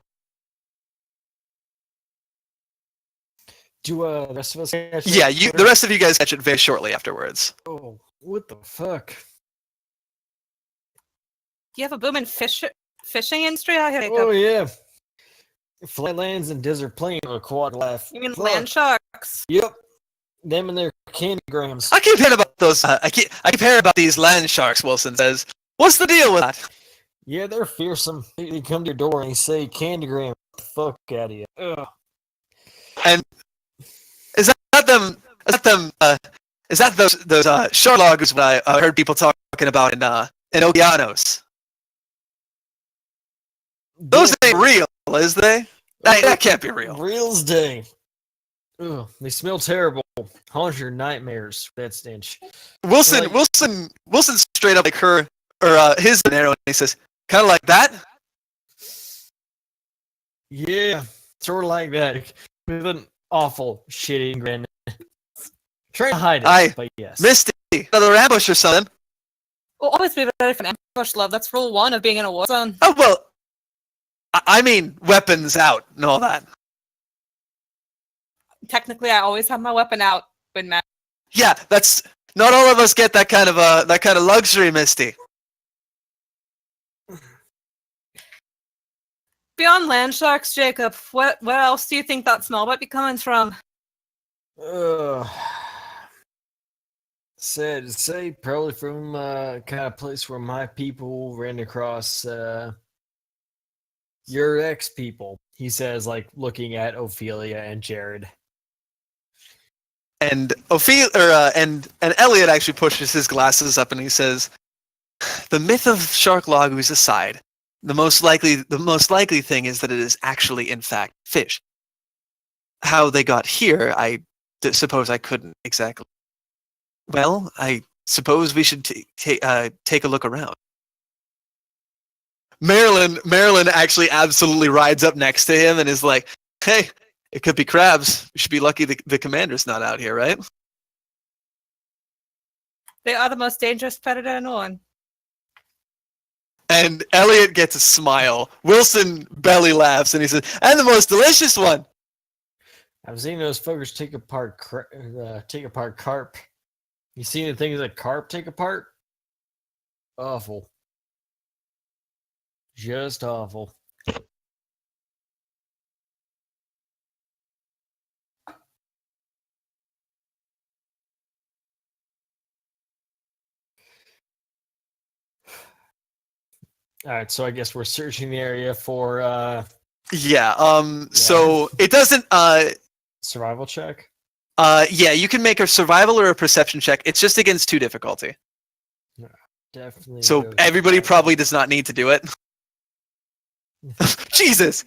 Do the rest of us catch Yeah, it? the rest of you guys catch it very shortly afterwards. Oh, what the fuck? Do you have a booming fishing industry? Oh yeah. Flatlands and desert plain are quad life. You mean Fuck. land sharks? Yep. Them and their candygrams. I keep hearing about those. I keep hearing about these land sharks. Wilson says, "What's the deal with that?" Yeah, they're fearsome. They come to your door and they say candygram. The fuck out of you. Ugh. And is that them? Is that those shark logs that I heard people talking about in Okeanos? Those ain't real, is they? That can't be real. Real's day. Ugh, they smell terrible. Haunt your nightmares. That stench. Wilson, Like- Wilson straight up like her or his arrow, and he says, "Kind of like that." Yeah, sort of like that, with an awful shitty grin. Trying to hide it, Aye. but yes. Misty, another ambush or something. Well, always be ready for an ambush, love. That's rule 1 of being in a war zone. Oh well, I mean weapons out and all that. Technically, I always have my weapon out when Matt. Yeah, that's not all of us get that kind of luxury, Misty. Beyond land sharks, Jacob, what else do you think that smell might be coming from? Ugh. Sad to say, probably from kind of place where my people ran across your ex people. He says, like looking at Ophelia and Jared. And Ophelia and Elliot actually pushes his glasses up and he says, "The myth of shark lagoos aside, the most likely thing is that it is actually, in fact, fish. How they got here, I suppose I couldn't exactly. Well, I suppose we should take a look around." Marilyn actually absolutely rides up next to him and is like, "Hey, it could be crabs. We should be lucky the commander's not out here, right?" They are the most dangerous predator known. And Elliot gets a smile. Wilson belly laughs and he says, "And the most delicious one." I've seen those fuckers take apart carp. You seen the things that carp take apart? Awful. Just awful. All right, so I guess we're searching the area for Yeah. So it doesn't. survival check. Yeah. You can make a survival or a perception check. It's just against 2 difficulty. Definitely. So go everybody survival. probably does not need to do it. Jesus.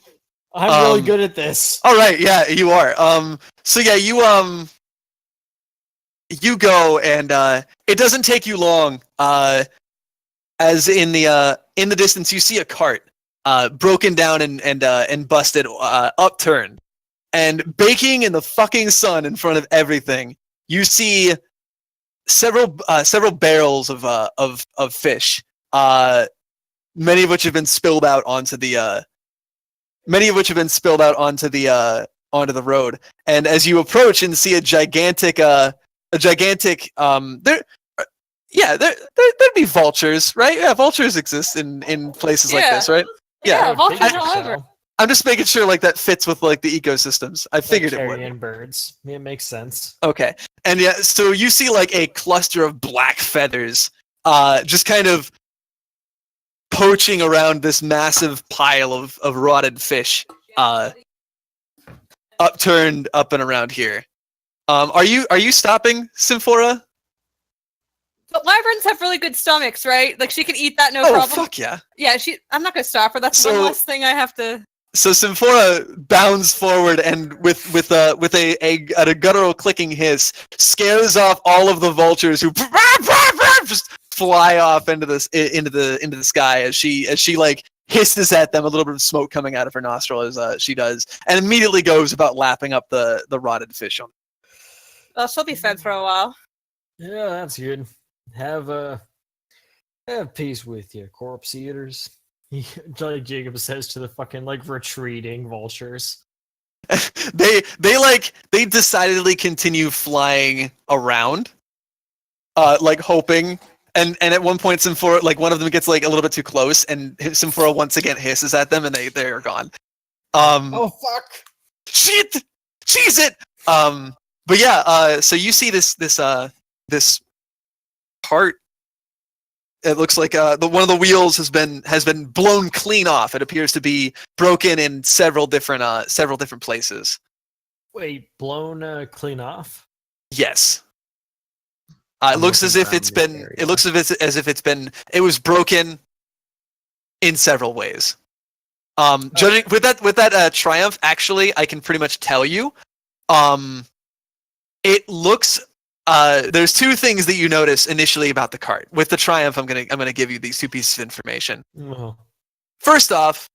I'm really um, good at this. All right. Yeah, you are. So yeah, you go and it doesn't take you long. As in the distance, you see a cart, broken down and busted, upturned, and baking in the fucking sun in front of everything. You see several barrels of fish, many of which have been spilled out onto the onto the road. And as you approach and see a gigantic there'd be vultures, right? Yeah, vultures exist in places like Yeah. this, right? Yeah, Yeah. vultures Big all over. so. I'm just making sure like that fits with like the ecosystems. I figured it would. Carrion birds. It makes sense. Okay. And yeah, so you see like a cluster of black feathers just kind of poaching around this massive pile of rotted fish upturned up and around here. Are you stopping, Symphora? But wyverns have really good stomachs, right? Like she can eat that no Oh problem. fuck yeah. Yeah, I'm not gonna stop her. That's So- one less thing I have to. So Symphora bounds forward and with a guttural clicking hiss scares off all of the vultures who just fly off into the sky as she like hisses at them, a little bit of smoke coming out of her nostril as she does, and immediately goes about lapping up the rotted fish on. Well, she'll be fed for a while. Yeah, that's good. Have peace with you, corpse eaters. Johnny Jacob says to the fucking like retreating vultures. they decidedly continue flying around, like hoping. And at one point, Symphora, like one of them gets like a little bit too close, and Symphora once again hisses at them, and they are gone. Oh fuck! Shit, cheese it. But yeah, so you see this cart. It looks like one of the wheels has been blown clean off. It appears to be broken in several different places. Wait, blown clean off? Yes. It I'm looks as looking if it's around the been. area. It looks as if it's been. It was broken in several ways. Judging with that triumph, actually, I can pretty much tell you. It looks. There's two things that you notice initially about the cart. With the Triumph, I'm gonna give you these two pieces of information. Oh. First off,